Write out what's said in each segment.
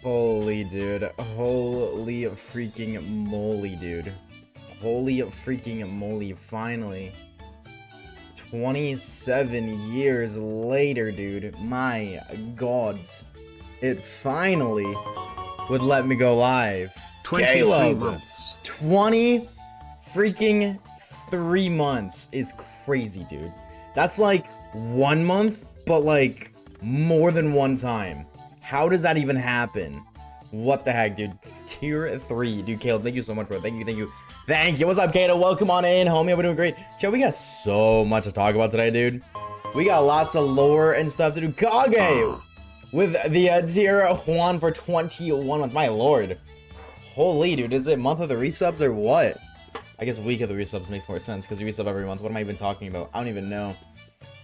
Holy dude. Holy freaking moly, dude. Holy freaking moly, finally. 27 years later, dude. My god. It finally would let me go live. 23 Caleb! months. 20 freaking 3 months is crazy, dude. That's like 1 month, but like more than one time. How does that even happen? What the heck, dude? Tier 3. Dude, Caleb, thank you so much, bro. Thank you, thank you. Thank you. What's up, Kato? Welcome on in, homie. We're doing great. Joe, we got so much to talk about today, dude. We got lots of lore and stuff to do. Kage! With the tier 1 for 21 months. My lord. Holy, dude. Is it month of the resubs or what? I guess week of the resubs makes more sense because you resub every month. What am I even talking about? I don't even know.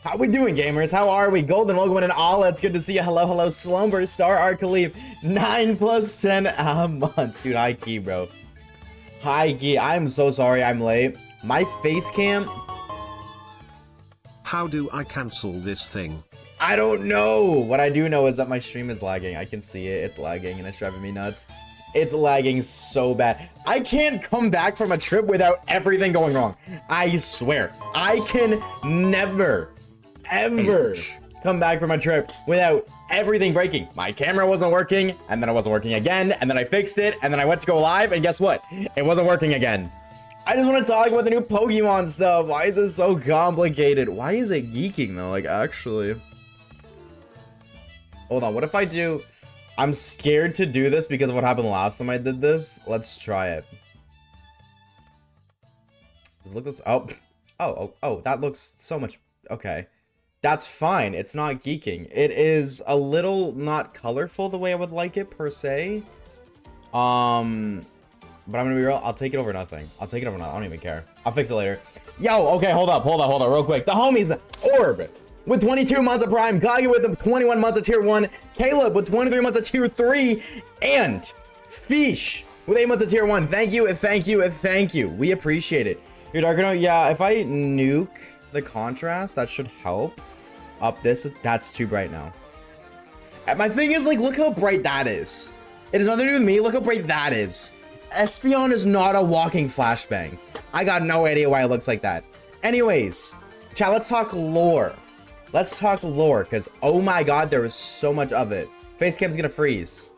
How we doing, gamers? How are we? Golden, welcome in all. It's good to see you. Hello, hello, Slumber, Star Arcaleaf. 9 plus 10 months. Dude, high key, bro. High key. I'm so sorry I'm late. My face cam. How do I cancel this thing? I don't know. What I do know is that my stream is lagging. I can see it. It's lagging and it's driving me nuts. It's lagging so bad. I can't come back from a trip without everything going wrong. I swear. I can never, ever come back from a trip without everything breaking. My camera wasn't working, and then it wasn't working again, and then I fixed it, and then I went to go live, and guess what? It wasn't working again. I just want to talk about the new Pokemon stuff. Why is it so complicated? Why is it geeking, though? Like, actually. Hold on, what if I do... I'm scared to do this because of what happened last time I did this. Let's try it. Just look this... Oh, that looks so much... Okay. That's fine. It's not geeking. It is a little not colorful the way I would like it, per se. But I'm gonna be real. I'll take it over nothing. I'll take it over nothing. I don't even care. I'll fix it later. Yo, okay, hold up, real quick. The homies, Orb, with 22 months of Prime, Kage with 21 months of Tier 1, Caleb with 23 months of Tier 3, and Fish with 8 months of Tier 1. Thank you, thank you, thank you. We appreciate it. Your Darkano, yeah, if I nuke the contrast, that should help. Up this, that's too bright now. And my thing is, like, look how bright that is. It has nothing to do with me. Look how bright that is. Espeon is not a walking flashbang. I got no idea why it looks like that. Anyways, chat, let's talk lore. Let's talk lore, because, oh my god, there is so much of it. Facecam's gonna freeze.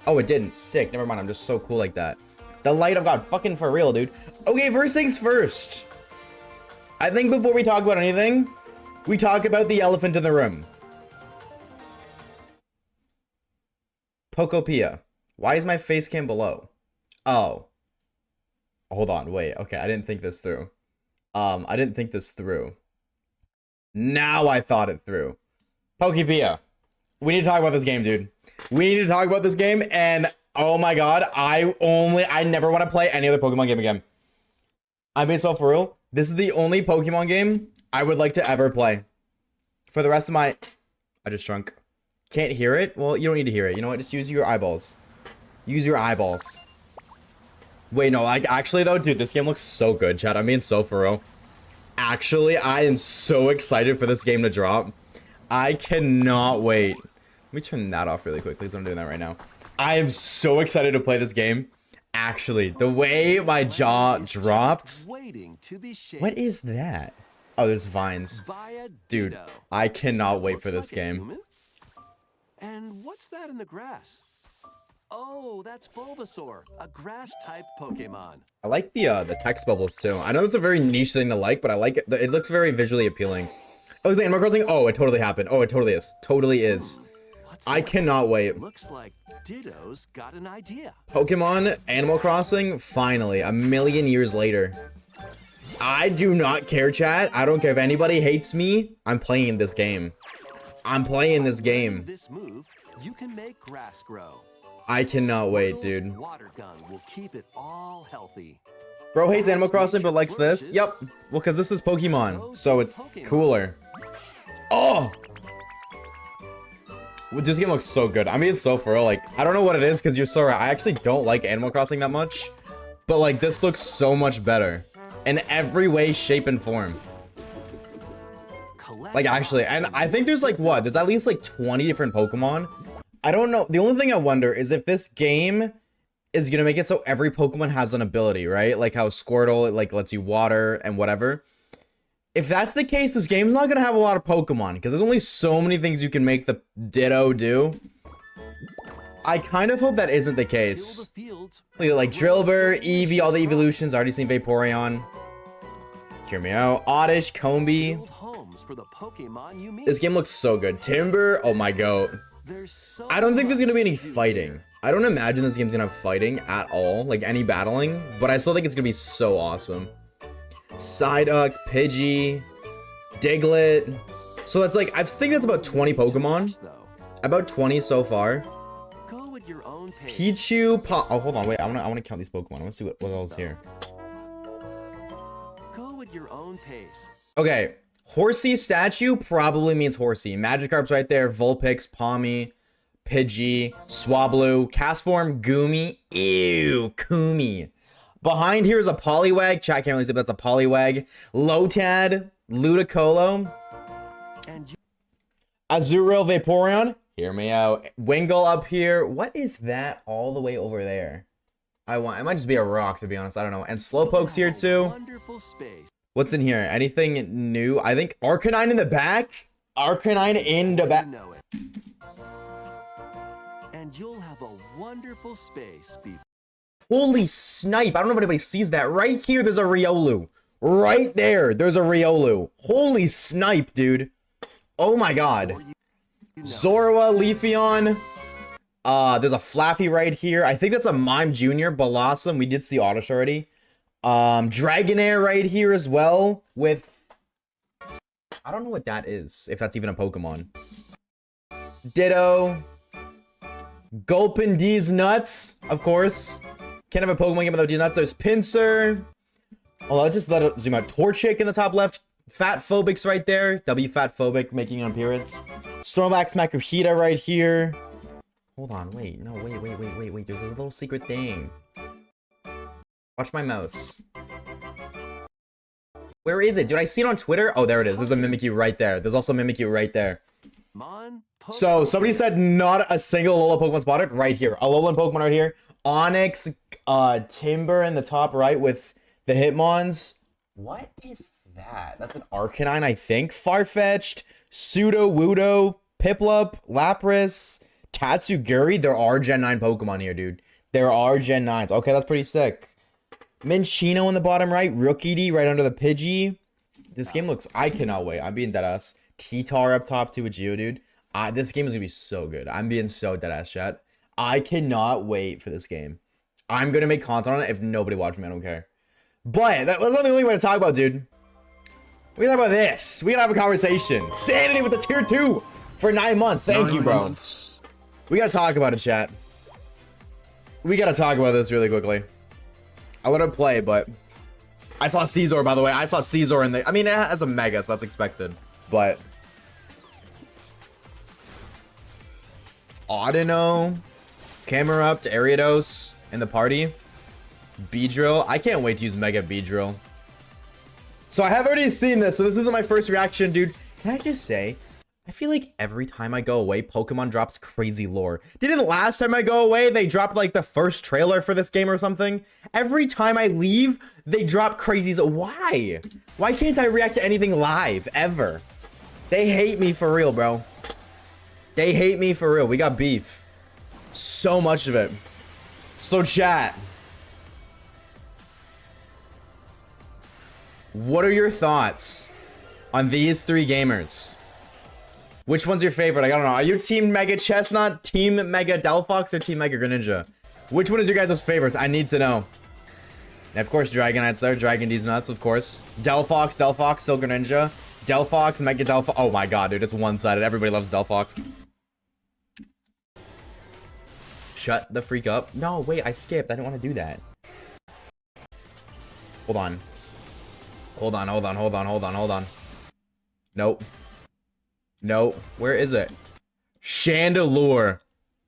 Oh, it didn't. Sick. Never mind. I'm just so cool like that. The light of God. Fucking for real, dude. Okay, first things first. I think before we talk about anything, we talk about the elephant in the room. Pokopia. Why is my face cam below? Oh. Hold on, wait. Okay, I didn't think this through. I didn't think this through. Now I thought it through. Pokepia. We need to talk about this game, dude. We need to talk about this game, and oh my god, I never want to play any other Pokemon game again. I'm being so for real. This is the only Pokemon game I would like to ever play. For the rest of my... I just shrunk. Can't hear it? Well, you don't need to hear it. You know what? Just use your eyeballs. Use your eyeballs. Wait, no, like, actually, though, dude, this game looks so good, chat. I'm being so for real. Actually, I am so excited for this game to drop. I cannot wait. Let me turn that off really quickly, because I'm doing that right now. I am so excited to play this game. Actually, the way my jaw dropped. What is that? Oh, there's vines. Dude, I cannot wait for this game. And what's that in the grass? Oh, that's Bulbasaur, a grass-type Pokemon. I like the text bubbles too. I know it's a very niche thing to like, but I like it. It looks very visually appealing. Oh, is the Animal Crossing? Oh, it totally happened. Oh, it totally is. Totally is. I cannot wait. Looks like Ditto's got an idea. Pokemon Animal Crossing, finally, a million years later. I do not care, chat. I don't care if anybody hates me. I'm playing this game. I'm playing this game. This move, you can make grass grow. I cannot wait, dude. Water gun will keep it all healthy. Bro hates Animal Crossing but likes this. Yep. Well, because this is Pokemon, so it's cooler. Oh! This game looks so good. I mean, it's so for real. Like, I don't know what it is because you're so right. I actually don't like Animal Crossing that much. But, like, this looks so much better. In every way, shape, and form. Like, actually, and I think there's like, what? There's at least like 20 different Pokemon. I don't know. The only thing I wonder is if this game is gonna make it so every Pokemon has an ability, right? Like how Squirtle, it like lets you water and whatever. If that's the case, this game's not gonna have a lot of Pokemon because there's only so many things you can make the Ditto do. I kind of hope that isn't the case. Look at like Drillbur, Eevee, all the evolutions. Already seen Vaporeon. Hear me out. Oddish, Combee. This game looks so good. Timber, oh my god. I don't think there's gonna be any fighting. I don't imagine this game's gonna have fighting at all, like any battling, but I still think it's gonna be so awesome. Psyduck, Pidgey, Diglett. So that's like, I think that's about 20 Pokemon. About 20 so far. Pichu, oh hold on, wait, I wanna count these Pokemon. I wanna see what else is here. Go at your own pace. Okay, Horsey statue probably means Horsey. Magikarp's right there, Vulpix, Palmy, Pidgey, Swablu, Castform, Goomy, ew, Kumi. Behind here is a Poliwag. Chat can't really see, but that's a Poliwag. Lotad, Ludicolo, Azurill, Vaporeon. Hear me out. Wingull up here. What is that all the way over there? It might just be a rock, to be honest. I don't know. And Slowpoke's here too. What's in here? Anything new? I think Arcanine in the back. Arcanine in the back. And you'll have a wonderful space. Holy snipe. I don't know if anybody sees that. Right here, there's a Riolu. Right there, there's a Riolu. Holy snipe, dude. Oh my god. Zorua, Leafeon. There's a Flaffy right here. I think that's a Mime Jr. Blossom. We did see Oddish already. Dragonair right here as well with... I don't know what that is, if that's even a Pokemon. Ditto. Gulpin D's Nuts, of course. Can't have a Pokemon game without D's Nuts. There's Pinsir. Oh, let's just let it zoom out. Torchic in the top left. Fat Phobix right there. W Fat Phobic making an appearance. Snorlax Makuhita right here. Hold on, wait. No, wait. There's a little secret thing. Watch my mouse. Where is it? Did I see it on Twitter? Oh, there it is. There's a Mimikyu right there. There's also a Mimikyu right there. So, somebody said not a single Alolan Pokemon spotted. Right here. Alolan Pokemon right here. Onyx, Timber in the top right with the Hitmons. What is that? That's an Arcanine, I think. Farfetch'd, Sudowoodo, Piplup, Lapras, Tatsugiri. There are Gen 9 Pokemon here, dude. There are Gen 9s. Okay, that's pretty sick. Minchino in the bottom right. Rookidee right under the Pidgey. This game looks... I cannot wait. I'm being deadass. T-Tar up top too with Geodude. This game is going to be so good. I'm being so deadass, chat. I cannot wait for this game. I'm going to make content on it if nobody watches me. I don't care. But that's not the only way to talk about, dude. We gotta talk about this. We gotta have a conversation. Sanity with the tier 2 for 9 months. Thank you, bro. We gotta talk about it, chat. We gotta talk about this really quickly. I let it play, but I saw Caesar, by the way. I saw Caesar in the... I mean, it has a Mega, so that's expected. But... Audino, Camerupt, Ariados in the party. Beedrill. I can't wait to use Mega Beedrill. So I have already seen this, so this isn't my first reaction, dude. Can I just say, I feel like every time I go away, Pokemon drops crazy lore. Didn't last time I go away, they dropped like the first trailer for this game or something? Every time I leave, they drop crazies. Why? Why can't I react to anything live, ever? They hate me for real, bro. They hate me for real. We got beef. So much of it. So chat. What are your thoughts on these 3 gamers? Which one's your favorite? I don't know. Are you Team Mega Chestnut, Team Mega Delphox, or Team Mega Greninja? Which one is your guys' favorites? I need to know. And of course, Dragonite's there. Dragon D's nuts, of course. Delphox, still Greninja. Delphox, Mega Delphox. Oh my god, dude, it's one-sided. Everybody loves Delphox. Shut the freak up. No, wait, I skipped. I didn't want to do that. Hold on. Hold on. Nope. Nope. Where is it? Chandelure.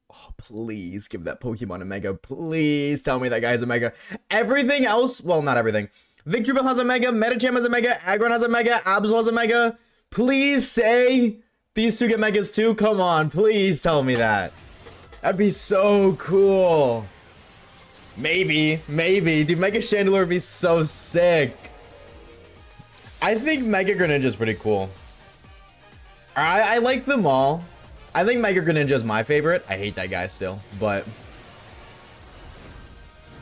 Oh, please give that Pokemon a Mega. Please tell me that guy's a Mega. Everything else, well, not everything. Victorville has a Mega. Medicham has a Mega. Aggron has a Mega. Absol has a Mega. Please say these two get megas too. Come on, please tell me that. That'd be so cool. Maybe. Dude, Mega Chandelier would be so sick. I think Mega Greninja is pretty cool. I like them all. I think Mega Greninja is my favorite. I hate that guy still, but...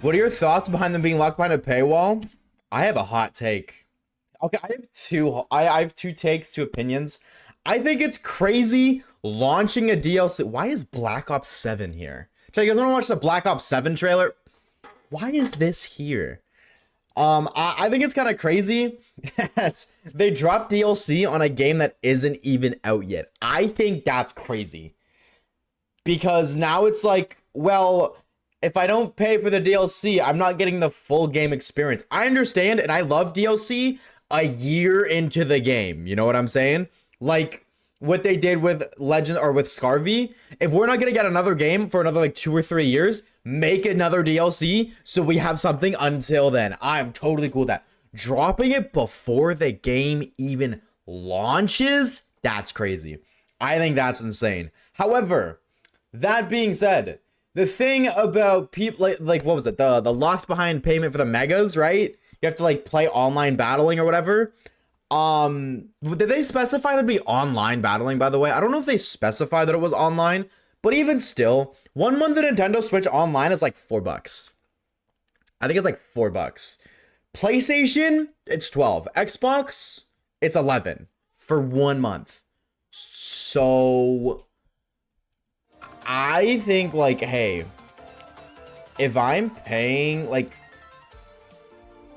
What are your thoughts behind them being locked behind a paywall? I have a hot take. Okay, I have two takes, two opinions. I think it's crazy launching a DLC. Why is Black Ops 7 here? So you guys want to watch the Black Ops 7 trailer? Why is this here? I think it's kind of crazy that they dropped DLC on a game that isn't even out yet. I think that's crazy. Because now it's like, well, if I don't pay for the DLC, I'm not getting the full game experience. I understand, and I love DLC a year into the game. You know what I'm saying? Like what they did with Legend or with Scarvy. If we're not gonna get another game for another like 2 or 3 years, make another DLC so we have something until then. I'm totally cool with that. Dropping it before the game even launches, that's crazy. I think that's insane. However, that being said, the thing about people like what was it? The locked behind payment for the megas, right? You have to like play online battling or whatever. Did they specify it'd be online battling, by the way? I don't know if they specified that it was online, but even still, 1 month of Nintendo Switch online is like $4. I think it's like $4. PlayStation, it's 12. Xbox, it's 11 for 1 month. So I think like, hey, if I'm paying, like,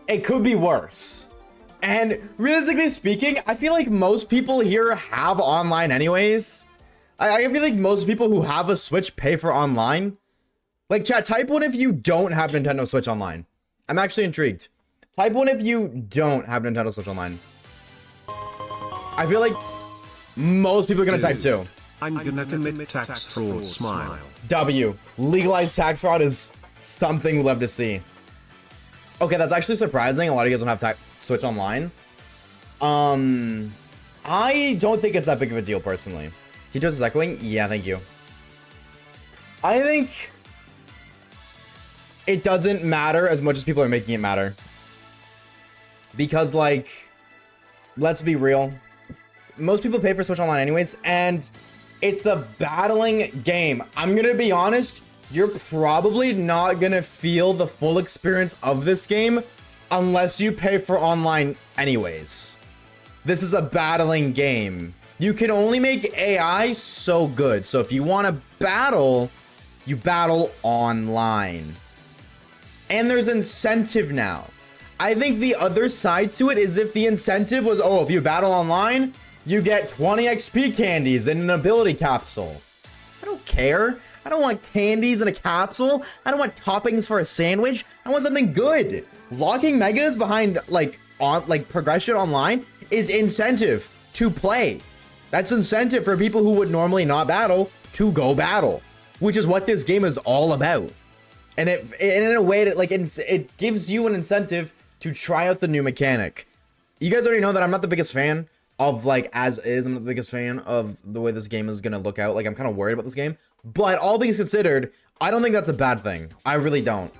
it could be worse. And realistically speaking, I feel like most people here have online anyways. I feel like most people who have a Switch pay for online. Like, chat, type 1 if you don't have Nintendo Switch Online. I'm actually intrigued. Type 1 if you don't have Nintendo Switch Online. I feel like most people are gonna type 2. I'm gonna commit tax fraud, smile. W. Legalized tax fraud is something we love to see. Okay, that's actually surprising. A lot of you guys don't have Switch Online. I don't think it's that big of a deal, personally. Tito's is echoing? Yeah, thank you. I think it doesn't matter as much as people are making it matter. Because, like, let's be real. Most people pay for Switch Online anyways, and it's a battling game. I'm gonna be honest, you're probably not gonna feel the full experience of this game unless you pay for online anyways. This is a battling game. You can only make AI so good. So if you want to battle, you battle online. And there's incentive now. I think the other side to it is if the incentive was, oh, if you battle online, you get 20 XP candies and an ability capsule. I don't care. I don't want candies in a capsule. I don't want toppings for a sandwich. I want something good. Locking megas behind like progression online is incentive to play. That's incentive for people who would normally not battle to go battle, which is what this game is all about. And in a way that like it gives you an incentive to try out the new mechanic. You guys already know that I'm not the biggest fan of like as is. I'm not the biggest fan of the way this game is gonna look out. Like I'm kind of worried about this game. But all things considered, I don't think that's a bad thing. I really don't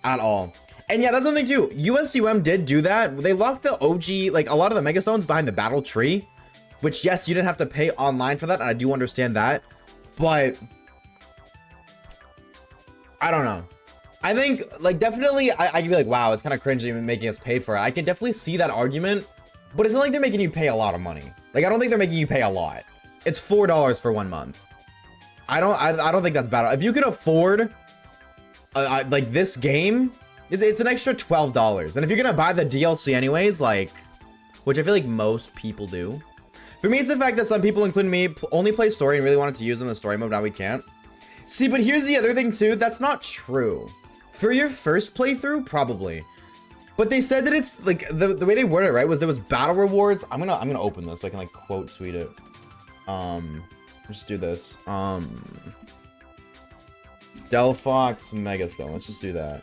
at all. And yeah, that's something too. USUM did do that. They locked the OG, like a lot of the Mega Stones behind the battle tree, which yes, you didn't have to pay online for that. And I do understand that, but I don't know. I think like definitely I can be like, wow, it's kind of cringy making us pay for it. I can definitely see that argument, but it's not like they're making you pay a lot of money. Like, I don't think they're making you pay a lot. It's $4 for 1 month. I don't think that's bad. If you could afford like this game, it's an extra $12. And if you're gonna buy the DLC anyways, like, which I feel like most people do. For me, it's the fact that some people, including me, only play story and really wanted to use in the story mode. Now we can't. See, but here's the other thing too. That's not true. For your first playthrough, probably. But they said that it's like the way they worded it, right, was there was battle rewards. I'm gonna open this so I can like quote tweet it. Let's do this. Delphox Megastone. Let's just do that.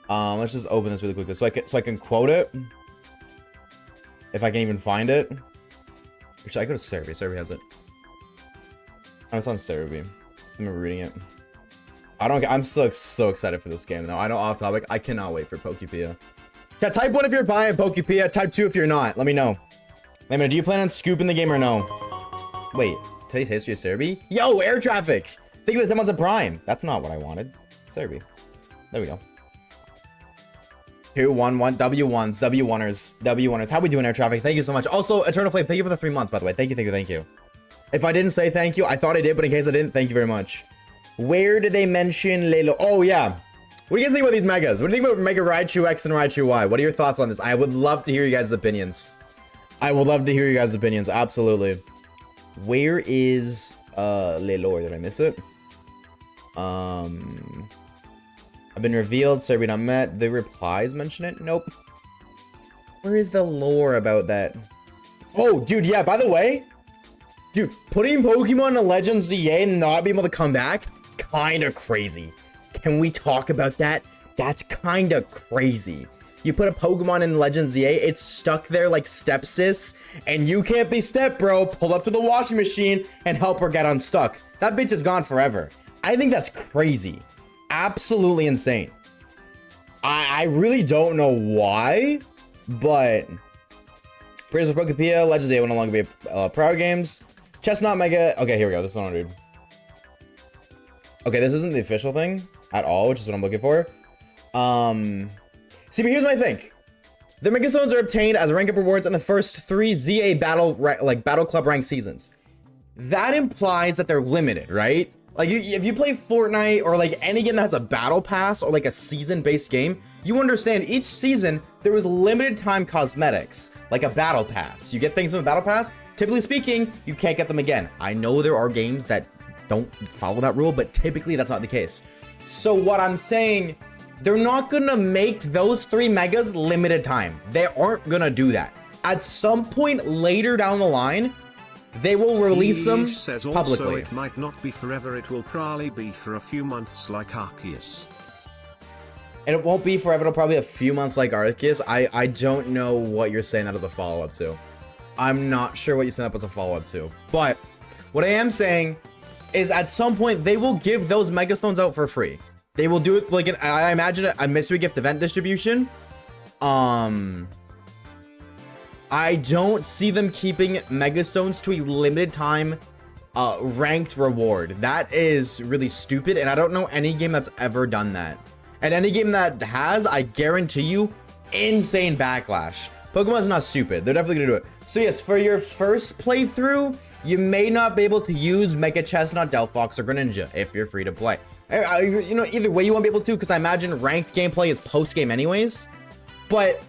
Let's just open this really quickly so I can quote it. If I can even find it. Or should I go to Serby? Serby has it. Oh, it's on Serby. I'm reading it. I'm so excited for this game though. I know off topic. I cannot wait for Pokepia. Yeah, type 1 if you're buying Pokepia. Type 2 if you're not. Let me know. Let me know. Do you plan on scooping the game or no? Wait. Today's history of Serby? Yo, air traffic! Thank you for the 10 months of Prime. That's not what I wanted. Serby. There we go. 2, 1, 1. W1s. W1ers. W1ers. How we doing, air traffic? Thank you so much. Also, Eternal Flame, thank you for the 3 months, by the way. Thank you, thank you, thank you. If I didn't say thank you, I thought I did, but in case I didn't, thank you very much. Where did they mention Lelo? Oh, yeah. What do you guys think about these megas? What do you think about Mega Raichu X and Raichu Y? What are your thoughts on this? I would love to hear you guys' opinions. I would love to hear you guys' opinions. Absolutely. Where is Lelo? Did I miss it? I've been revealed. Serby not met. The replies mention it? Nope. Where is the lore about that? Oh, dude, yeah, by the way. Dude, putting Pokemon in Legends ZA and not being able to come back? Kinda crazy. Can we talk about that? That's kinda crazy. You put a Pokemon in Legends ZA, it's stuck there like Stepsis, and you can't be Step Bro. Pull up to the washing machine and help her get unstuck. That bitch is gone forever. I think that's crazy. Absolutely insane. I really don't know why, but Praise of Pokepia, Legends ZA will no longer be Pro Games. Chestnut Mega. Okay, here we go. This one, dude. Okay, this isn't the official thing at all, which is what I'm looking for. See, but here's my thing. The Mega Stones are obtained as rank up rewards in the first 3 ZA Battle Club ranked seasons. That implies that they're limited, right? Like, if you play Fortnite or like any game that has a battle pass or like a season-based game, you understand each season there was limited time cosmetics, like a battle pass. You get things from a battle pass. Typically speaking, you can't get them again. I know there are games that don't follow that rule, but typically that's not the case. So what I'm saying, they're not gonna make those 3 megas limited time. They aren't gonna do that. At some point later down the line, they will release them publicly. Also, it might not be forever, it will probably be for a few months like Arceus. And it won't be forever, it'll probably be a few months like Arceus. I don't know what you're saying that as a follow-up to. I'm not sure what you saying that as a follow-up to. But what I am saying is at some point they will give those Mega Stones out for free. They will do it like I imagine a mystery gift event distribution. I don't see them keeping Mega Stones to a limited time ranked reward. That is really stupid, and I don't know any game that's ever done that. And any game that has, I guarantee you, insane backlash. Pokemon's not stupid. They're definitely gonna do it. So yes, for your first playthrough, you may not be able to use Mega Chestnut, Delphox, or Greninja if you're free to play. You know, either way you won't be able to, because I imagine ranked gameplay is post-game anyways. But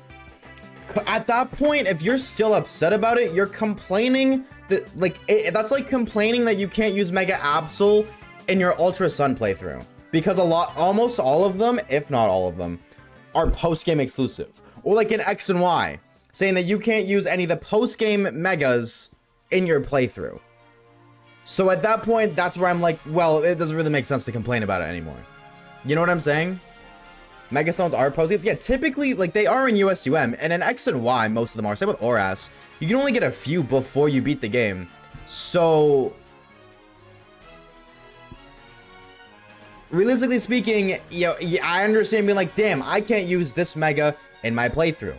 at that point, if you're still upset about it, you're complaining that, that's like complaining that you can't use Mega Absol in your Ultra Sun playthrough. Because almost all of them, if not all of them, are post-game exclusive. Or like in X and Y, saying that you can't use any of the post-game Megas in your playthrough. So at that point, that's where I'm like, well, it doesn't really make sense to complain about it anymore. You know what I'm saying? Mega Stones are post-games. Yeah, typically, like, they are in USUM, and in X and Y, most of them are. Same with Oras. You can only get a few before you beat the game. So realistically speaking, you know, I understand being like, damn, I can't use this Mega in my playthrough.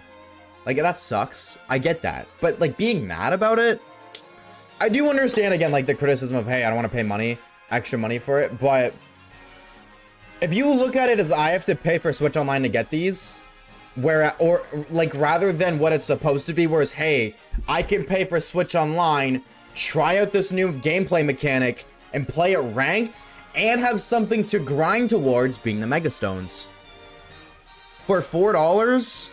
Like, that sucks. I get that. But, like, being mad about it, I do understand, again, like, the criticism of, hey, I don't want to pay extra money for it, but if you look at it as I have to pay for Switch Online to get these, rather than what it's supposed to be, whereas, hey, I can pay for Switch Online, try out this new gameplay mechanic, and play it ranked, and have something to grind towards being the Mega Stones. For $4,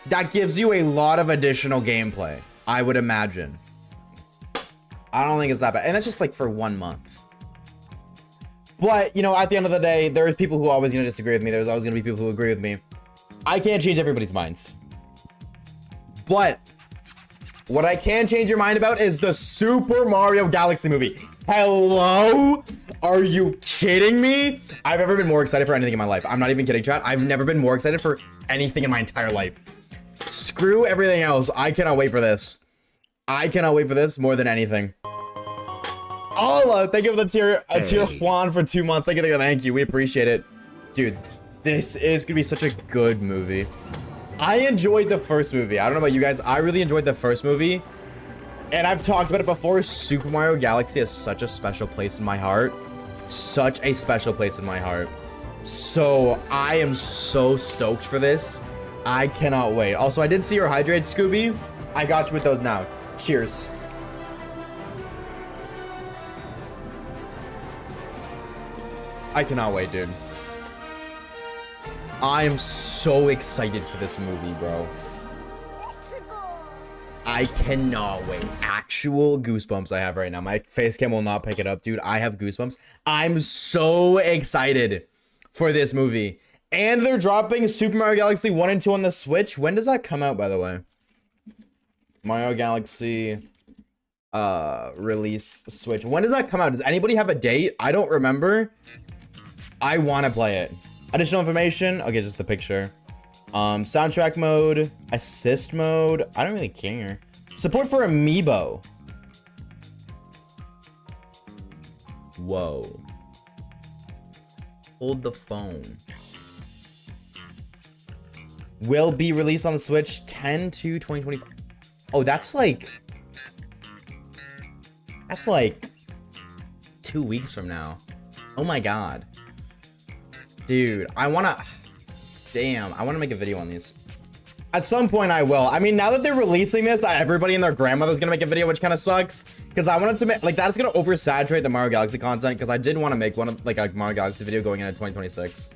that gives you a lot of additional gameplay, I would imagine. I don't think it's that bad. And that's just like for 1 month. But, you know, at the end of the day, there's people who are always going to disagree with me. There's always going to be people who agree with me. I can't change everybody's minds. But what I can change your mind about is the Super Mario Galaxy movie. Hello? Are you kidding me? I've never been more excited for anything in my life. I'm not even kidding, chat. I've never been more excited for anything in my entire life. Screw everything else. I cannot wait for this. I cannot wait for this more than anything. Ola, thank you for the tier Juan for 2 months. Thank you. We appreciate it. Dude, this is gonna be such a good movie. I enjoyed the first movie. I don't know about you guys. I really enjoyed the first movie. And I've talked about it before. Super Mario Galaxy has such a special place in my heart. Such a special place in my heart. So I am so stoked for this. I cannot wait. Also, I did see your hydrate, Scooby. I got you with those now. Cheers. I cannot wait, dude. I am so excited for this movie, bro. I cannot wait. Actual goosebumps I have right now. My face cam will not pick it up, dude. I have goosebumps. I'm so excited for this movie. And they're dropping Super Mario Galaxy 1 and 2 on the Switch. When does that come out, by the way? Mario Galaxy release Switch. When does that come out? Does anybody have a date? I don't remember. I want to play it. Additional information. Okay, just the picture. Soundtrack mode, assist mode. I don't really care. Support for Amiibo. Whoa. Hold the phone. Will be released on the Switch 10/2/2025. Oh, that's like 2 weeks from now. Oh my god. Dude, I wanna make a video on these. At some point I will. I mean, now that they're releasing this, everybody and their grandmother's gonna make a video, which kind of sucks. Because I wanted to make, like, that's gonna oversaturate the Mario Galaxy content. Because I did want to make one of, like, a Mario Galaxy video going into 2026.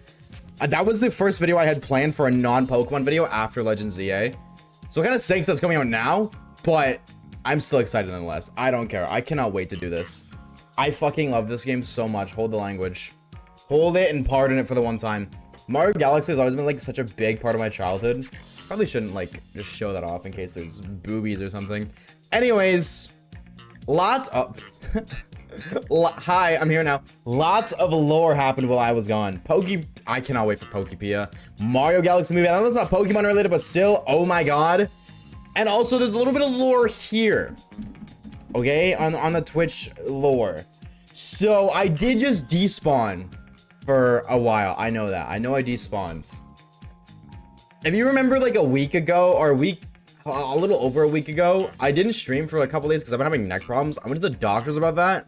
That was the first video I had planned for a non-Pokemon video after Legends ZA. So it kind of stinks that's coming out now. But I'm still excited nonetheless. I don't care. I cannot wait to do this. I fucking love this game so much. Hold the language. Hold it and pardon it for the one time. Mario Galaxy has always been like such a big part of my childhood. Probably shouldn't like just show that off in case there's boobies or something. Anyways, lots of hi, I'm here now. Lots of lore happened while I was gone. I cannot wait for Pokepia. Mario Galaxy movie. I know it's not Pokemon related, but still, oh my god. And also there's a little bit of lore here. Okay, on the Twitch lore. So I did just despawn for a while. I know that. I know I despawned. If you remember like a week ago or a little over a week ago, I didn't stream for a couple days because I've been having neck problems. I went to the doctors about that.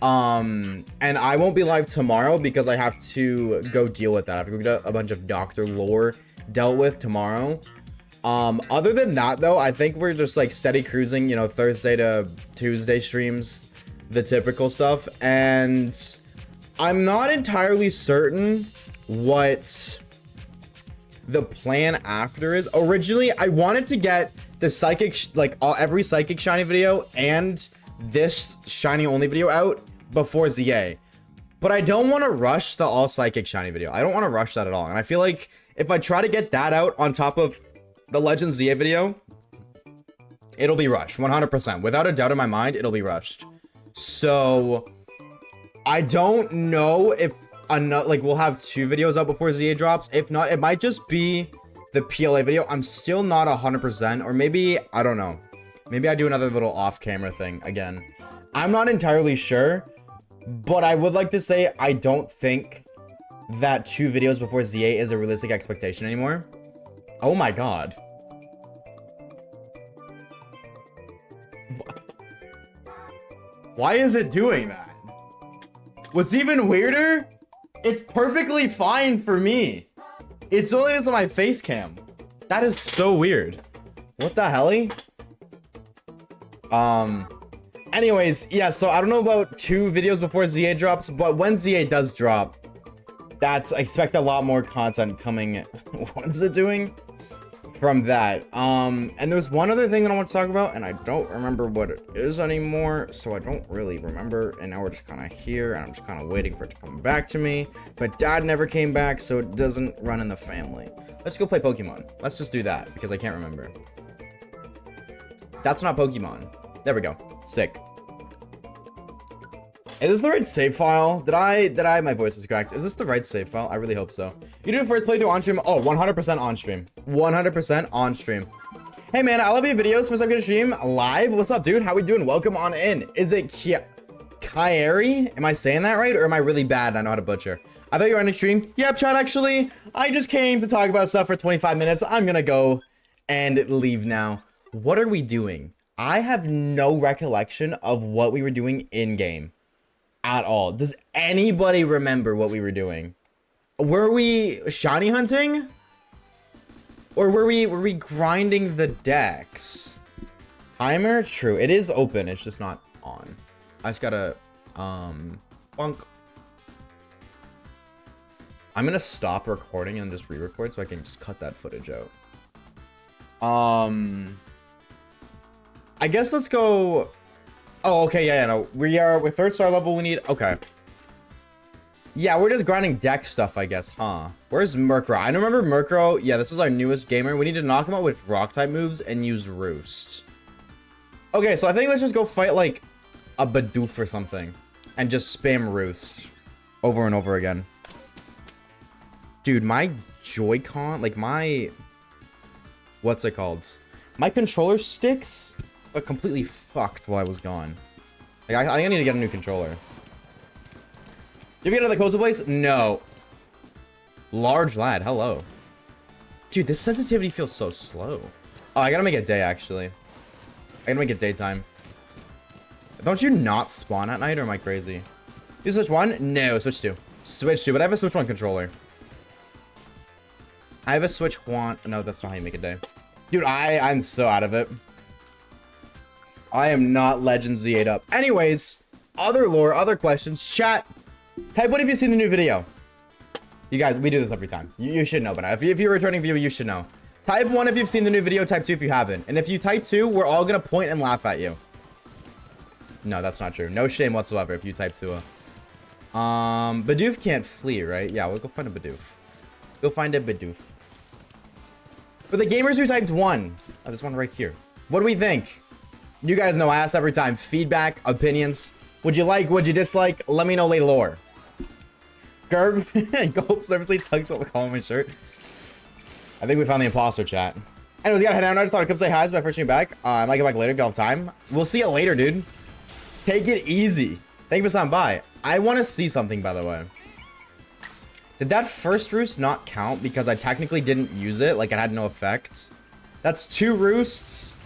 And I won't be live tomorrow because I have to go deal with that. I have to go get a bunch of doctor lore dealt with tomorrow. Other than that though, I think we're just like steady cruising, you know, Thursday to Tuesday streams, the typical stuff. And I'm not entirely certain what the plan after is. Originally, I wanted to get the psychic, every psychic shiny video and this shiny only video out before ZA. But I don't want to rush the all psychic shiny video. I don't want to rush that at all. And I feel like if I try to get that out on top of the Legends ZA video, it'll be rushed 100%. Without a doubt in my mind, it'll be rushed. So I don't know if we'll have 2 videos up before ZA drops. If not, it might just be the PLA video. I'm still not 100%, or maybe, I don't know. Maybe I do another little off-camera thing again. I'm not entirely sure, but I would like to say I don't think that 2 videos before ZA is a realistic expectation anymore. Oh my god. Why is it doing that? What's even weirder? It's perfectly fine for me. It's only on my face cam. That is so weird. What the hell? Anyways, yeah, so I don't know about 2 videos before ZA drops, but when ZA does drop, I expect a lot more content coming. What is it doing? From that. And there's one other thing that I want to talk about, and I don't remember what it is anymore, so I don't really remember. And now we're just kind of here, and I'm just kind of waiting for it to come back to me. But dad never came back, so it doesn't run in the family. Let's go play Pokemon. Let's just do that, because I can't remember. That's not Pokemon. There we go. Sick. Is this the right save file? My voice is cracked. Is this the right save file? I really hope so. You did a first playthrough on stream? Oh, 100% on stream. 100% on stream. Hey man, I love your videos. First time gonna stream live. What's up, dude? How we doing? Welcome on in. Is it Kyrie? Am I saying that right? Or am I really bad? I know how to butcher. I thought you were on the stream. Yep, chat, actually. I just came to talk about stuff for 25 minutes. I'm gonna go and leave now. What are we doing? I have no recollection of what we were doing in-game at all. Does anybody remember what we were doing? Were we shiny hunting? Or were we grinding the decks? Timer? True. It is open. It's just not on. I just gotta, bunk. I'm gonna stop recording and just re-record so I can just cut that footage out. I guess let's go. Oh, okay. Yeah, no. We're third star level. We need. Okay. Yeah, we're just grinding deck stuff, I guess, huh? Where's Murkrow? I remember Murkrow. Yeah, this is our newest gamer. We need to knock him out with rock type moves and use Roost. Okay, so I think let's just go fight like a Bidoof or something and just spam Roost over and over again. Dude, my Joy-Con, like my, what's it called? My controller sticks are completely fucked while I was gone. Like, I need to get a new controller. Did you get another coastal place? No. Large lad, hello. Dude, this sensitivity feels so slow. Oh, I gotta make it day, actually. I gotta make it daytime. Don't you not spawn at night, or am I crazy? You switch one? No, switch two. Switch two, but I have a switch one controller. I have a switch one. No, that's not how you make a day. Dude, I'm so out of it. I am not Legends Z8 up. Anyways, other lore, other questions. Chat. Type what if you've seen the new video. You guys, we do this every time. You should know, but if you're a returning viewer, you should know. Type 1 if you've seen the new video, type 2 if you haven't. And if you type 2, we're all gonna point and laugh at you. No, that's not true. No shame whatsoever if you type 2. Bidoof can't flee, right? Yeah, we'll go find a Bidoof. Go find a Bidoof. For the gamers who typed 1, oh, this one right here. What do we think? You guys know I ask every time. Feedback, opinions. Would you like, would you dislike? Let me know later lore. Gerb, Gulps nervously tugs up the collar of my shirt. I think we found the imposter, chat. Anyways, we gotta head down. I just thought I'd come say hi. It's my first stream back. I might get back later. Go have time. We'll see you later, dude. Take it easy. Thank you for stopping by. I want to see something, by the way. Did that first roost not count because I technically didn't use it? Like, it had no effects. That's 2 roosts.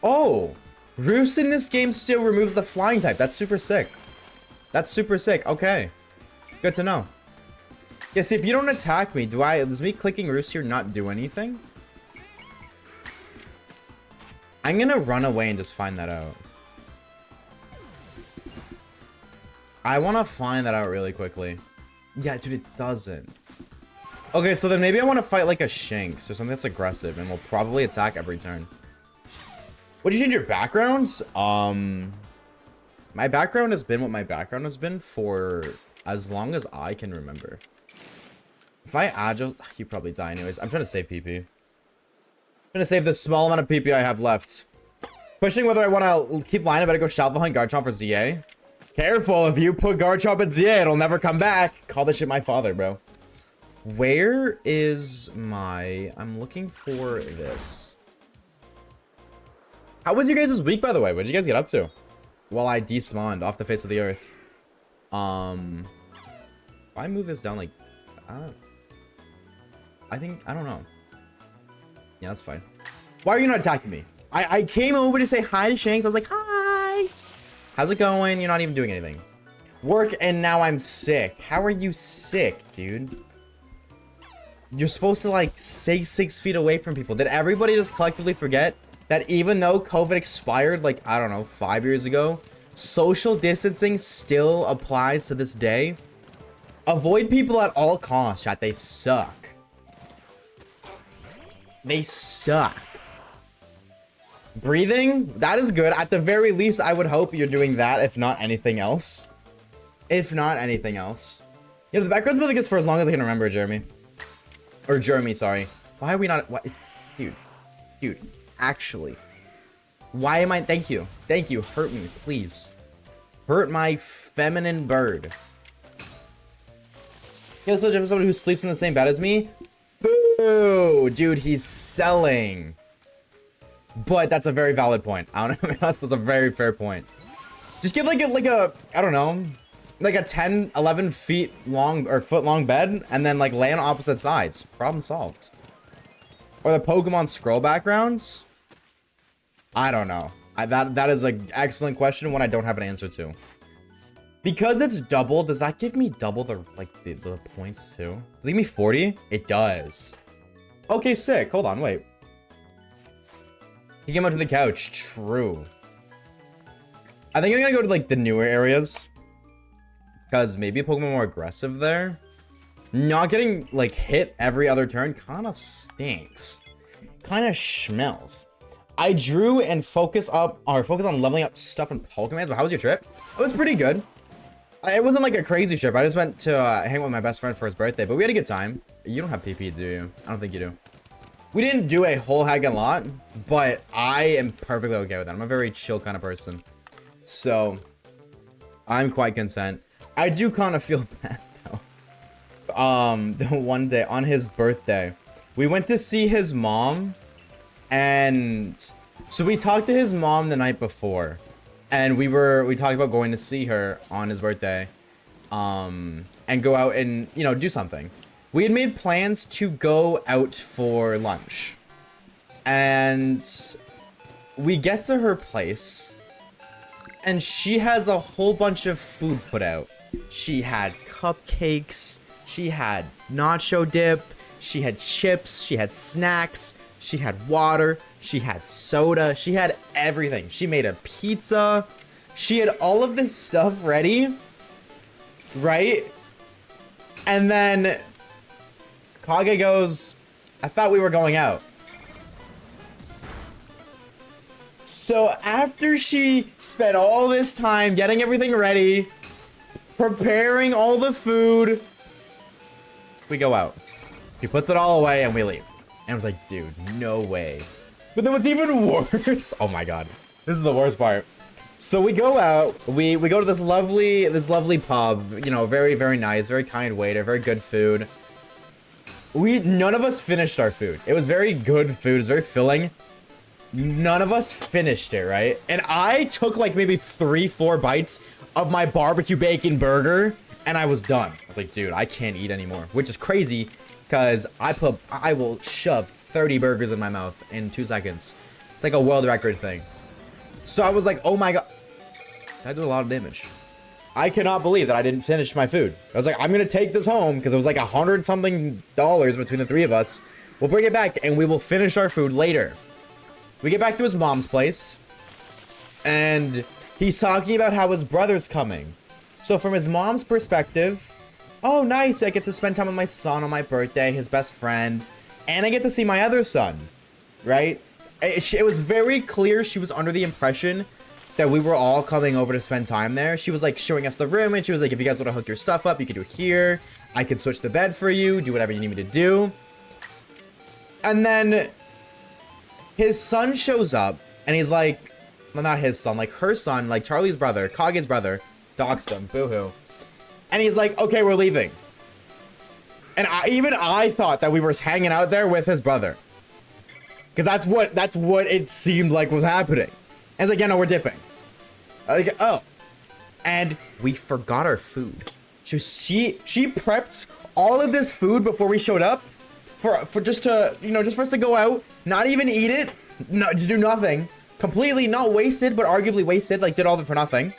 Oh, roost in this game still removes the flying type. That's super sick. That's super sick. Okay. Good to know. Yeah, see, if you don't attack me, does me clicking roost here not do anything? I'm gonna run away and just find that out. I want to find that out really quickly. Yeah, dude, it doesn't. Okay, so then maybe I want to fight like a Shanks or something that's aggressive and will probably attack every turn. Would you change your backgrounds? My background has been what my background has been for as long as I can remember. If I agile, you probably die anyways. I'm trying to save PP. I'm trying to save the small amount of PP I have left. Pushing whether I want to keep line, I better go Shovel Hunt Garchomp for ZA. Careful, if you put Garchomp at ZA, it'll never come back. Call this shit my father, bro. Where is my... I'm looking for this. How was you guys' week, by the way? What did you guys get up to? While I despawned off the face of the earth. If I move this down, like... I don't know. Yeah, that's fine. Why are you not attacking me? I came over to say hi to Shanks. I was like, hi. How's it going? You're not even doing anything. Work, and now I'm sick. How are you sick, dude? You're supposed to, like, stay 6 feet away from people. Did everybody just collectively forget that even though COVID expired, like, I don't know, 5 years ago, social distancing still applies to this day? Avoid people at all costs, chat. They suck. They suck. Breathing? That is good. At the very least, I would hope you're doing that, if not anything else. If not anything else. You know, the background's really good for as long as I can remember, Jeremy. Or Jeremy, sorry. Why are we not... What? Dude. Actually. Why am I... Thank you. Thank you. Hurt me, please. Hurt my feminine bird. He'll switch for somebody who sleeps in the same bed as me. Boo! Dude, he's selling. But that's a very valid point. I don't know. That's a very fair point. Just give like a I don't know, like a 10, 11 feet long or foot long bed and then like lay on opposite sides. Problem solved. Or the Pokemon scroll backgrounds? I don't know. That is an excellent question, one I don't have an answer to. Because it's double, does that give me double the points too? Does it give me 40? It does. Okay, sick. Hold on, wait. He came out to the couch. True. I think I'm gonna go to like the newer areas. Because maybe Pokemon more aggressive there. Not getting like hit every other turn kind of stinks. Kind of schmells. I drew and focused on leveling up stuff in Pokemon. But how was your trip? Oh, it was pretty good. It wasn't like a crazy trip. I just went to hang with my best friend for his birthday, but we had a good time. You don't have PP, do you? I don't think you do. We didn't do a whole heck of a lot, but I am perfectly okay with that. I'm a very chill kind of person. So, I'm quite content. I do kind of feel bad, though. The one day, on his birthday, we went to see his mom, and so we talked to his mom the night before, and we talked about going to see her on his birthday, and go out and, you know, do something. We had made plans to go out for lunch, and we get to her place, and she has a whole bunch of food put out. She had cupcakes, she had nacho dip, she had chips, she had snacks, she had water, she had soda, she had everything. She made a pizza. She had all of this stuff ready, right? And then Kage goes, I thought we were going out. So after she spent all this time getting everything ready, preparing all the food, we go out. He puts it all away and we leave. And I was like, dude, no way. But then what's even worse, oh my god, this is the worst part. So we go out, we go to this lovely pub, you know, very, very nice, very kind waiter, very good food. None of us finished our food. It was very good food, it was very filling. None of us finished it, right? And I took like maybe 3-4 bites of my barbecue bacon burger and I was done. I was like, dude, I can't eat anymore, which is crazy because I will shove 30 burgers in my mouth in 2 seconds. It's like a world record thing. So I was like, oh my god, that did a lot of damage. I cannot believe that I didn't finish my food. I was like, I'm gonna take this home because it was like $100 something between the three of us. We'll bring it back and we will finish our food later. We get back to his mom's place and he's talking about how his brother's coming. So from his mom's perspective, oh nice, I get to spend time with my son on my birthday, his best friend, and I get to see my other son, right? It was very clear she was under the impression that we were all coming over to spend time there. She was like showing us the room and she was like, if you guys want to hook your stuff up, you can do it here. I can switch the bed for you, do whatever you need me to do. And then his son shows up and he's like, well, not his son, like her son, like Charlie's brother, Kage's brother, doxed him, boohoo. And he's like, okay, we're leaving. And even I thought that we were hanging out there with his brother. Because that's what it seemed like was happening. And it's like, yeah, no, we're dipping. Like, oh. And we forgot our food. She prepped all of this food before we showed up for just to, you know, just for us to go out, not even eat it, no, just do nothing. Completely not wasted, but arguably wasted, like did all of it for nothing.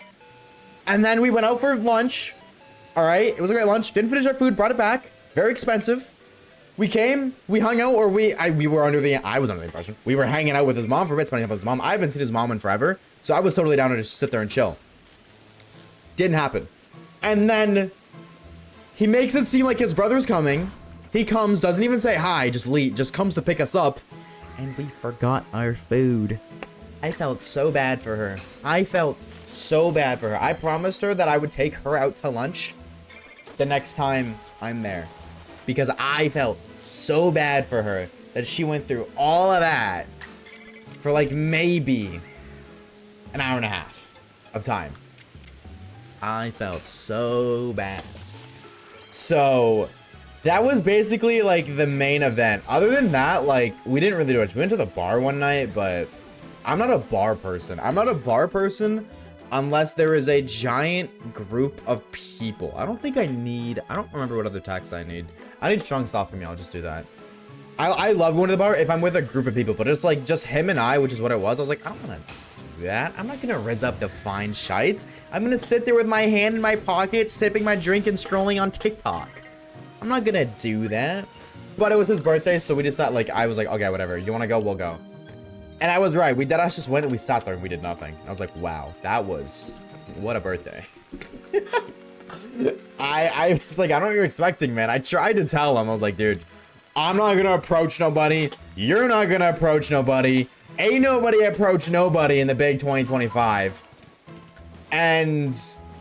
And then we went out for lunch. All right, it was a great lunch. Didn't finish our food, brought it back. Very expensive. We came, we hung out, or I was under the impression. We were hanging out with his mom for a bit, spending time with his mom. I haven't seen his mom in forever, so I was totally down to just sit there and chill. Didn't happen. And then he makes it seem like his brother's coming. He comes, doesn't even say hi, just comes to pick us up. And we forgot our food. I felt so bad for her. I promised her that I would take her out to lunch the next time I'm there. Because I felt so bad for her that she went through all of that for like maybe an hour and a half of time. I felt so bad. So That was basically like the main event. Other than that, like we didn't really do much. We went to the bar one night, but I'm not a bar person. I'm not a bar person unless there is a giant group of people. I don't remember what other tax I need. I need strong soft for me. I'll just do that. I love going to the bar if I'm with a group of people, but it's like just him and I, which is what it was. I was like, I don't want to do that. I'm not going to rizz up the fine shites. I'm going to sit there with my hand in my pocket, sipping my drink and scrolling on TikTok. I'm not going to do that. But it was his birthday, so we decided, like, I was like, okay, whatever. You want to go? We'll go. And I was right. We deadass just went and we sat there and we did nothing. I was like, wow, what a birthday. I was like, I don't know what you're expecting, man. I tried to tell him. I was like, dude, I'm not going to approach nobody. You're not going to approach nobody. Ain't nobody approach nobody in the big 2025. And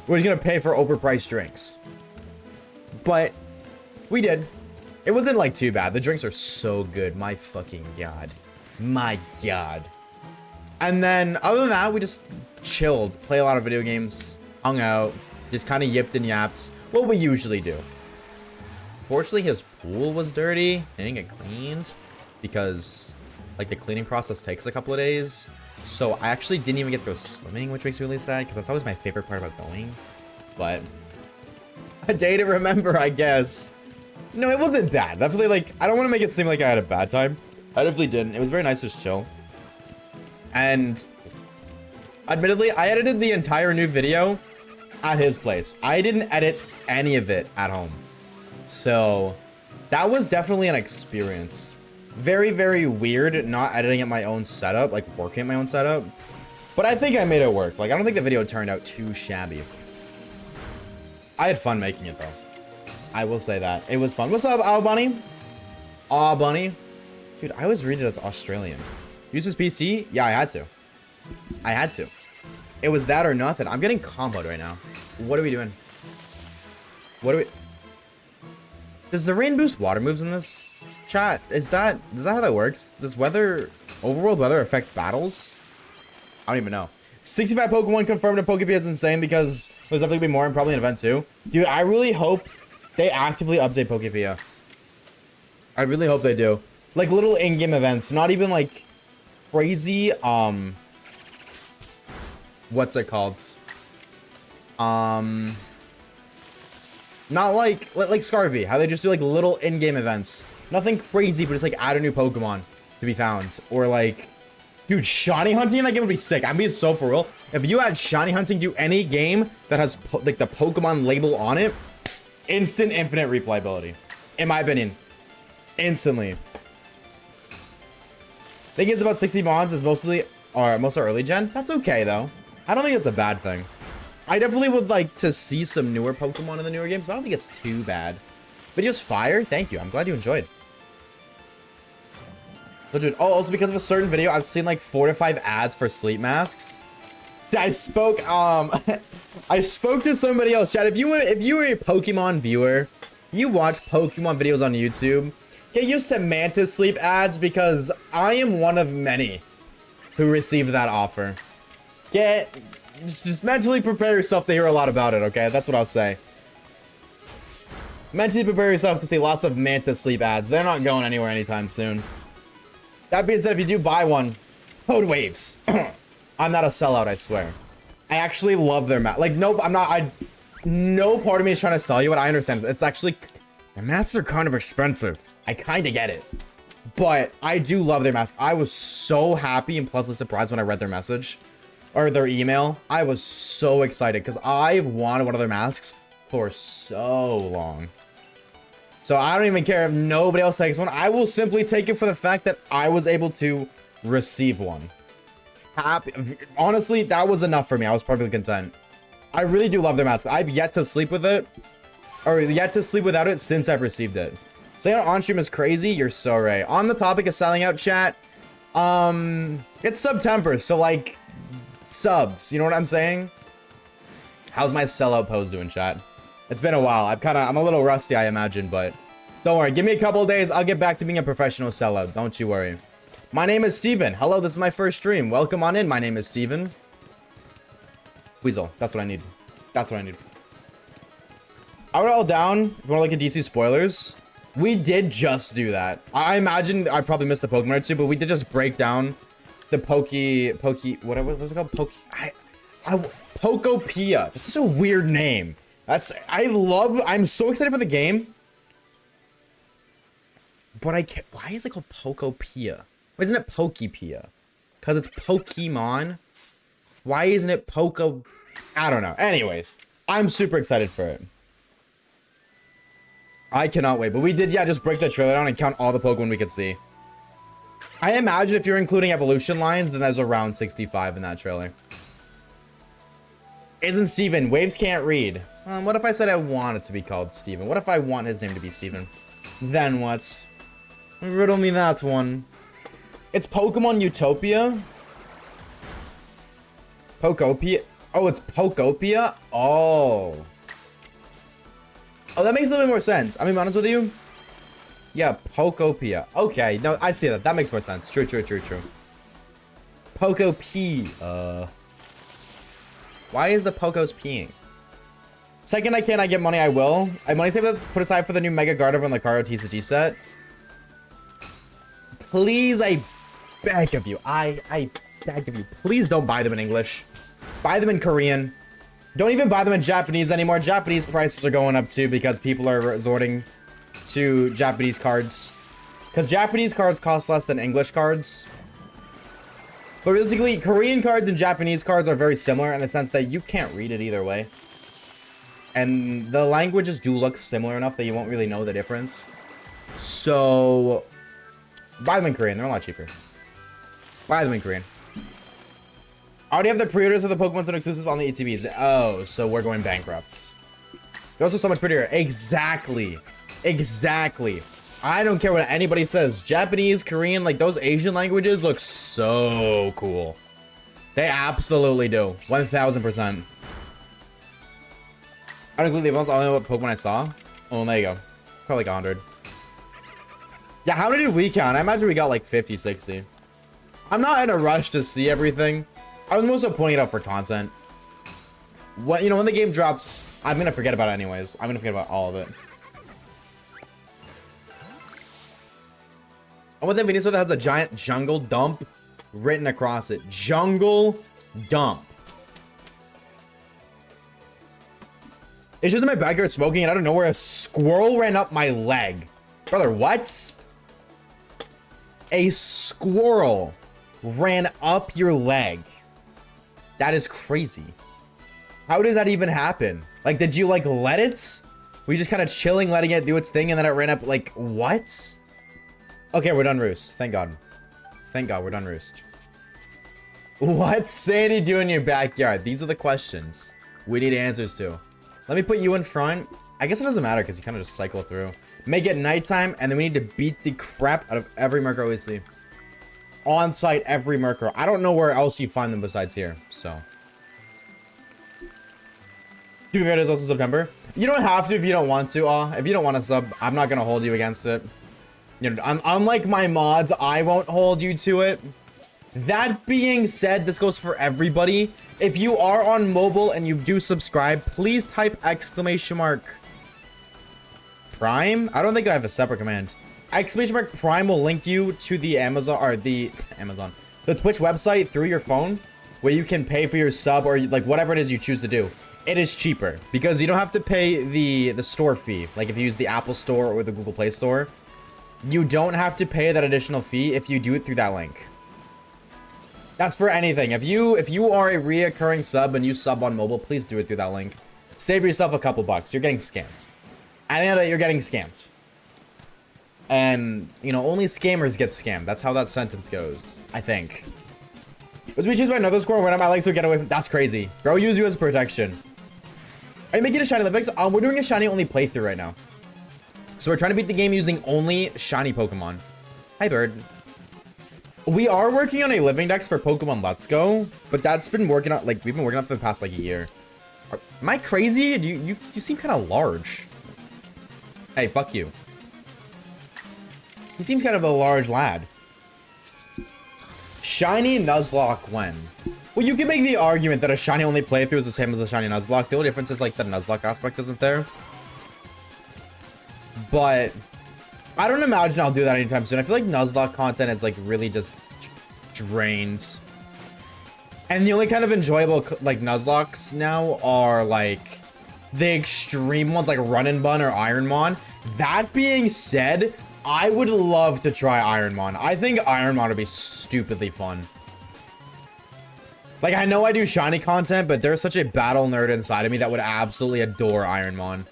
we're just going to pay for overpriced drinks. But we did. It wasn't like too bad. The drinks are so good. My fucking God. My God. And then other than that, we just chilled, play a lot of video games, hung out, just kind of yipped and yaps. What we usually do. Fortunately, his pool was dirty. It didn't get cleaned because like the cleaning process takes a couple of days. So I actually didn't even get to go swimming, which makes me really sad because that's always my favorite part about going. But a day to remember, I guess. No, it wasn't bad. Definitely, like, I don't want to make it seem like I had a bad time. I definitely didn't. It was very nice to just chill. And admittedly, I edited the entire new video at his place. I didn't edit any of it at home. So that was definitely an experience. Very, very weird not editing at my own setup, like working at my own setup. But I think I made it work. Like, I don't think the video turned out too shabby. I had fun making it, though. I will say that. It was fun. What's up, Owl Bunny? Aw, Bunny. Dude, I always read it as Australian. Use his PC? Yeah, I had to. I had to. It was that or nothing. I'm getting comboed right now. What are we doing? What are we... Does the rain boost water moves in this chat? Is that how that works? Does overworld weather affect battles? I don't even know. 65 Pokemon confirmed in Pokepia is insane because there's definitely be more and probably an event too. Dude, I really hope they actively update Pokepia. I really hope they do. Like little in-game events, not even like crazy, what's it called? Not like Scarvy, how they just do like little in-game events. Nothing crazy, but just like add a new Pokemon to be found. Or like, dude, shiny hunting in that game would be sick. I'm being so for real. If you add shiny hunting to any game that has like the Pokemon label on it, instant infinite replayability. In my opinion. Instantly. I think it's about 60 bonds is most are early gen. That's okay though. I don't think it's a bad thing. I definitely would like to see some newer Pokemon in the newer games, but I don't think it's too bad. Video's fire. Thank you. I'm glad you enjoyed. So, dude, oh, also because of a certain video, I've seen like 4 to 5 ads for sleep masks. See, I spoke to somebody else. Chat, if you were a Pokemon viewer, you watch Pokemon videos on YouTube, get used to Mantis Sleep ads because I am one of many who received that offer. Just mentally prepare yourself to hear a lot about it, okay? That's what I'll say. Mentally prepare yourself to see lots of Mantis Sleep ads. They're not going anywhere anytime soon. That being said, if you do buy one, code waves. I'm not a sellout, I swear. I actually love their mask. Like, nope, I'm not. No part of me is trying to sell you it. I understand. It's actually, their masks are kind of expensive. I kind of get it. But I do love their mask. I was so happy and pleasantly surprised when I read their message. Or their email. I was so excited because I've wanted one of their masks for so long. So I don't even care if nobody else takes one. I will simply take it for the fact that I was able to receive one. Happy. Honestly, that was enough for me. I was perfectly content. I really do love their mask. I've yet to sleep with it. Or yet to sleep without it since I've received it. Saying on stream is crazy. You're so right. On the topic of selling out, chat. It's September. So like subs. You know what I'm saying? How's my sellout pose doing, chat? It's been a while. I'm a little rusty, I imagine, but don't worry. Give me a couple of days. I'll get back to being a professional sellout. Don't you worry. My name is Steven. Hello, this is my first stream. Welcome on in. My name is Steven. Weasel. That's what I need. That's what I need. I wrote it all down. If you want to look at DC spoilers. We did just do that. I imagine I probably missed the Pokemon or two, but we did just break down the what was it called? Pokopia. That's such a weird name. I'm so excited for the game. But I can't, why is it called Pokopia? Why isn't it Pokepia? Because it's Pokemon. Why isn't it Poco? I don't know. Anyways, I'm super excited for it. I cannot wait. But we did, yeah, just break the trailer down and count all the Pokemon we could see. I imagine if you're including evolution lines, then there's around 65 in that trailer. Isn't Steven? Waves can't read. What if I said I want it to be called Steven? What if I want his name to be Steven? Then what? Riddle me that one. It's Pokemon Utopia? Pokopia? Oh, it's Pokopia? Oh. Oh, that makes a little bit more sense. I'm being honest with you. Yeah, Pokopia. Okay, no, I see that. That makes more sense. True. Pokopia. Why is the Pokos peeing? Second I can, I get money, I will. I have money saved up to put aside for the new Mega Gardevoir and the Lucario TCG set. Please, I beg of you. I beg of you. Please don't buy them in English. Buy them in Korean. Don't even buy them in Japanese anymore. Japanese prices are going up too because people are resorting to Japanese cards. Because Japanese cards cost less than English cards. But basically, Korean cards and Japanese cards are very similar in the sense that you can't read it either way. And the languages do look similar enough that you won't really know the difference. So, buy them in Korean. They're a lot cheaper. Buy them in Korean. I already have the pre-orders of the Pokemon Center exclusives on the ETBs. Oh, so we're going bankrupt. They're also so much prettier. Exactly. I don't care what anybody says. Japanese, Korean, like those Asian languages look so cool. They absolutely do. 1000%. I don't include the events. I only know what Pokemon I saw. Oh, there you go. Probably like 100. Yeah, how many did we count? I imagine we got like 50, 60. I'm not in a rush to see everything. I was mostly pointing it out for content. What, you know, when the game drops, I'm gonna forget about it anyways. I'm gonna forget about all of it. I want that video so that has a giant jungle dump written across it. Jungle dump. It's just in my backyard smoking and I don't know where a squirrel ran up my leg. Brother, what? A squirrel ran up your leg. That is crazy. How does that even happen? Like, did you like let it? Were you just kind of chilling, letting it do its thing and then it ran up? Like, what? Okay, we're done roost. Thank God. Thank God we're done roost. What's Sandy doing in your backyard? These are the questions we need answers to. Let me put you in front. I guess it doesn't matter because you kind of just cycle through. Make it nighttime and then we need to beat the crap out of every Merc we see. On site, every Merc. I don't know where else you find them besides here, so. Two videos also September. You don't have to if you don't want to. If you don't want to sub, I'm not gonna hold you against it. You know, unlike my mods, I won't hold you to it. That being said, this goes for everybody. If you are on mobile and you do subscribe, please type ! Prime? I don't think I have a separate command. ! Prime will link you to the the Twitch website through your phone, where you can pay for your sub or like whatever it is you choose to do. It is cheaper because you don't have to pay the store fee. Like if you use the Apple Store or the Google Play Store, you don't have to pay that additional fee if you do it through that link. That's for anything. If you are a reoccurring sub and you sub on mobile, please do it through that link. Save yourself a couple bucks. You're getting scammed. At the end of it, you're getting scammed. And, you know, only scammers get scammed. That's how that sentence goes, I think. Was we chased by another squirrel when I like to get away from? That's crazy. Bro, use you as protection. Are you making a shiny Olympics? We're doing a shiny only playthrough right now. So we're trying to beat the game using only shiny Pokemon. Hi, Bird. We are working on a living dex for Pokemon Let's Go, but that's been working on, like, we've been working on it for the past, like, a year. Am I crazy? You seem kind of large. Hey, fuck you. He seems kind of a large lad. Shiny Nuzlocke when? Well, you can make the argument that a shiny only playthrough is the same as a shiny Nuzlocke. The only difference is, like, the Nuzlocke aspect isn't there. But I don't imagine I'll do that anytime soon. I feel like Nuzlocke content is like really just drained. And the only kind of enjoyable like Nuzlocks now are like the extreme ones like Run and Bun or Ironmon. That being said, I would love to try Ironmon. I think Ironmon would be stupidly fun. Like, I know I do shiny content, but there's such a battle nerd inside of me that would absolutely adore Ironmon.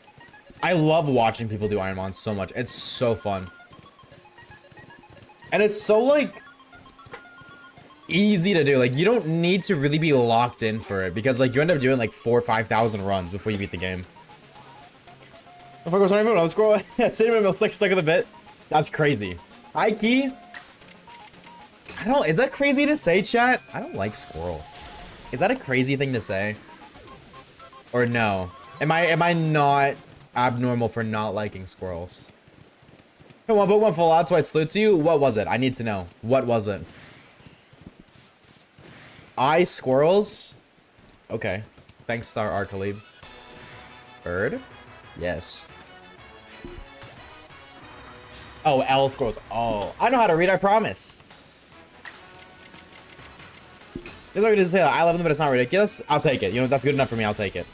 I love watching people do Ironmon so much. It's so fun. And it's so, like, easy to do. Like, you don't need to really be locked in for it because, like, you end up doing, like, 4,000 or 5,000 runs before you beat the game. If I go sorry, let's scroll. Cinnamon Milk stuck in the bit. That's crazy. High key. I don't. Is that crazy to say, chat? I don't like squirrels. Is that a crazy thing to say? Or no? Am I not abnormal for not liking squirrels? Come on, Pokemon full out, so I salute to you. What was it? I need to know. What was it? Squirrels? Okay. Thanks, Star Arcalib. Bird? Yes. Oh, L squirrels. Oh, I know how to read, I promise. It's okay to say that. I love them, but it's not ridiculous. I'll take it. You know, that's good enough for me. I'll take it.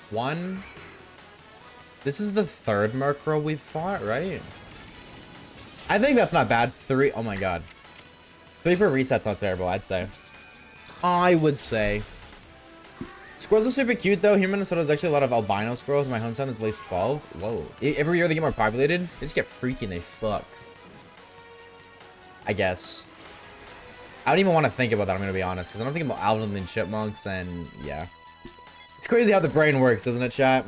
One. This is the third Murkrow we've fought, right? I think that's not bad. 3. Oh my god. 3 per reset's not terrible, I'd say. I would say. Squirrels are super cute, though. Here in Minnesota, there's actually a lot of albino squirrels. My hometown is at least 12. Whoa. Every year they get more populated. They just get freaky and they fuck. I guess. I don't even want to think about that, I'm going to be honest. Because I don't think about Alvin and Chipmunks and yeah. It's crazy how the brain works, isn't it, chat?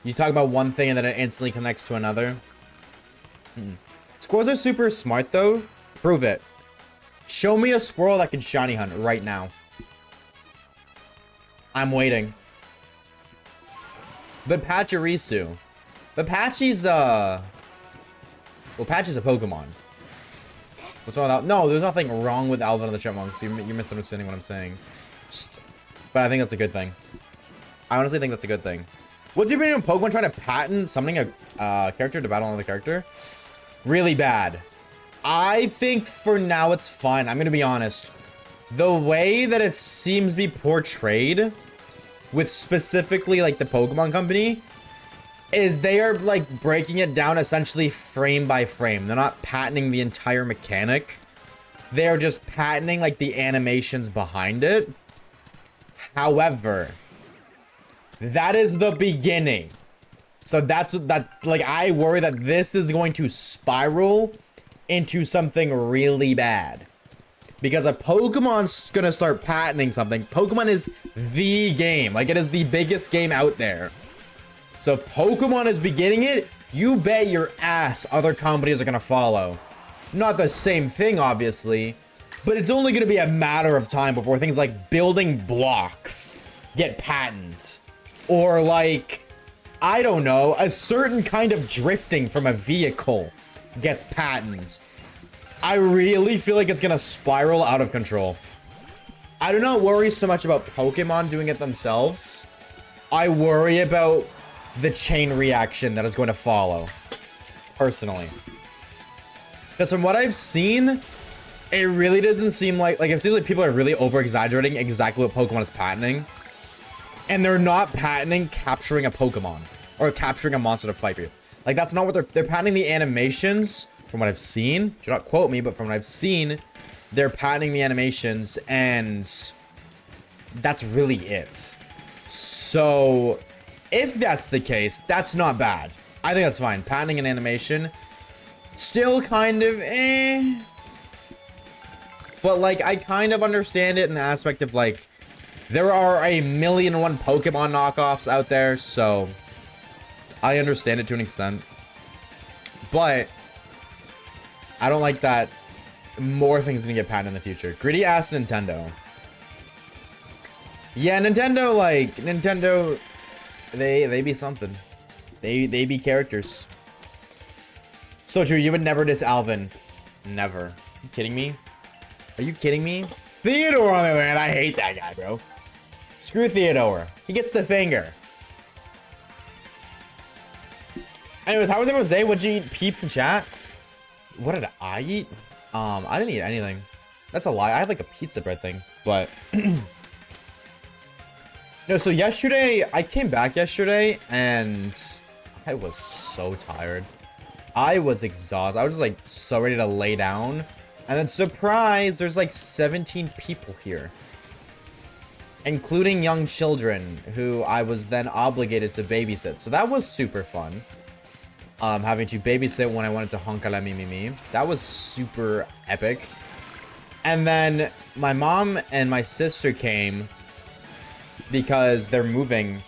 You talk about one thing and then it instantly connects to another. Squirrels are super smart, though. Prove it. Show me a squirrel that can shiny hunt right now. I'm waiting. But Pachirisu. But Patchy's, well, Patchy's a Pokemon. What's wrong with that? No, there's nothing wrong with Alvin and the Chipmunks. You're misunderstanding what I'm saying. But I think that's a good thing. I honestly think that's a good thing. What's your opinion on Pokemon trying to patent summoning a character to battle another character? Really bad. I think for now it's fine. I'm going to be honest. The way that it seems to be portrayed with specifically like the Pokemon Company is they are like breaking it down essentially frame by frame. They're not patenting the entire mechanic. They're just patenting like the animations behind it. However, that is the beginning. So that's like I worry that this is going to spiral into something really bad. Because if Pokemon's gonna start patenting something, Pokemon is the game. Like, it is the biggest game out there. So if Pokemon is beginning it, you bet your ass other companies are gonna follow. Not the same thing, obviously, but it's only gonna be a matter of time before things like building blocks get patents. Or like, I don't know, a certain kind of drifting from a vehicle gets patents. I really feel like it's gonna spiral out of control. I do not worry so much about Pokemon doing it themselves. I worry about the chain reaction that is going to follow, personally. Because from what I've seen, it really doesn't seem like it seems like people are really over-exaggerating exactly what Pokemon is patenting. And they're not patenting capturing a Pokemon or capturing a monster to fight for you. Like, that's not what they're patenting the animations. From what I've seen, do not quote me, but from what I've seen, they're patenting the animations, and that's really it. So, if that's the case, that's not bad. I think that's fine. Patenting an animation, still kind of eh. But, like, I kind of understand it in the aspect of, like, there are 1,000,001 Pokemon knockoffs out there, so I understand it to an extent. But I don't like that more things are gonna get patented in the future. Gritty ass Nintendo. Yeah, Nintendo, like, they be something. They be characters. So true, you would never diss Alvin. Never. Are you kidding me? Are you kidding me? Theodore, on the other hand, I hate that guy, bro. Screw Theodore. He gets the finger. Anyways, how was everyone today? What'd you eat, peeps in chat? What did I eat? I didn't eat anything. That's a lie. I had like a pizza bread thing, but no. So yesterday, I came back yesterday, and I was so tired. I was exhausted. I was just like so ready to lay down, and then surprise, there's like 17 people here, including young children who I was then obligated to babysit. So that was super fun. Having to babysit when I wanted to honk a la mi. That was super epic. And then my mom and my sister came because they're moving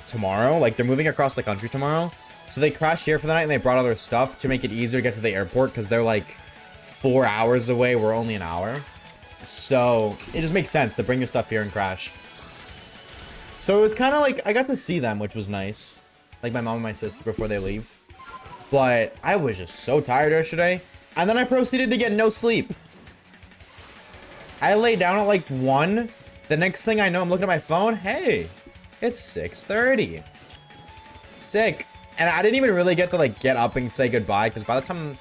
tomorrow. Like, they're moving across the country tomorrow. So they crashed here for the night and they brought all their stuff to make it easier to get to the airport because they're like 4 hours away. We're only an hour. So it just makes sense to bring your stuff here and crash. So it was kind of like, I got to see them, which was nice. Like my mom and my sister before they leave. But I was just so tired yesterday. And then I proceeded to get no sleep. I lay down at like 1. The next thing I know, I'm looking at my phone. Hey, it's 6:30. Sick. And I didn't even really get to like get up and say goodbye. Because by the time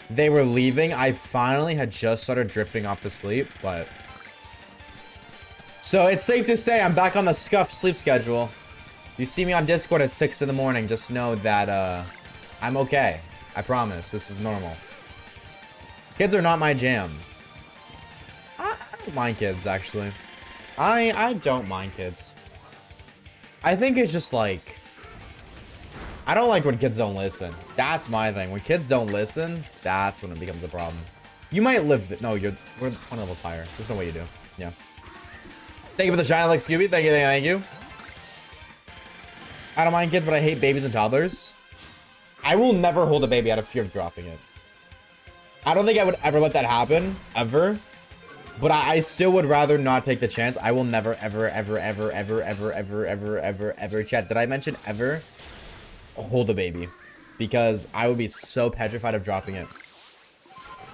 they were leaving, I finally had just started drifting off to sleep. But so it's safe to say I'm back on the scuffed sleep schedule. You see me on Discord at 6 in the morning. Just know that I'm okay. I promise. This is normal. Kids are not my jam. I don't mind kids, actually. I don't mind kids. I think it's just like, I don't like when kids don't listen. That's my thing. When kids don't listen, that's when it becomes a problem. You might live... No, we're 20 levels higher. There's no way you do. Yeah. Thank you for the shine, like Scooby. Thank you, thank you. I don't mind kids, but I hate babies and toddlers. I will never hold a baby out of fear of dropping it. I don't think I would ever let that happen, ever. But I still would rather not take the chance. I will never, ever, ever, ever, ever, ever, ever, ever, ever, ever, chat. Did I mention ever? Hold a baby. Because I would be so petrified of dropping it.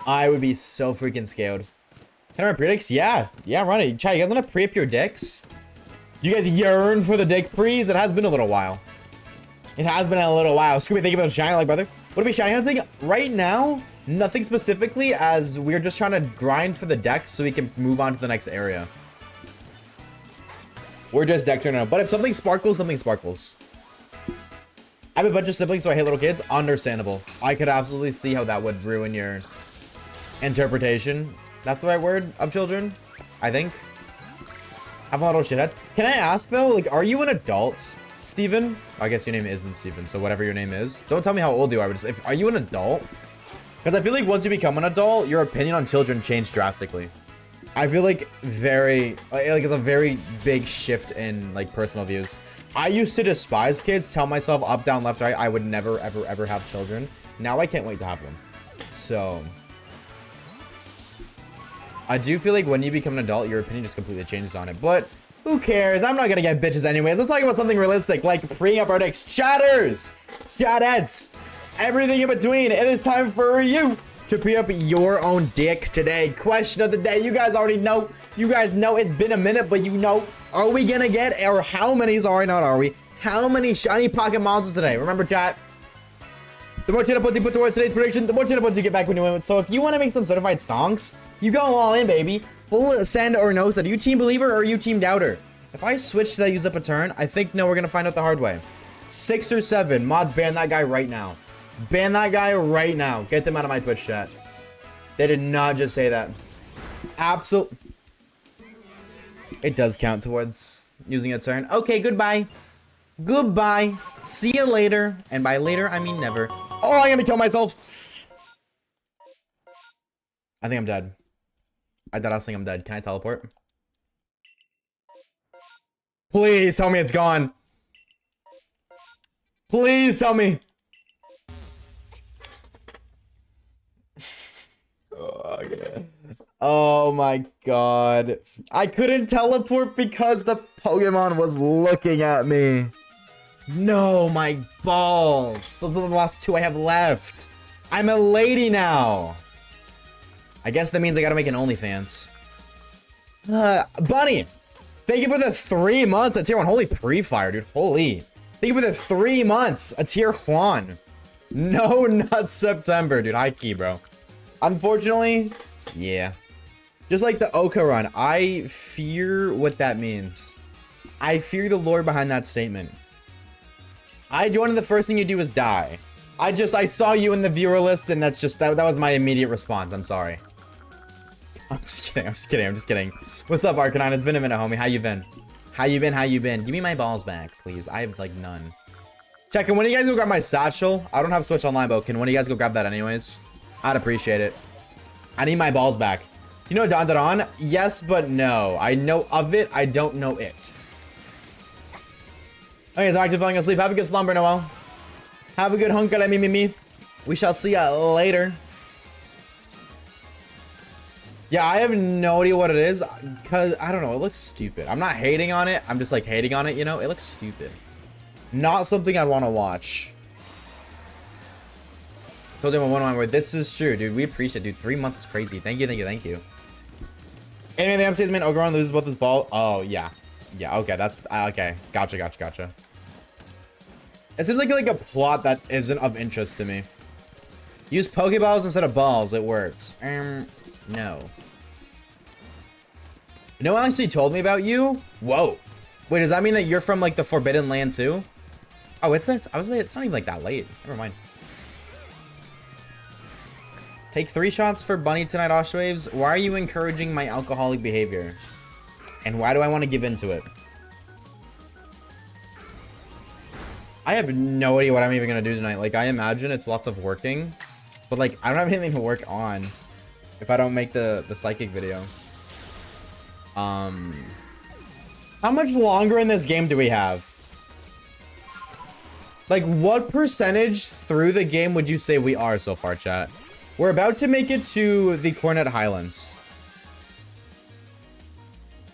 I would be so freaking scared. Can I run pre-dicks? Yeah. Yeah, run it. Chat, you guys want to pre-up your dicks? You guys yearn for the dick prees? It has been a little while. It has been a little while. Scooby, thank you for the shiny like, brother. What are we shiny hunting? Right now, nothing specifically, as we're just trying to grind for the decks so we can move on to the next area. We're just deck turning. But if something sparkles, something sparkles. I have a bunch of siblings, so I hate little kids. Understandable. I could absolutely see how that would ruin your interpretation. That's the right word of children, I think. I'm a little shithead. Can I ask, though, like, are you an adult, Steven? I guess your name isn't Steven, so whatever your name is. Don't tell me how old you are, but just, are you an adult? Because I feel like once you become an adult, your opinion on children changed drastically. I feel like it's a very big shift in like personal views. I used to despise kids, tell myself up, down, left, right, I would never, ever, ever have children. Now I can't wait to have them. So I do feel like when you become an adult, your opinion just completely changes on it. But who cares? I'm not gonna get bitches anyways. Let's talk about something realistic, like preing up our dicks. Chatters! Chatheads! Everything in between. It is time for you to pre up your own dick today. Question of the day. You guys already know. You guys know it's been a minute, but you know, are we gonna get, or how many, sorry, not are we, how many shiny pocket monsters today? Remember, chat, the more channel points you put towards today's prediction, the more channel points you get back when you win. So if you want to make some certified stonks, you go all in, baby. Full send or no send. Are you team believer or are you team doubter? If I switch to that, use up a turn, I think, no, we're gonna find out the hard way. 6 or 7. Mods, ban that guy right now. Ban that guy right now. Get them out of my Twitch chat. They did not just say that. Absolutely. It does count towards using a turn. Okay, goodbye. Goodbye. See you later. And by later, I mean never. Oh, I'm gonna kill myself. I think I'm dead. I think I'm dead. Can I teleport? Please tell me it's gone. Please tell me. Oh my god. I couldn't teleport because the Pokemon was looking at me. No, my balls. Those are the last 2 I have left. I'm a lady now. I guess that means I gotta make an OnlyFans. Bunny, thank you for the 3 months at tier 1. Holy pre-fire, dude. Holy. Thank you for the 3 months at tier Juan. No, not September, dude. High key, bro. Unfortunately, yeah. Just like the Oka run, I fear what that means. I fear the lore behind that statement. I joined and the first thing you do is die. I saw you in the viewer list and that's just, that was my immediate response. I'm sorry. I'm just kidding. What's up, Arcanine? It's been a minute, homie. How you been? How you been? Give me my balls back, please. I have, like, none. Check, can one of you guys go grab my satchel? I don't have Switch Online, but can one of you guys go grab that anyways? I'd appreciate it. I need my balls back. You know Don Don? Yes, but no. I know of it. I don't know it. Okay, so active falling asleep. Have a good slumber, Noel. Have a good hunka, me. We shall see ya later. Yeah, I have no idea what it is, because, I don't know, it looks stupid. I'm not hating on it. I'm just, like, hating on it, you know? It looks stupid. Not something I'd want to watch. Told him one where this is true, dude. We appreciate it, dude. 3 months is crazy. Thank you. Anyway, the MC's main Ogeron loses both his ball. Oh, yeah. Yeah, okay, that's... okay, gotcha. It seems like a plot that isn't of interest to me. Use Pokeballs instead of balls. It works. No. No one actually told me about you? Whoa. Wait, does that mean that you're from, like, the Forbidden Land, too? Oh, I was like, it's not even, like, that late. Never mind. Take 3 shots for Bunny tonight, Oshawaves. Why are you encouraging my alcoholic behavior? And why do I want to give into it? I have no idea what I'm even going to do tonight. Like, I imagine it's lots of working. But, like, I don't have anything to work on if I don't make the psychic video. How much longer in this game do we have? Like, what percentage through the game would you say we are so far, chat? We're about to make it to the Cornet Highlands.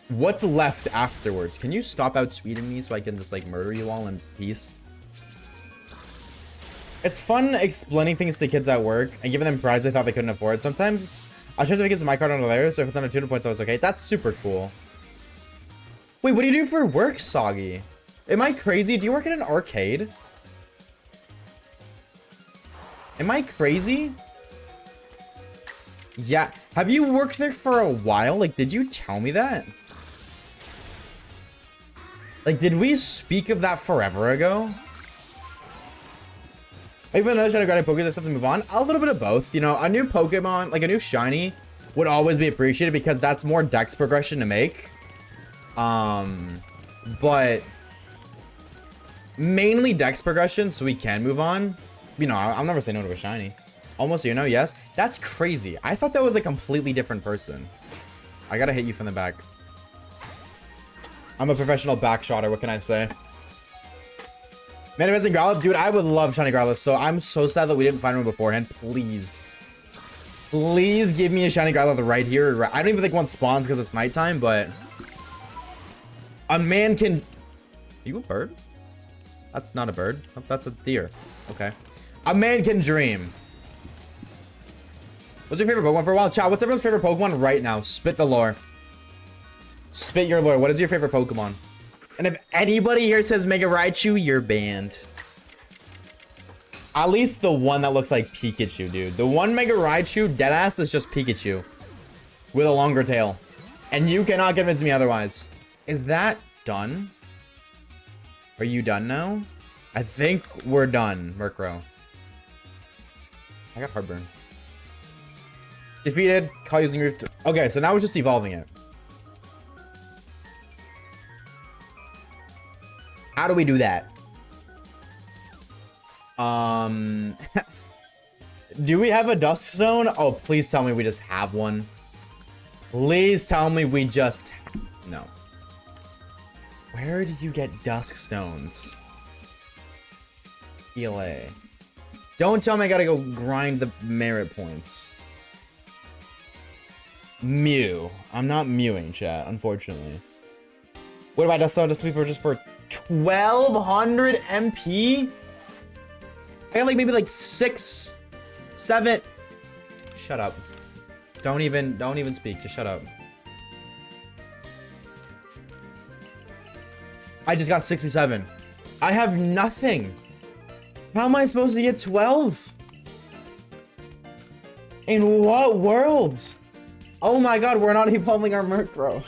What's left afterwards? Can you stop outspeeding me so I can just, like, murder you all in peace? It's fun explaining things to kids at work and giving them prizes they thought they couldn't afford. Sometimes I'll try to make it my card under there, so if it's under 200 points, I was okay. That's super cool. Wait, what do you do for work, Soggy? Am I crazy? Do you work at an arcade? Am I crazy? Yeah. Have you worked there for a while? Like, did you tell me that? Like, did we speak of that forever ago? Even though I was trying to grab a Pokemon or something to move on, a little bit of both. You know, a new Pokemon, like a new shiny, would always be appreciated because that's more dex progression to make. But mainly dex progression, so we can move on. You know, I'll never say no to a shiny. Almost, you know, yes. That's crazy. I thought that was a completely different person. I gotta hit you from the back. I'm a professional backshotter. What can I say? Manifesting Growlithe? Dude, I would love shiny Growlithe, so I'm so sad that we didn't find one beforehand. Please. Please give me a shiny Growlithe right here. I don't even think one spawns because it's nighttime, but... a man can... Are you a bird? That's not a bird. Oh, that's a deer. Okay. A man can dream. What's your favorite Pokemon for a while? Chat, what's everyone's favorite Pokemon right now? Spit the lore. Spit your lore. What is your favorite Pokemon? And if anybody here says Mega Raichu, you're banned. At least the one that looks like Pikachu, dude. The one Mega Raichu, deadass, is just Pikachu. With a longer tail. And you cannot convince me otherwise. Is that done? Are you done now? I think we're done, Murkrow. I got heartburn. Defeated. Call using your... Okay, so now we're just evolving it. How do we do that? Do we have a Duskstone? Oh, please tell me we just have one. Please tell me we just... No. Where did you get Duskstones? ELA. Don't tell me I gotta go grind the merit points. Mew. I'm not mewing, chat, unfortunately. What about Duskstone just to be purchased for 1200 MP? I got like maybe like 6, 7. Shut up. Don't even speak. Just shut up. I just got 67. I have nothing. How am I supposed to get 12? In what worlds? Oh my god, we're not evolving our Murkrow.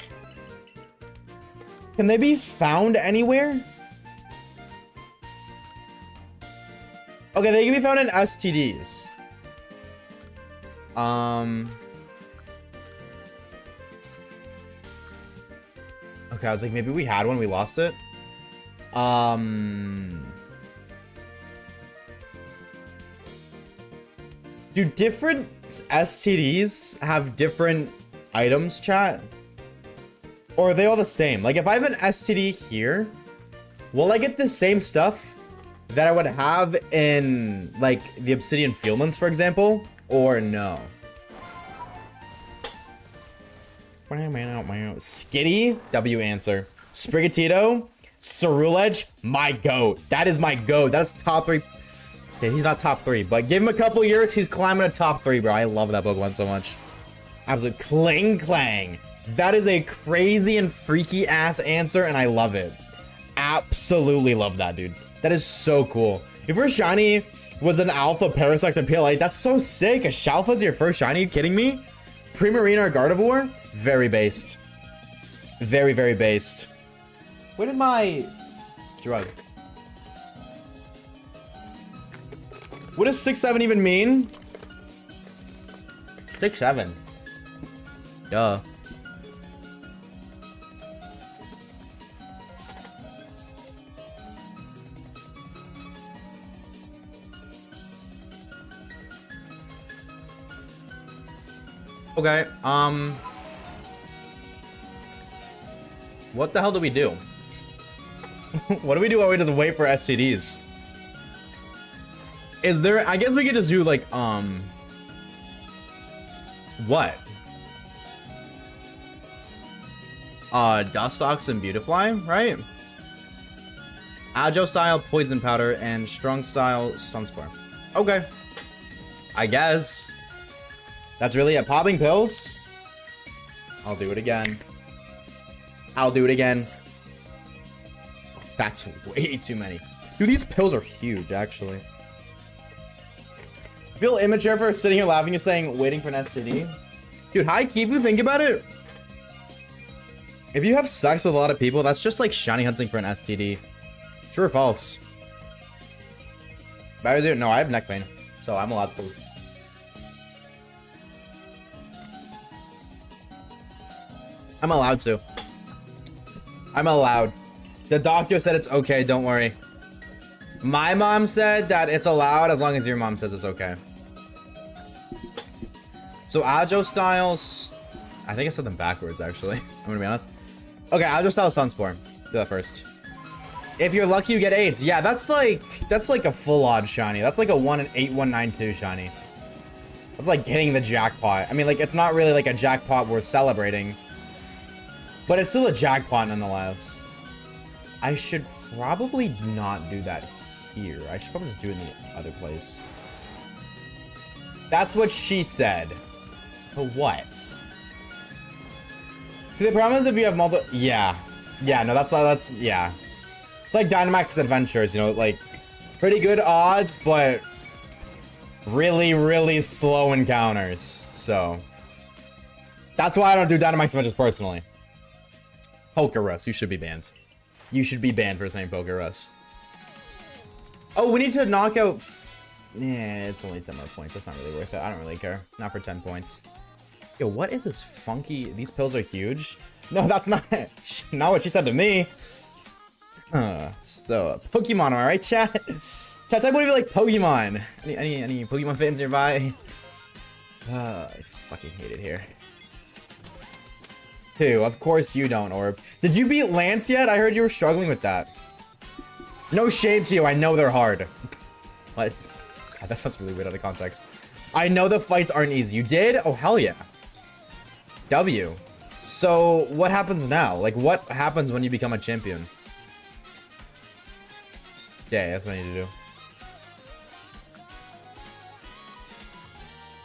Can they be found anywhere? Okay, they can be found in STDs. Okay, I was like, maybe we had one, we lost it. Do different STDs have different items, chat? Or are they all the same? Like, if I have an STD here, will I get the same stuff that I would have in, like, the Obsidian Fieldlands, for example? Or no? Skitty? W answer. Sprigatito? Cerulege? My goat. That is my goat. That's top 3. Okay, he's not top 3, but give him a couple years, he's climbing to top 3, bro. I love that Pokemon so much. Absolute Clang Clang. That is a crazy and freaky ass answer, and I love it. Absolutely love that, dude. That is so cool. If your shiny was an Alpha Parasect and PLA, that's so sick. A Shalfa's your first shiny? Are you kidding me? Primarina or Gardevoir? Very based. Very, very based. Where did my drug? What does 6-7 even mean? 6-7. Duh. Okay, what the hell do we do? What do we do while we just wait for STDs? Is there, I guess we could just do like, what? Dustox and Beautifly, right? Agile Style, Poison Powder, and Strong Style, Sunspore. Okay. I guess. That's really it. Popping pills? I'll do it again. I'll do it again. That's way too many. Dude, these pills are huge, actually. I feel immature for sitting here laughing and saying, waiting for an STD. Dude, high key, if you think about it. If you have sex with a lot of people, that's just like shiny hunting for an STD. True or false? No, I have neck pain, so I'm allowed to. I'm allowed to. I'm allowed. The doctor said it's okay, don't worry. My mom said that it's allowed as long as your mom says it's okay. So Agile Styles, I think I said them backwards actually. I'm gonna be honest. Okay, Agile Styles Sunspore. Do that first. If you're lucky, you get 8s. Yeah, that's like a full odd shiny. That's like a 1-8-1-9-2 shiny. That's like getting the jackpot. I mean, like, it's not really like a jackpot worth celebrating, but it's still a jackpot nonetheless. I should probably not do that here. I should probably just do it in the other place. That's what she said. But what? See, the problem is if you have multiple... Yeah. Yeah, no, that's... Yeah. It's like Dynamax Adventures, you know, like, pretty good odds, but really, really slow encounters. So, that's why I don't do Dynamax Adventures personally. Pokerus, you should be banned. You should be banned for saying Pokerus. Oh, we need to knock out... Yeah, it's only 10 more points. That's not really worth it. I don't really care. Not for 10 points. Yo, what is this funky... These pills are huge? No, that's not what she said to me. So, Pokemon, am I right, chat? Chat, I believe you like Pokemon. Any Pokemon fans nearby? I fucking hate it here. 2, of course you don't, Orb. Did you beat Lance yet? I heard you were struggling with that. No shade to you, I know they're hard. What? That sounds really weird out of context. I know the fights aren't easy. You did? Oh, hell yeah. W. So, what happens now? Like, what happens when you become a champion? Yeah, that's what I need to do.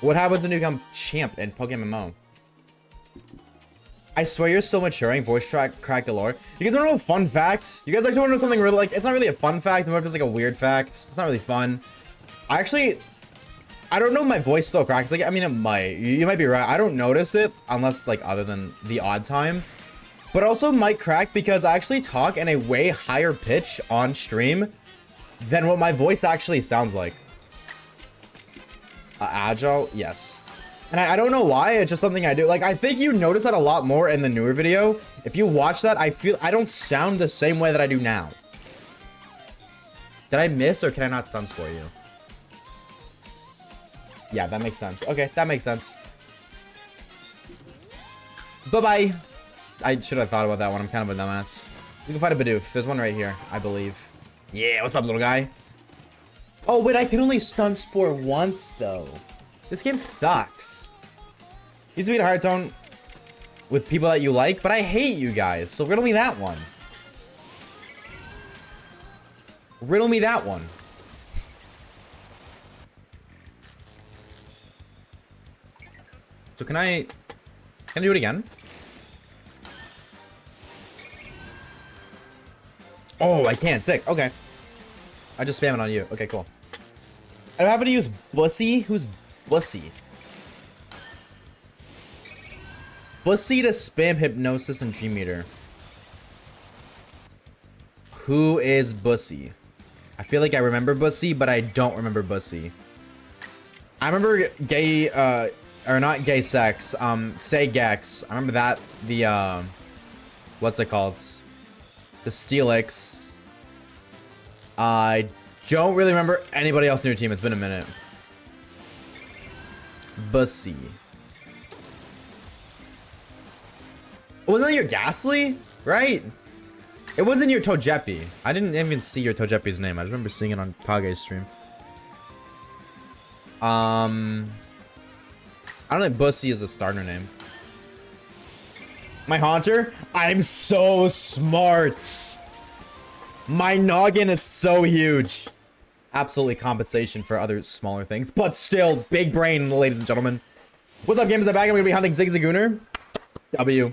What happens when you become champ in Pokemon MMO? I swear you're still maturing. Voice track crack galore. You guys want to know a fun fact? You guys actually want to know something really, like, it's not really a fun fact. It's more just like a weird fact. It's not really fun. I don't know if my voice still cracks. Like, I mean, it might. You might be right. I don't notice it unless, like, other than the odd time. But also might crack because I actually talk in a way higher pitch on stream than what my voice actually sounds like. Agile? Yes. And I don't know why, it's just something I do. Like, I think you notice that a lot more in the newer video. If you watch that, I feel I don't sound the same way that I do now. Did I miss or can I not stun spore you? Yeah, that makes sense. Okay, that makes sense. Bye-bye. I should have thought about that one. I'm kind of a dumbass. We can fight a Bidoof. There's one right here, I believe. Yeah, what's up, little guy? Oh, wait, I can only stun spore once, though. This game sucks. Used to be a hard tone with people that you like, but I hate you guys. So riddle me that one. Riddle me that one. So can I do it again? Oh, I can't. Sick. Okay. I just spam it on you. Okay, cool. I'm having to use Bussy. Who's Bussy? Bussy to spam Hypnosis and Dream Meter. Who is Bussy? I feel like I remember Bussy, but I don't remember Bussy. I remember gay, or not gay sex, say Gex. I remember that, the, what's it called? The Steelix. I don't really remember anybody else in your team. It's been a minute. Bussy. Wasn't that your Ghastly? Right? It wasn't your Togepi. I didn't even see your Togepi's name. I just remember seeing it on Kage's stream. I don't think Bussy is a starter name. My Haunter? I'm so smart. My noggin is so huge. Absolutely compensation for other smaller things, but still big brain, ladies and gentlemen. What's up, gamers? I'm back. I'm gonna be hunting Zigzagoon. W.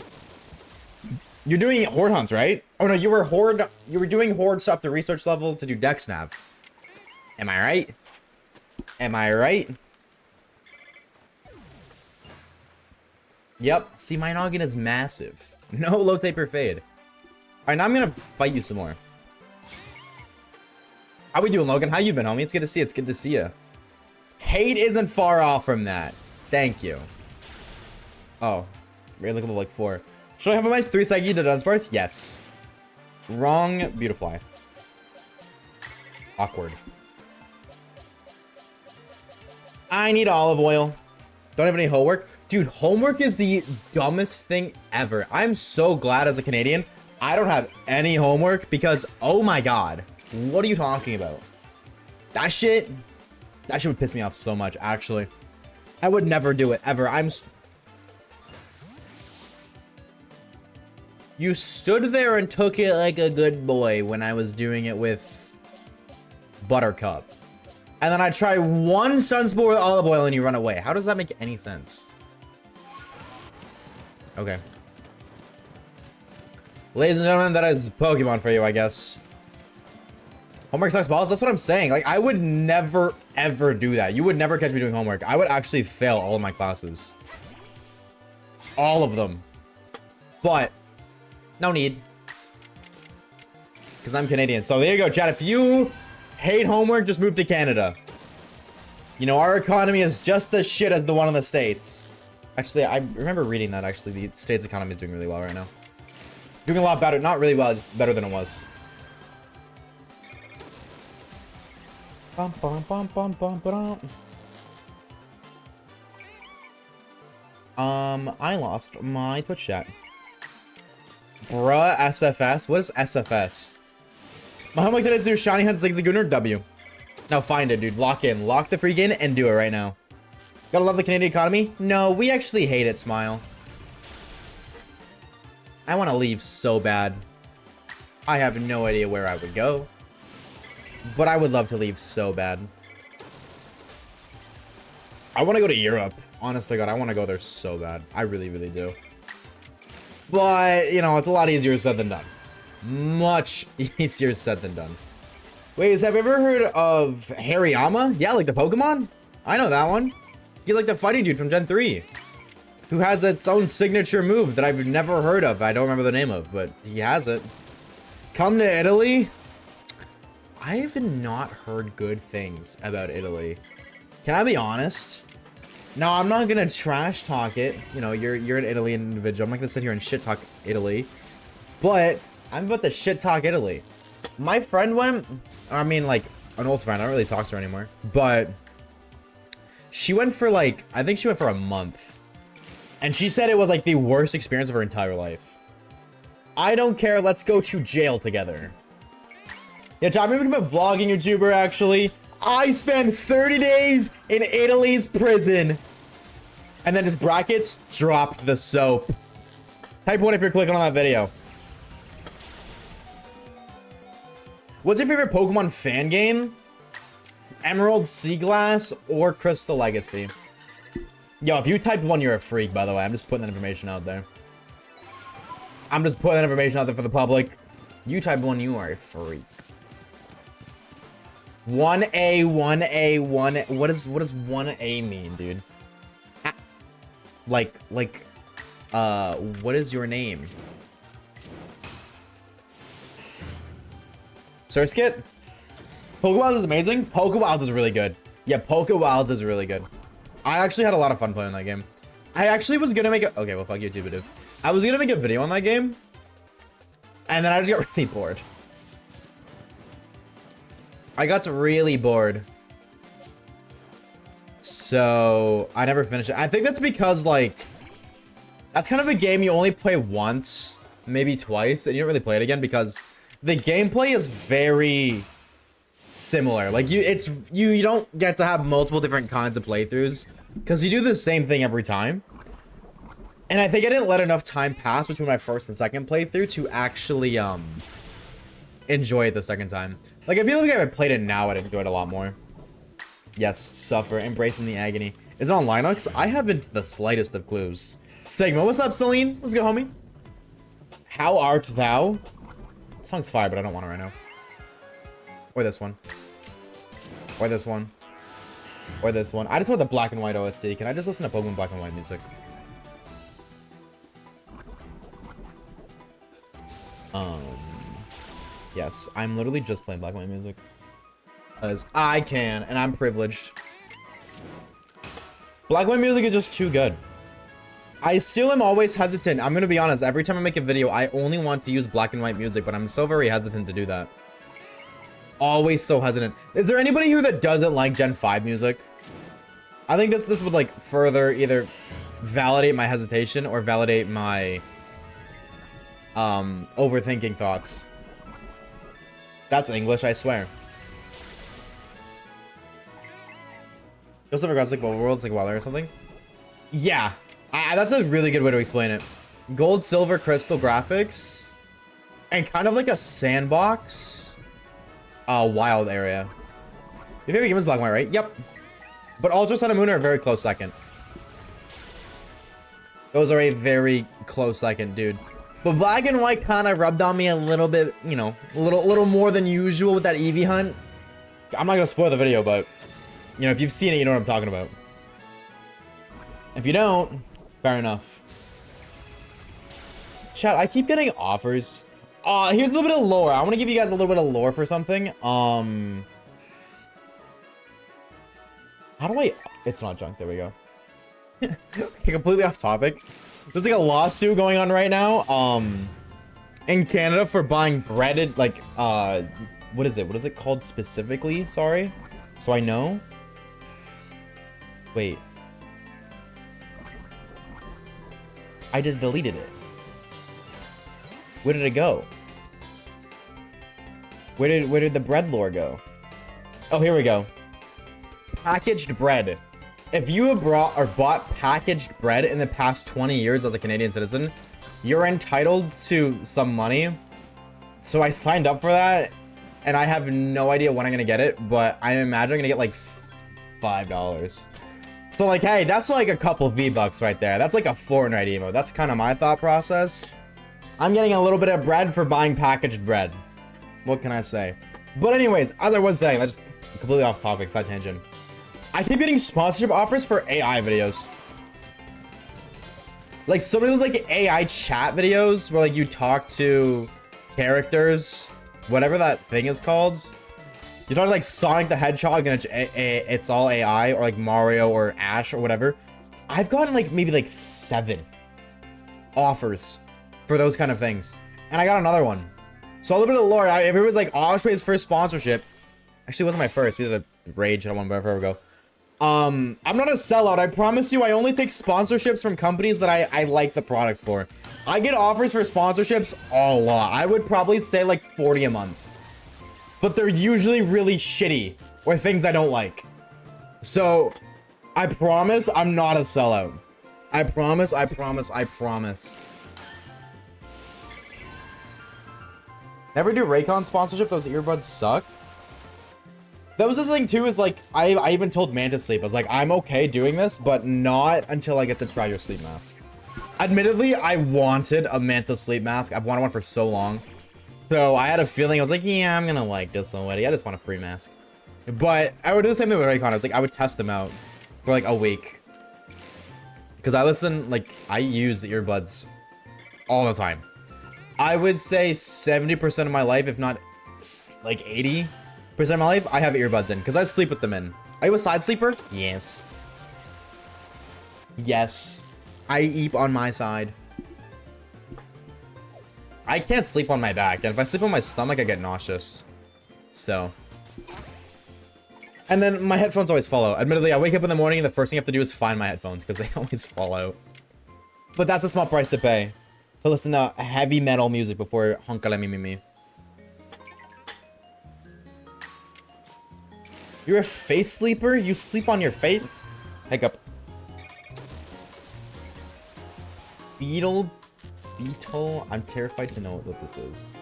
You're doing horde hunts, right? Oh no, you were doing horde stuff to research level to do dex nav. Am I right? Am I right? Yep. See, my noggin is massive. No low taper fade. All right, now I'm gonna fight you some more. How we doing, Logan? How you been, homie? It's good to see you. It's good to see you. Hate isn't far off from that. Thank you. Oh, we're looking at like 4. Should I have a nice 3 Psyche to Dunsparce? Yes. Wrong. Beautiful. Awkward. I need olive oil. Don't have any homework. Dude, homework is the dumbest thing ever. I'm so glad as a Canadian I don't have any homework because, oh my god. What are you talking about? That shit would piss me off so much, actually. I would never do it, ever. You stood there and took it like a good boy when I was doing it with Buttercup. And then I try one Sunspore with olive oil and you run away. How does that make any sense? Okay. Ladies and gentlemen, that is Pokemon for you, I guess. Homework sucks balls. That's what I'm saying. Like, I would never, ever do that. You would never catch me doing homework. I would actually fail all of my classes. All of them. But, no need. Because I'm Canadian. So there you go, chat. If you hate homework, just move to Canada. You know, our economy is just as shit as the one in the States. Actually, I remember reading that, actually. The States economy is doing really well right now. Doing a lot better. Not really well, just better than it was. Bum, bum, bum, bum, bum, bum. I lost my Twitch chat. Bruh, SFS? What is SFS? My homework that is do Shiny Hunt Zigzagoon W. Now find it, dude. Lock in. Lock the freak in and do it right now. Gotta love the Canadian economy? No, we actually hate it, Smile. I want to leave so bad. I have no idea where I would go. But I would love to leave so bad. I want to go to Europe. Honestly, God, I want to go there so bad. I really, really do. But, you know, it's a lot easier said than done. Much easier said than done. Wait, have you ever heard of Hariyama? Yeah, like the Pokemon? I know that one. He's like the fighting dude from Gen 3. Who has its own signature move that I've never heard of. I don't remember the name of, but he has it. Come to Italy? I have not heard good things about Italy. Can I be honest? No, I'm not gonna trash talk it. You know, you're an Italian individual. I'm not gonna sit here and shit talk Italy. But I'm about to shit talk Italy. My friend went, I mean, like, an old friend. I don't really talk to her anymore. But she went for like, I think she went for a month. And she said it was like the worst experience of her entire life. I don't care. Let's go to jail together. Yeah, John, I'm become a vlogging YouTuber, actually. I spent 30 days in Italy's prison. And then just brackets, dropped the soap. Type 1 if you're clicking on that video. What's your favorite Pokemon fan game? Emerald Sea Glass or Crystal Legacy? Yo, if you typed 1, you're a freak, by the way. I'm just putting that information out there. I'm just putting that information out there for the public. You typed 1, you are a freak. 1A, 1A, 1. What does 1A mean, dude? Like, what is your name? Surskit? Pokewilds is amazing. Pokewilds is really good. Yeah, Pokewilds is really good. I actually had a lot of fun playing that game. I actually was gonna make a... Okay, well, fuck you, dude. I was gonna make a video on that game. And then I just got really bored. I got really bored. So, I never finished it. I think that's because, like... That's kind of a game you only play once. Maybe twice. And you don't really play it again because... The gameplay is very... similar. Like, you don't get to have multiple different kinds of playthroughs because you do the same thing every time. And I think I didn't let enough time pass between my first and second playthrough to actually enjoy it the second time. Like, I feel like if I played it now, I'd enjoy it a lot more. Yes, suffer, embracing the agony. Is it on Linux? I haven't the slightest of clues. Sigma, what's up, Celine? Let's go, homie. How art thou? Song's fire, but I don't want it right now. Or this one. Or this one. Or this one. I just want the black and white OST. Can I just listen to Pokemon black and white music? Yes, I'm literally just playing black and white music. Because I can, and I'm privileged. Black and white music is just too good. I still am always hesitant. I'm gonna be honest, every time I make a video, I only want to use black and white music, but I'm so very hesitant to do that. Always so hesitant. Is there anybody here that doesn't like Gen 5 music? I think this would, like, further either validate my hesitation or validate my overthinking thoughts. That's English, I swear. Just regards like worlds like Wilder or something. Yeah, that's a really good way to explain it. Gold, silver, crystal graphics, and kind of like a sandbox, wild area. Your favorite game is Black and White, right? Yep. But Ultra Sun and Moon are a very close second. Those are a very close second, dude. But Black and White kind of rubbed on me a little bit, you know, a little more than usual with that Eevee hunt. I'm not gonna spoil the video, but you know, if you've seen it, you know what I'm talking about. If you don't, fair enough. Chat, I keep getting offers. Here's a little bit of lore. I want to give you guys a little bit of lore for something. How do I... It's not junk. There we go. Completely off topic. There's like a lawsuit going on right now. In Canada for buying breaded, like, what is it? What is it called specifically? Sorry. So I know. Wait. I just deleted it. Where did it go? Where did the bread lore go? Oh, here we go. Packaged bread. If you have bought packaged bread in the past 20 years as a Canadian citizen, you're entitled to some money. So I signed up for that, and I have no idea when I'm gonna get it, but I imagine I'm gonna get like $5. So like, hey, that's like a couple V-bucks right there. That's like a Fortnite emote. That's kind of my thought process. I'm getting a little bit of bread for buying packaged bread. What can I say? But anyways, as I was saying, that's completely off topic, side tangent. I keep getting sponsorship offers for AI videos. Like some of those like AI chat videos where like you talk to characters, whatever that thing is called. You talk to like Sonic the Hedgehog and it's all AI, or like Mario or Ash or whatever. I've gotten like maybe like 7 offers for those kind of things. And I got another one. So a little bit of lore. If it was like Oshawaves' first sponsorship, actually it wasn't my first. We did a Rage at one forever ago. I'm not a sellout. I promise you, I only take sponsorships from companies that I like the products for. I get offers for sponsorships a lot. I would probably say like 40 a month. But they're usually really shitty or things I don't like. So I promise I'm not a sellout. I promise, I promise, I promise. Never do Raycon sponsorship. Those earbuds suck. That was the thing too, is like, I even told Man to Sleep. I was like, I'm okay doing this, but not until I get to try your sleep mask. Admittedly, I wanted a Manta sleep mask. I've wanted one for so long. So I had a feeling, I was like, yeah, I'm gonna like this already. I just want a free mask. But I would do the same thing with Raycon. I was like, I would test them out for like a week. Because I use the earbuds all the time. I would say 70% of my life, if not like 80% of my life, I have earbuds in. Because I sleep with them in. Are you a side sleeper? Yes. Yes. I eat on my side. I can't sleep on my back, and if I sleep on my stomach, I get nauseous. So. And then my headphones always fall out. Admittedly, I wake up in the morning and the first thing I have to do is find my headphones because they always fall out. But that's a small price to pay to listen to heavy metal music before Honkale Mimimi. You're a face sleeper? You sleep on your face? Hiccup. Beetle. I'm terrified to know what this is.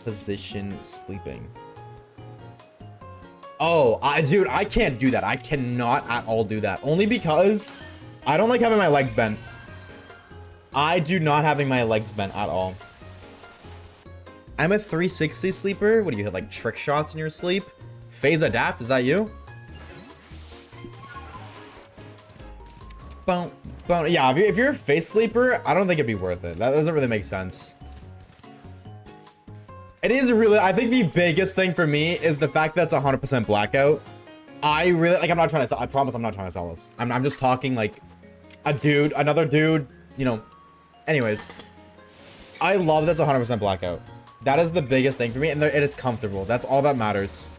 Position sleeping. Oh, dude, I can't do that. I cannot at all do that. Only because I don't like having my legs bent. I do not having my legs bent at all. I'm a 360 sleeper. What do you hit, like trick shots in your sleep? Phase adapt, is that you? Boom. Yeah, if you're a face sleeper, I don't think it'd be worth it. That doesn't really make sense. It is really, I think the biggest thing for me is the fact that it's 100% blackout. I really, like, I'm not trying to sell, I promise I'm not trying to sell this. I'm just talking like a dude, another dude, you know. Anyways, I love that's 100% blackout. That is the biggest thing for me, and it is comfortable. That's all that matters.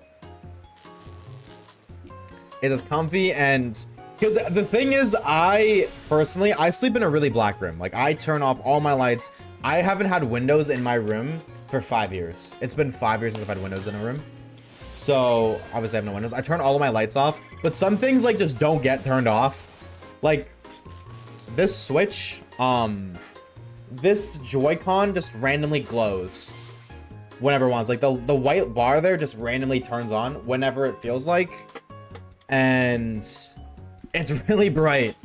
It is comfy, and because the thing is, I sleep in a really black room. Like, I turn off all my lights. I haven't had windows in my room for 5 years. It's been 5 years since I've had windows in a room. So, obviously I have no windows. I turn all of my lights off, but some things, like, just don't get turned off. Like, this switch, this Joy-Con just randomly glows whenever it wants. Like, the white bar there just randomly turns on whenever it feels like. And it's really bright.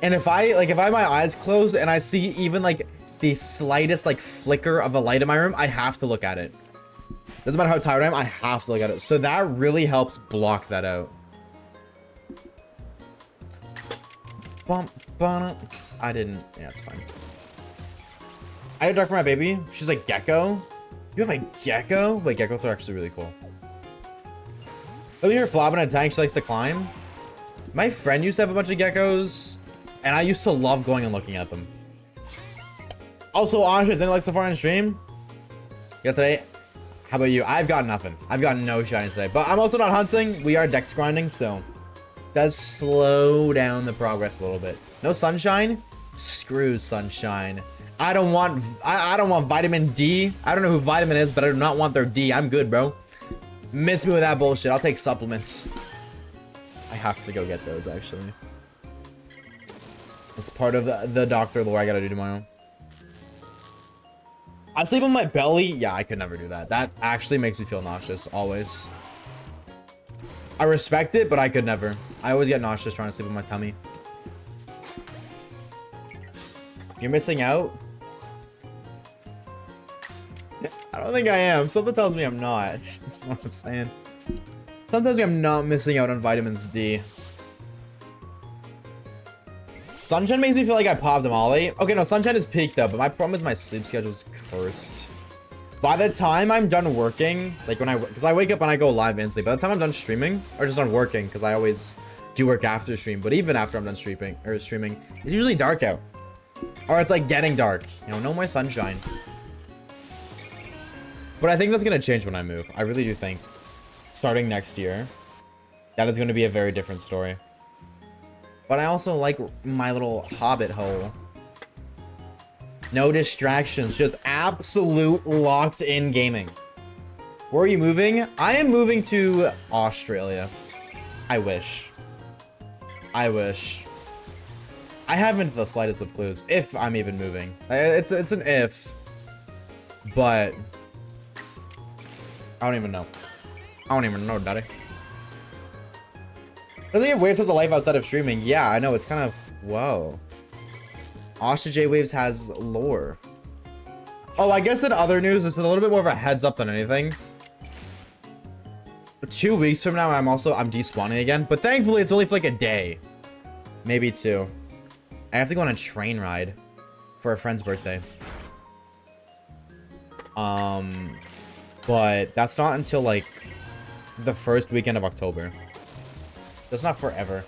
And if I have my eyes closed and I see even like the slightest like flicker of a light in my room, I have to look at it. Doesn't matter how tired I am, I have to look at it. So that really helps block that out. I didn't. Yeah, it's fine. I had a dark for my baby. She's like gecko. You have a gecko? Wait, geckos are actually really cool. Look at her flop in a tank. She likes to climb. My friend used to have a bunch of geckos, and I used to love going and looking at them. Also, Ansh, is anything like Safari on stream? Yeah, today. How about you? I've got nothing. I've got no shinies today, but I'm also not hunting. We are dex grinding, so does slow down the progress a little bit. No sunshine? Screw sunshine. I don't want vitamin D. I don't know who vitamin is, but I do not want their D. I'm good, bro. Miss me with that bullshit. I'll take supplements. I have to go get those, actually. It's part of the doctor lore I gotta do tomorrow. I sleep on my belly. Yeah, I could never do that. That actually makes me feel nauseous, always. I respect it, but I could never. I always get nauseous trying to sleep on my tummy. You're missing out? I don't think I am. Something tells me I'm not. You know what I'm saying? Something tells me I'm not missing out on vitamins D. Sunshine makes me feel like I popped a molly. Okay, no, sunshine is peaked up, but my problem is my sleep schedule is cursed. By the time I'm done working, like because I wake up and I go live instantly. By the time I'm done streaming, or just done working, because I always do work after stream. But even after I'm done streaming, it's usually dark out, or it's like getting dark. You know, no more sunshine. But I think that's gonna change when I move. I really do think, starting next year, that is gonna be a very different story. But I also like my little hobbit hole. No distractions, just absolute locked in gaming. Where are you moving? I am moving to Australia. I wish. I wish. I haven't the slightest of clues if I'm even moving. It's an if. But I don't even know. I don't even know, daddy. Doesn't it weird sense of life outside of streaming? Yeah, I know. It's kind of... Whoa. Oshawaves has lore. Oh, I guess in other news, this is a little bit more of a heads up than anything. 2 weeks from now, I'm despawning again. But thankfully, it's only for like a day. Maybe 2. I have to go on a train ride for a friend's birthday. But that's not until like the first weekend of October. That's not forever.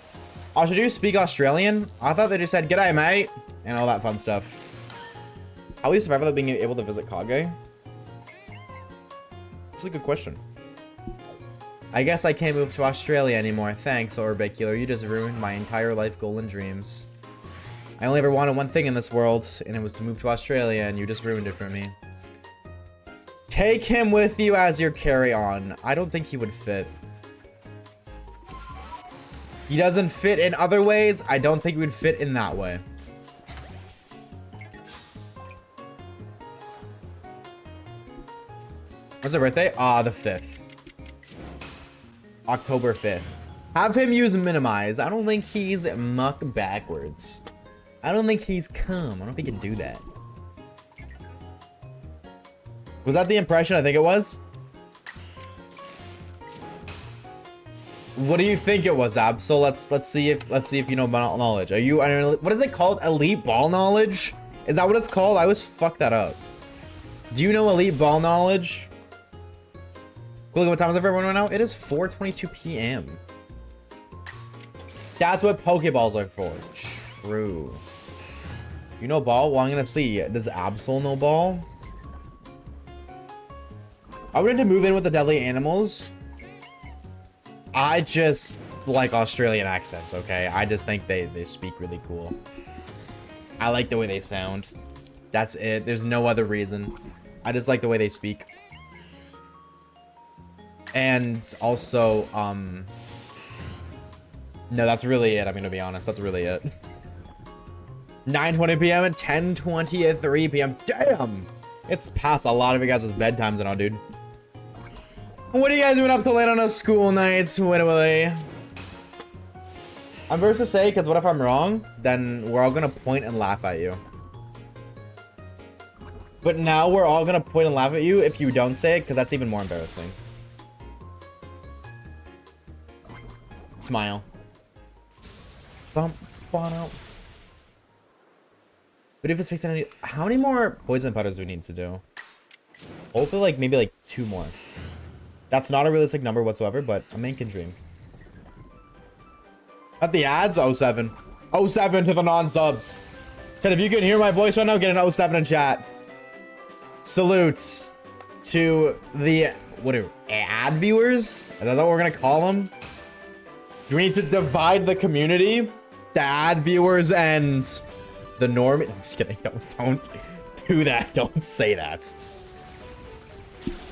Oh, should you speak Australian? I thought they just said, "G'day, mate," and all that fun stuff. How will you survive without being able to visit Kage? That's a good question. I guess I can't move to Australia anymore. Thanks, Orbicular. You just ruined my entire life goal and dreams. I only ever wanted one thing in this world, and it was to move to Australia, and you just ruined it for me. Take him with you as your carry-on. I don't think he would fit. He doesn't fit in other ways. I don't think he would fit in that way. What's her birthday? Ah, the 5th. October 5th. Have him use minimize. I don't think he's muck backwards. I don't think he's cum. I don't think he can do that. Was that the impression? I think it was. What do you think it was, Absol? Let's see if you know ball knowledge. Are you? What is it called? Elite ball knowledge? Is that what it's called? I always fuck that up. Do you know elite ball knowledge? Cool, look, what time is it for everyone right now? It is 4:22 p.m. That's what Pokeballs are for. True. You know ball? Well, I'm gonna see. Does Absol know ball? I wanted to move in with the deadly animals. I just like Australian accents, okay? I just think they speak really cool. I like the way they sound. That's it. There's no other reason. I just like the way they speak. And also, no, that's really it. I'm gonna be honest. That's really it. 9:20 p.m. and 10:20 at 3 p.m. Damn! It's past a lot of you guys' bedtimes now, dude. What are you guys doing up so late on a school night, Willy? I'm first to say, because what if I'm wrong? Then we're all gonna point and laugh at you. But now we're all gonna point and laugh at you if you don't say it, because that's even more embarrassing. Smile. Bump, out. But if it's fixed any, how many more poison powders do we need to do? Hopefully, like maybe like 2 more. That's not a realistic number whatsoever, but a man can dream. At the ads, 07. 07 to the non-subs. Chat, if you can hear my voice right now, get an 07 in chat. Salutes to the, ad viewers? Is that what we're gonna call them? Do we need to divide the community? The ad viewers and the norm? I'm just kidding. Don't do that. Don't say that.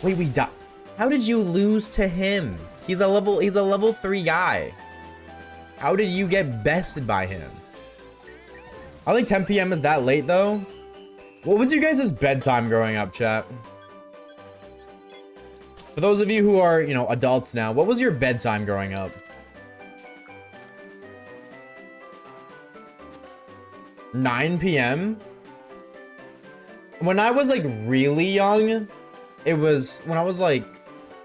Wait, we died. How did you lose to him? He's a level 3 guy. How did you get bested by him? I think 10 p.m. is that late though. What was you guys' bedtime growing up, chat? For those of you who are, you know, adults now, what was your bedtime growing up? 9 p.m. When I was like really young, it was when I was like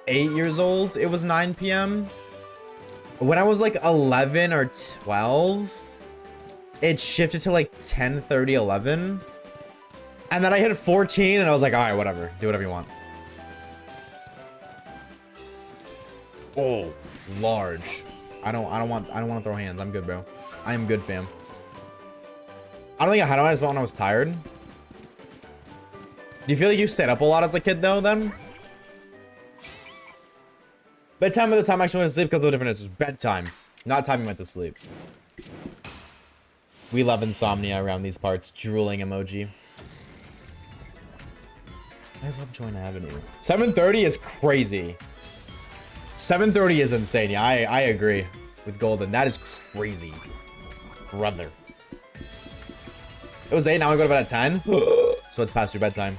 8 years old, it was 9 p.m. When I was like 11 or 12, it shifted to like 10:30, 11. And then I hit 14 and I was like, all right, whatever. Do whatever you want. Oh, large. I don't want to throw hands. I'm good, bro. I am good, fam. I don't think I had it. I just when I was tired. Do you feel like you stayed up a lot as a kid though, then? Bedtime of the time I actually went to sleep because of the difference. It's bedtime, not time you went to sleep. We love insomnia around these parts. Drooling emoji. I love Joint Avenue. 7:30 is crazy. 7:30 is insane. Yeah, I agree with Golden. That is crazy. Brother. It was 8, now we go to bed at 10. So it's past your bedtime.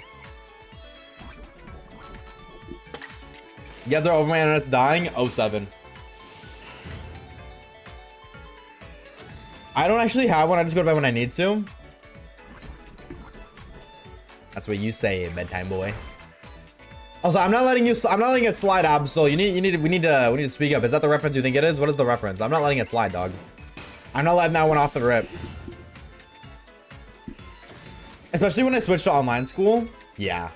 Yeah, they're over, my internet's dying. 07. I don't actually have one. I just go to bed when I need to. That's what you say, bedtime boy. Also, I'm not letting it slide, Absol. We need to speak up. Is that the reference you think it is? What is the reference? I'm not letting it slide, dog. I'm not letting that one off the rip. Especially when I switched to online school. Yeah.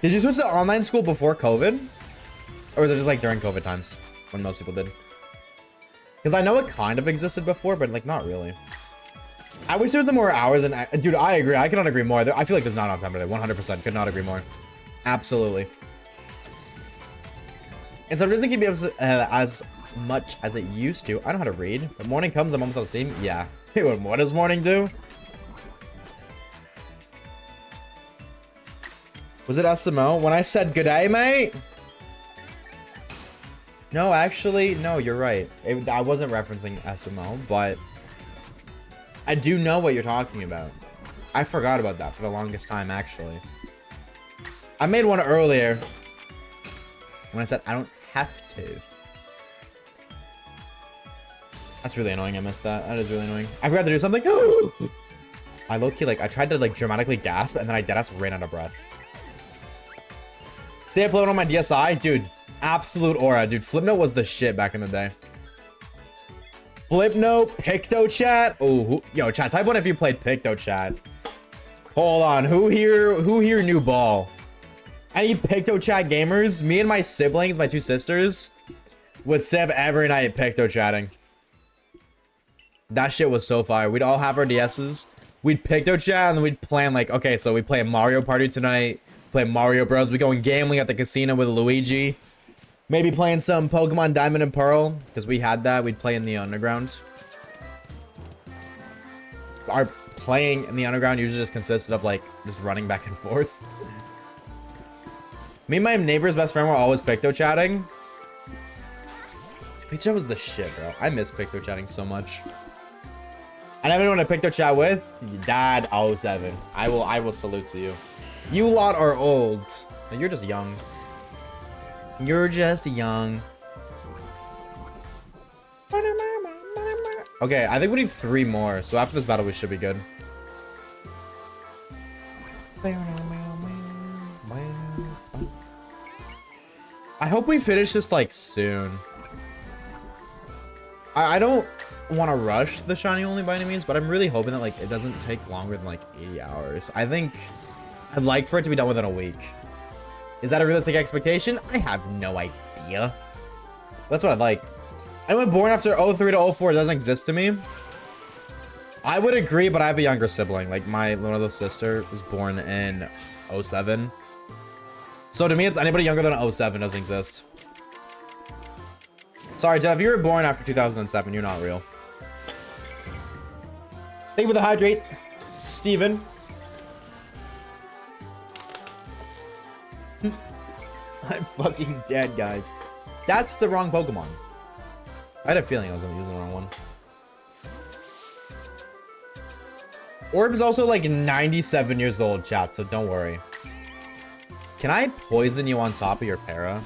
Did you switch to online school before COVID? Or was it just like during COVID times when most people did? Because I know it kind of existed before, but like not really. I wish there was more hours than... Dude, I agree. I cannot agree more. I feel like there's not enough time today. 100%. Could not agree more. Absolutely. And so it doesn't keep me up as much as it used to. I don't know how to read. When morning comes, I'm almost on the same. Yeah. What does morning do? Was it SMO? When I said good day, mate? No, actually, no, you're right. I wasn't referencing SMO, but I do know what you're talking about. I forgot about that for the longest time, actually. I made one earlier when I said I don't have to. That's really annoying. I missed that. That is really annoying. I forgot to do something. I low-key, like, I tried to, like, dramatically gasp, and then I deadass ran out of breath. Stay afloat on my DSi? Dude, absolute aura. Dude, Flipnote was the shit back in the day. Flipnote, PictoChat. Oh, yo, chat, type one if you played PictoChat. Hold on. Who here knew ball? Any PictoChat gamers? Me and my siblings, my two sisters, would sit up every night PictoChatting. That shit was so fire. We'd all have our DSs. We'd PictoChat and then we'd plan like, okay, so we play a Mario Party tonight. Play Mario Bros. We going gambling at the casino with Luigi. Maybe playing some Pokemon Diamond and Pearl. Because we had that. We'd play in the underground. Our playing in the underground usually just consisted of like just running back and forth. Me and my neighbor's best friend were always PictoChatting. PictoChat was the shit, bro. I miss PictoChatting so much. And everyone to PictoChat with, Dad 07. I will salute to you. You lot are old. You're just young. You're just young. Okay, I think we need 3 more. So after this battle, we should be good. I hope we finish this like soon. I don't want to rush the shiny only by any means, but I'm really hoping that like it doesn't take longer than like 80 hours. I think I'd like for it to be done within a week. Is that a realistic expectation? I have no idea. That's what I'd like. Anyone born after 03 to 04 doesn't exist to me. I would agree, but I have a younger sibling. Like my little sister was born in 07. So to me, it's anybody younger than 07 doesn't exist. Sorry, Jeff, if you were born after 2007, you're not real. Thank you for the hydrate, Steven. I'm fucking dead, guys. That's the wrong Pokemon. I had a feeling I was gonna use the wrong one. Orb is also like 97 years old, chat, so don't worry. Can I poison you on top of your para?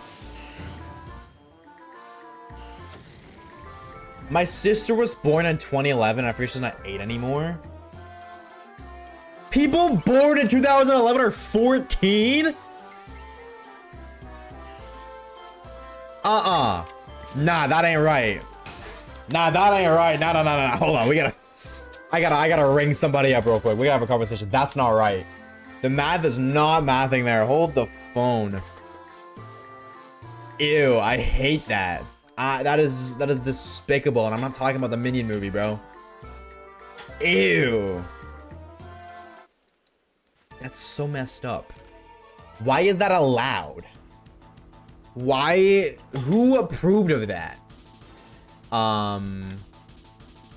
My sister was born in 2011. I figured she's not 8 anymore. People born in 2011 are 14? Nah, that ain't right. Nah, that ain't right. No. Hold on. I gotta ring somebody up real quick. We gotta have a conversation. That's not right. The math is not mathing there. Hold the phone. Ew, I hate that. That is despicable, and I'm not talking about the Minion movie, bro. Ew. That's so messed up. Why is that allowed? Why? Who approved of that? Okay,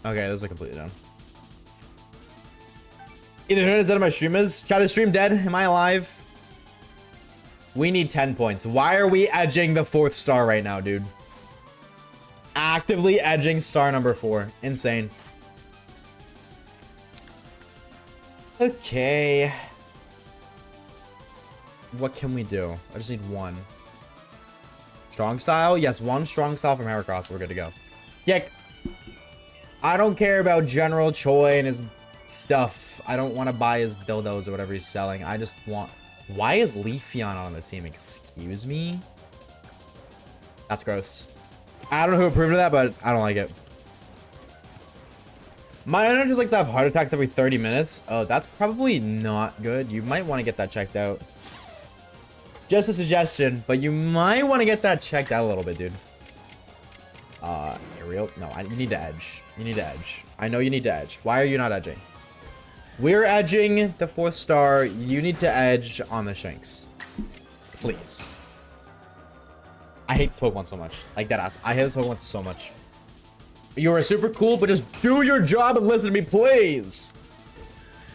those are completely done. Either who is dead or my stream is. Chat, is stream dead? Am I alive? We need 10 points. Why are we edging the 4th star right now, dude? Actively edging star number 4. Insane. Okay. What can we do? I just need 1. Strong style? Yes, 1 strong style from Heracross. We're good to go. Yeah. I don't care about General Choi and his stuff. I don't want to buy his dildos or whatever he's selling. I just want... Why is Leafeon on the team? Excuse me? That's gross. I don't know who approved of that, but I don't like it. My owner just likes to have heart attacks every 30 minutes. Oh, that's probably not good. You might want to get that checked out. Just a suggestion, but you might want to get that checked out a little bit, dude. Ariel? No, you need to edge. You need to edge. I know you need to edge. Why are you not edging? We're edging the 4th star. You need to edge on the Shanks. Please. I hate this Pokemon so much. Like, that ass. I hate this Pokemon so much. You are super cool, but just do your job and listen to me, please.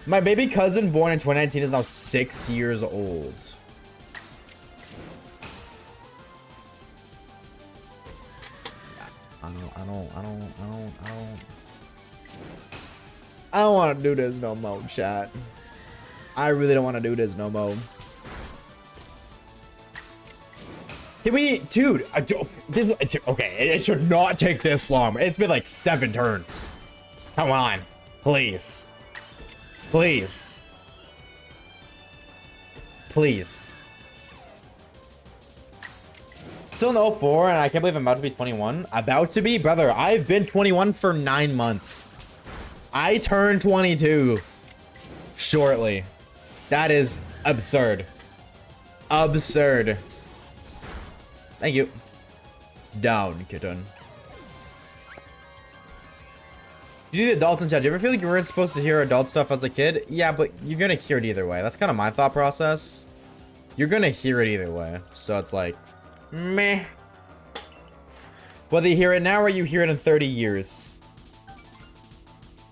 My baby cousin, born in 2019, is now 6 years old. I don't want to do this no more, chat. I really don't want to do this no more. Can we, dude? Okay. It should not take this long. It's been like 7 turns. Come on, please, please, please. Still no 4, and I can't believe I'm about to be 21. About to be, brother. I've been 21 for 9 months. I turn 22 shortly. That is absurd. Absurd. Thank you. Down, kitten. You do the adult in chat. Do you ever feel like you weren't supposed to hear adult stuff as a kid? Yeah, but you're gonna hear it either way. That's kind of my thought process. You're gonna hear it either way. So it's like, meh. Whether you hear it now or you hear it in 30 years.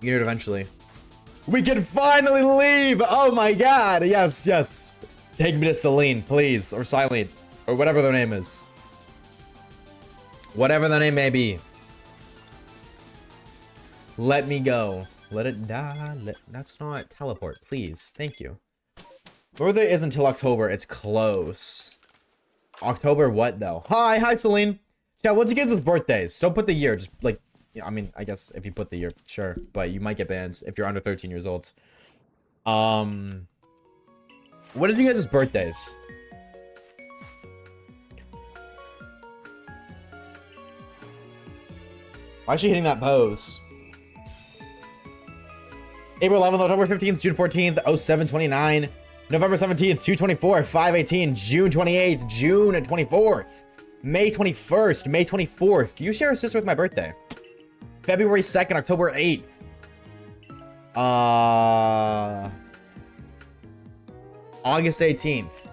You hear it eventually. We can finally leave! Oh my god! Yes, yes. Take me to Celine, please. Or Silene. Or whatever their name is. Whatever their name may be. Let me go. Let it die. That's not teleport, please. Thank you. Birthday is until October. It's close. October what, though? Hi, Celine. Yeah, what's your kids' birthdays? Don't put the year. Just, like, I mean, I guess if you put the year, sure. But you might get banned if you're under 13 years old. What is you guys' birthdays? Why is she hitting that pose? April 11th, October 15th, June 14th, 0729, November 17th, 224, 518, June 28th, June 24th, May 21st, May 24th. You share a sister with my birthday. February 2nd, October 8th. August 18th.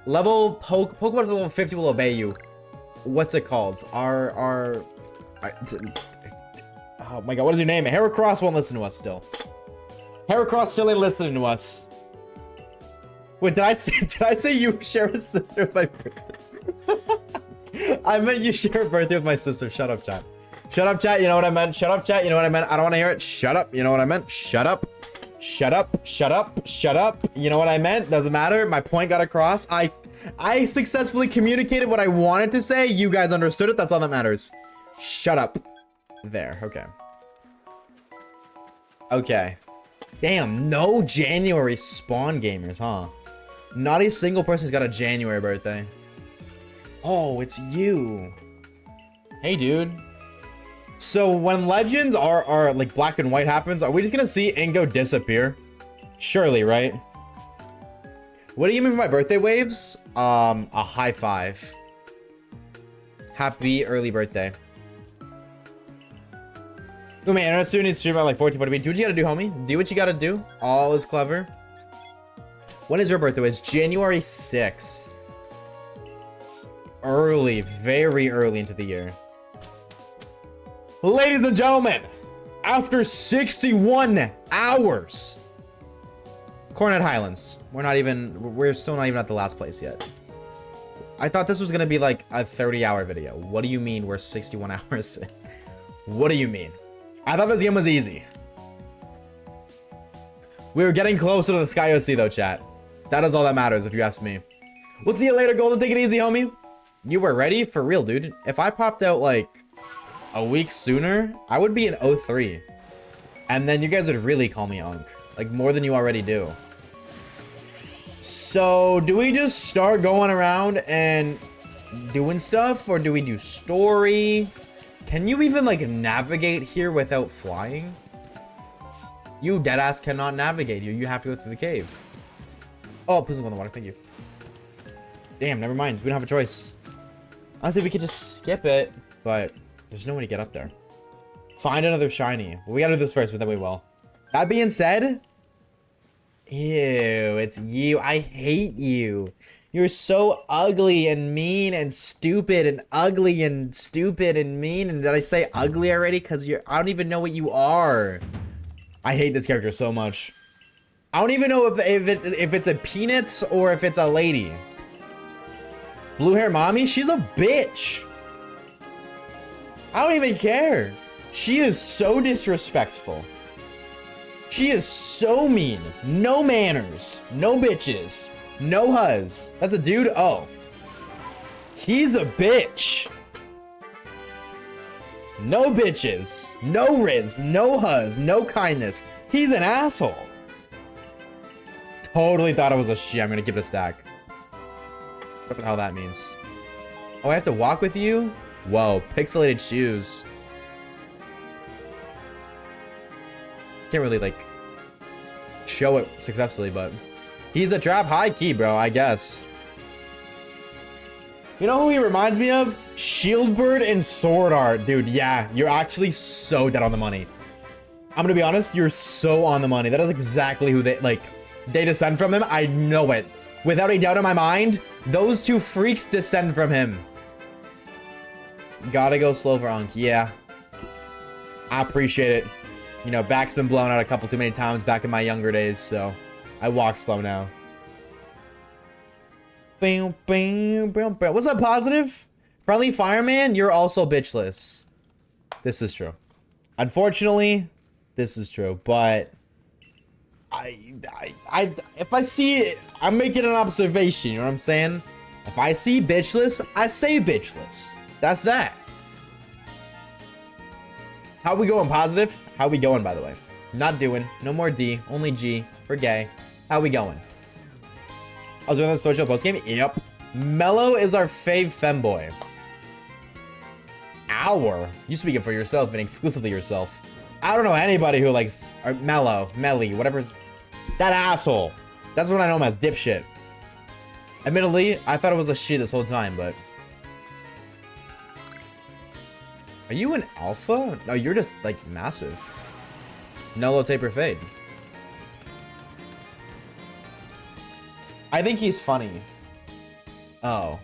Pokemon to level 50 will obey you. What's it called? Oh my god, what is your name? Heracross won't listen to us still. Heracross still ain't listening to us. Wait, did I say you share a sister with my birthday? I meant you share a birthday with my sister. Shut up, chat. Shut up, chat. You know what I meant. Shut up, chat. You know what I meant. I don't want to hear it. Shut up. You know what I meant. Shut up. Shut up. Shut up. Shut up. You know what I meant. Doesn't matter. My point got across. I successfully communicated what I wanted to say. You guys understood it. That's all that matters. Shut up. There. Okay. Okay. Damn. No January spawn gamers, huh? Not a single person's got a January birthday. Oh, it's you. Hey, dude. So when legends are like black and white happens, are we just gonna see Ingo disappear? Surely, right? What do you mean for my birthday waves? A high five. Happy early birthday. Oh man, internet student needs to stream at like 1440p. Do what you gotta do, homie. Do what you gotta do. All is clever. When is your birthday? It's January 6th. Early, very early into the year. Ladies and gentlemen, after 61 hours, Cornet Highlands. We're still not even at the last place yet. I thought this was gonna be like a 30-hour video. What do you mean we're 61 hours in? What do you mean? I thought this game was easy. We were getting closer to the Sky OC though, chat. That is all that matters if you ask me. We'll see you later, Golden. Take it easy, homie. You were ready? For real, dude. If I popped out like a week sooner, I would be in 03. And then you guys would really call me Unk. Like more than you already do. So, do we just start going around and doing stuff? Or do we do story? Can you even like navigate here without flying? You deadass cannot navigate. You have to go through the cave. Oh, please don't go in the water. Thank you. Damn, never mind. We don't have a choice. Honestly, we could just skip it, but there's no way to get up there. Find another shiny. Well, we gotta do this first, but then we will. That being said, ew, it's you. I hate you. You're so ugly and mean and stupid and ugly and stupid and mean. And did I say ugly already? Because I don't even know what you are. I hate this character so much. I don't even know if it's a Peanuts or if it's a lady. Blue hair mommy? She's a bitch. I don't even care. She is so disrespectful. She is so mean. No manners. No bitches. No huzz. That's a dude? Oh. He's a bitch. No bitches. No riz. No huzz. No kindness. He's an asshole. Totally thought it was a she. I'm gonna give it a stack. What the hell that means. Oh, I have to walk with you? Whoa, pixelated shoes. Can't really, like, show it successfully, but... He's a trap high key, bro, I guess. You know who he reminds me of? Shieldbird and Sword Art. Dude, yeah, you're actually so dead on the money. I'm gonna be honest, you're so on the money. That is exactly who they, like, they descend from him. I know it. Without a doubt in my mind, those two freaks descend from him. Gotta go slow for Unk. Yeah. I appreciate it. You know, back's been blown out a couple too many times back in my younger days, so I walk slow now. Bam, bam, bam, bam. What's up, Positive? Friendly Fireman, you're also bitchless. This is true. Unfortunately, this is true, but if I see it, I'm making an observation, you know what I'm saying? If I see bitchless, I say bitchless. That's that. How we going, Positive? How we going, by the way? Not doing. No more D. Only G. For gay. How we going? I was doing the social post game? Yep. Mellow is our fave femboy. Our? You speaking for yourself and exclusively yourself. I don't know anybody who likes Mellow, Melly, whatever's... That asshole. That's what I know him as, dipshit. Admittedly, I thought it was a she this whole time, but... Are you an alpha? No, you're just, like, massive. Nello taper fade. I think he's funny. Oh.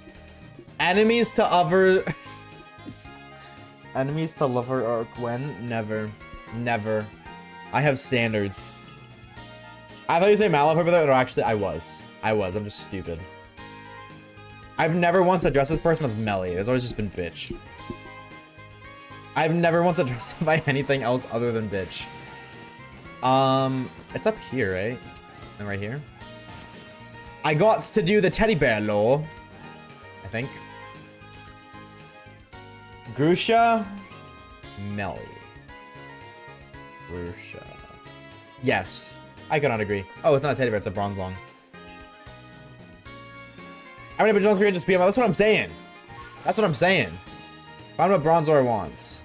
Enemies to other... Enemies to lover or Gwen? Never. Never. I have standards. I thought you were saying Malif over there, or actually I was. I'm just stupid. I've never once addressed this person as Melly. It's always just been bitch. I've never once addressed him by anything else other than bitch. It's up here, right? And right here. I got to do the teddy bear law. I think. Grusha. Melly. Grusha. Yes. I cannot agree. Oh, it's not a teddy bear, it's a bronze long. How many Bajon's create just PM? That's what I'm saying. That's what I'm saying. Find what Bronzor wants.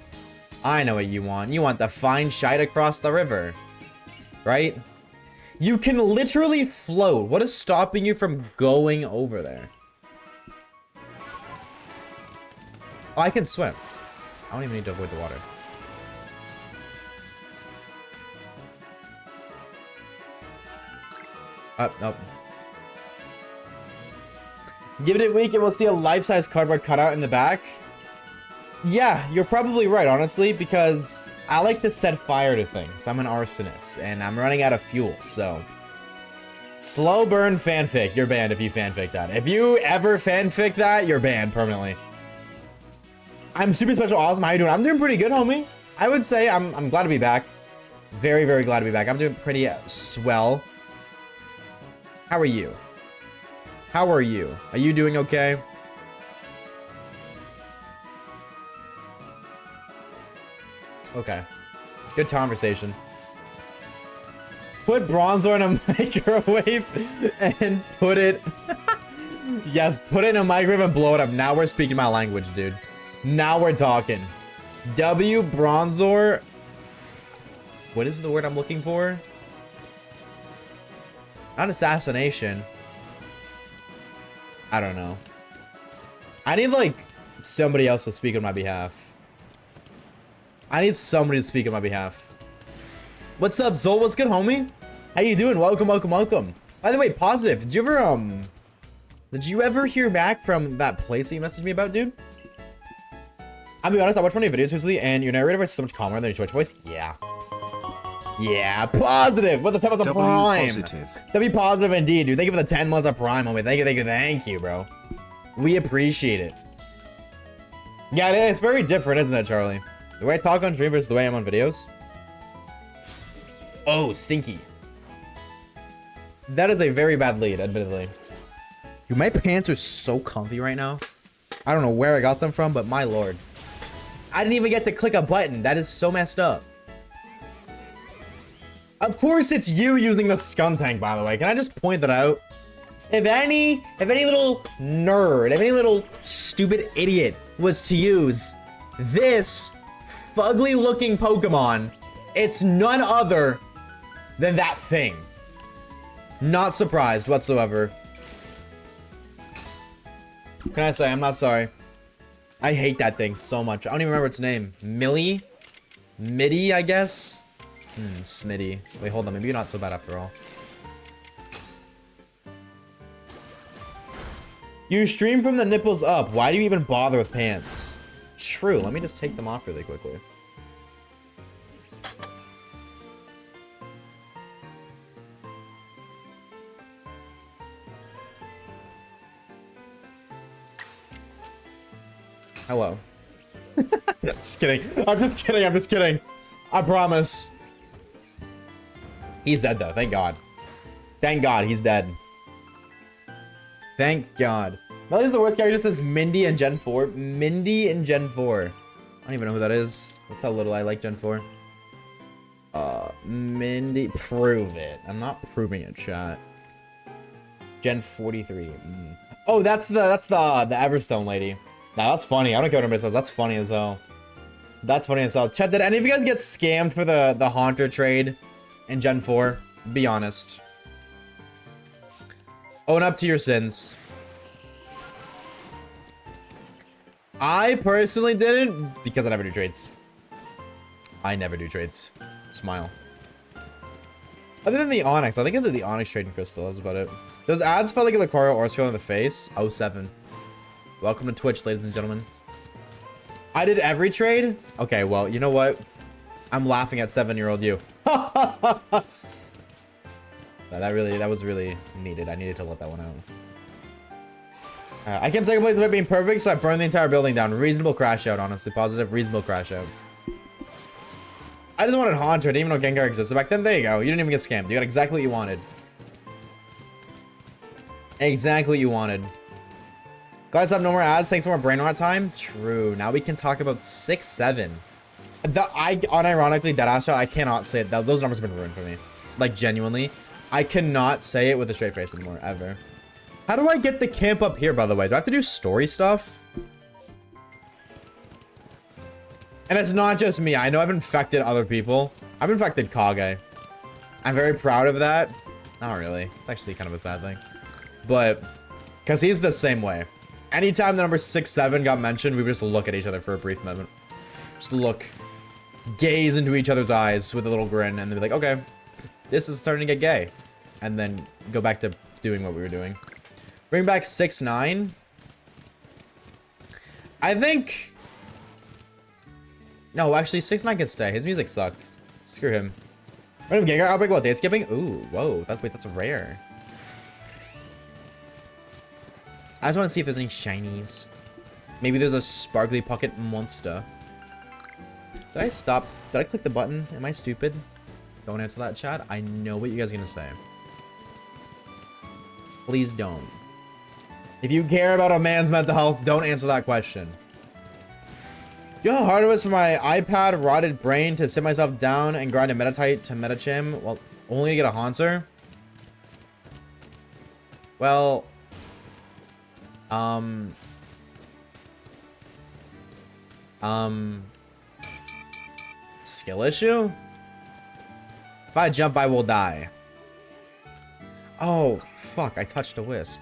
I know what you want. You want the fine shite across the river. Right? You can literally float. What is stopping you from going over there? Oh, I can swim. I don't even need to avoid the water. Nope. Give it a week and we'll see a life-size cardboard cutout in the back. Yeah, you're probably right, honestly, because I like to set fire to things. I'm an arsonist, and I'm running out of fuel, so... Slow burn fanfic. You're banned if you fanfic that. If you ever fanfic that, you're banned permanently. I'm super special awesome. How you doing? I'm doing pretty good, homie. I would say I'm glad to be back. Very, very glad to be back. I'm doing pretty swell. How are you? How are you? Are you doing okay? Okay. Good conversation. Put Bronzor in a microwave and put it... Yes, put it in a microwave and blow it up. Now we're speaking my language, dude. Now we're talking. W Bronzor... What is the word I'm looking for? Not assassination. I don't know. I need, like, somebody else to speak on my behalf. I need somebody to speak on my behalf. What's up, Zol? What's good, homie? How you doing? Welcome, welcome, welcome. By the way, Positive, did you ever hear back from that place that you messaged me about, dude? I'll be honest, I watched one of your videos recently, and your narrator voice is so much calmer than your Twitch voice. Yeah. Yeah, Positive! What the 10 months of Prime? Positive. W Positive indeed, dude. Thank you for the 10 months of Prime, homie. Thank you, thank you, thank you, bro. We appreciate it. Yeah, it's very different, isn't it, Charlie? The way I talk on stream versus the way I'm on videos. Oh, stinky. That is a very bad lead, admittedly. Dude, my pants are so comfy right now. I don't know where I got them from, but my lord. I didn't even get to click a button. That is so messed up. Of course it's you using the scum tank, by the way. Can I just point that out? If any little nerd, if any little stupid idiot was to use this fugly looking Pokemon, it's none other than that thing. Not surprised whatsoever. Can I say I'm not sorry? I hate that thing so much. I don't even remember its name. Millie? Mitty, I guess? Smitty. Wait, hold on. Maybe you're not so bad after all. You stream from the nipples up. Why do you even bother with pants? True. Let me just take them off really quickly. Hello. Just kidding. I'm just kidding. I'm just kidding. I promise. He's dead though. Thank God. Thank God he's dead. Thank God. Melly's the worst character since Mindy and Gen 4. Mindy and Gen 4. I don't even know who that is. That's how little I like Gen 4. Mindy. Prove it. I'm not proving it, chat. Gen 43. Oh, that's the Everstone lady. Nah, that's funny. I don't care what anybody says. That's funny as hell. That's funny as hell. Chat, did any of you guys get scammed for the Haunter trade in Gen 4? Be honest. Own up to your sins. I personally didn't because I never do trades. I never do trades. Smile. Other than the Onyx, I think I did the Onyx trade in Crystal. That's about it. Those ads felt like a Lucario Orsphill in the face. 07. Welcome to Twitch, ladies and gentlemen. I did every trade? Okay, well, you know what? I'm laughing at 7-year-old you. That was really needed. I needed to let that one out. I came second place without being perfect, so I burned the entire building down. Reasonable crash out, honestly. Positive. Reasonable crash out. I just wanted Haunter. I didn't even know Gengar existed back then. There you go. You didn't even get scammed. You got exactly what you wanted. Exactly what you wanted. Guys, have no more ads. Thanks for more brain rot time. True. Now we can talk about 6-7. I unironically deadass shot. I cannot say it. Those numbers have been ruined for me. Like genuinely, I cannot say it with a straight face anymore ever. How do I get the camp up here? By the way, do I have to do story stuff? And it's not just me. I know I've infected other people. I've infected Kage. I'm very proud of that. Not really. It's actually kind of a sad thing. But, because he's the same way. Anytime the number 6-7 got mentioned, we would just look at each other for a brief moment. Just look. Gaze into each other's eyes with a little grin. And they'd be like, okay, this is starting to get gay. And then go back to doing what we were doing. Bring back 6-9. I think... No, actually, 6-9 can stay. His music sucks. Screw him. Random Gengar outbreak while date skipping? Ooh, whoa. Wait, that's rare. I just want to see if there's any shinies. Maybe there's a sparkly pocket monster. Did I stop? Did I click the button? Am I stupid? Don't answer that, chat. I know what you guys are going to say. Please don't. If you care about a man's mental health, don't answer that question. You know how hard it was for my iPad rotted brain to sit myself down and grind a Meditite to Metachim? Well, only to get a Haunter? Well... Skill issue? If I jump, I will die. Oh, fuck. I touched a wisp.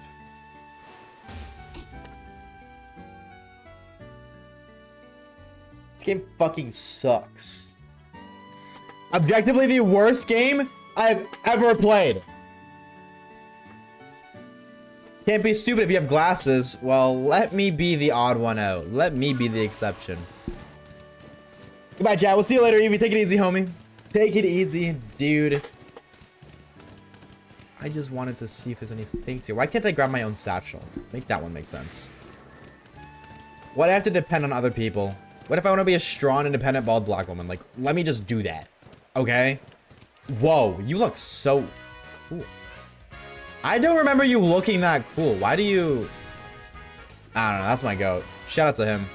This game fucking sucks. Objectively, the worst game I've ever played. Can't be stupid if you have glasses. Well, let me be the odd one out. Let me be the exception. Goodbye, chat. We'll see you later, Evie. Take it easy, homie. Take it easy, dude. I just wanted to see if there's any things here. Why can't I grab my own satchel? Make that one make sense. Why do I have to depend on other people? What if I want to be a strong, independent, bald black woman? Like, let me just do that. Okay? Whoa, you look so cool. I don't remember you looking that cool. Why do you... I don't know. That's my goat. Shout out to him.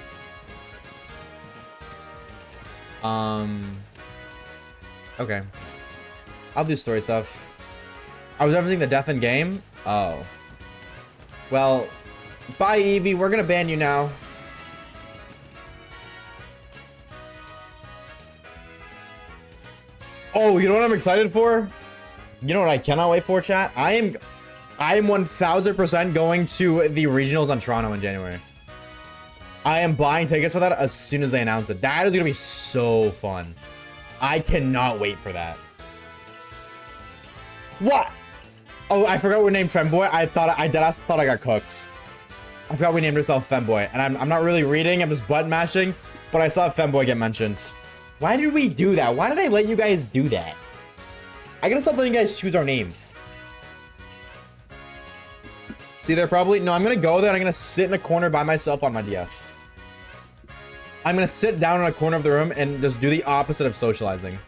Okay. I'll do story stuff. I was referencing the death in game? Oh. Well, bye, Evie. We're gonna ban you now. Oh, you know what I'm excited for? You know what I cannot wait for, chat? I am 1000% going to the regionals on Toronto in January. I am buying tickets for that as soon as they announce it. That is gonna be so fun. I cannot wait for that. What? Oh, I forgot we named Femboy. I deadass thought I got cooked. I forgot we named ourselves Femboy. And I'm not really reading, I'm just button mashing. But I saw Femboy get mentioned. Why did we do that? Why did I let you guys do that? I gotta stop letting you guys choose our names. See, they're probably... No, I'm gonna go there and I'm gonna sit in a corner by myself on my DS. I'm gonna sit down in a corner of the room and just do the opposite of socializing.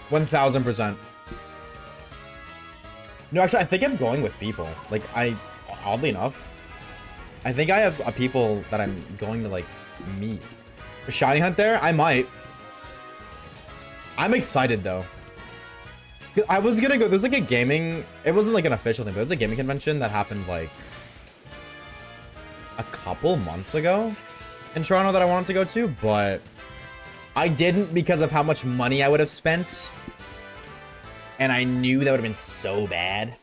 1000%. No, actually, I think I'm going with people. Like, oddly enough, I think I have people that I'm going to, like, meet. A shiny hunt there? I might. I'm excited, though. I was gonna go... There's, like, a gaming... It wasn't, like, an official thing, but there's a gaming convention that happened, like... a couple months ago in Toronto that I wanted to go to, but I didn't because of how much money I would have spent. And I knew that would have been so bad.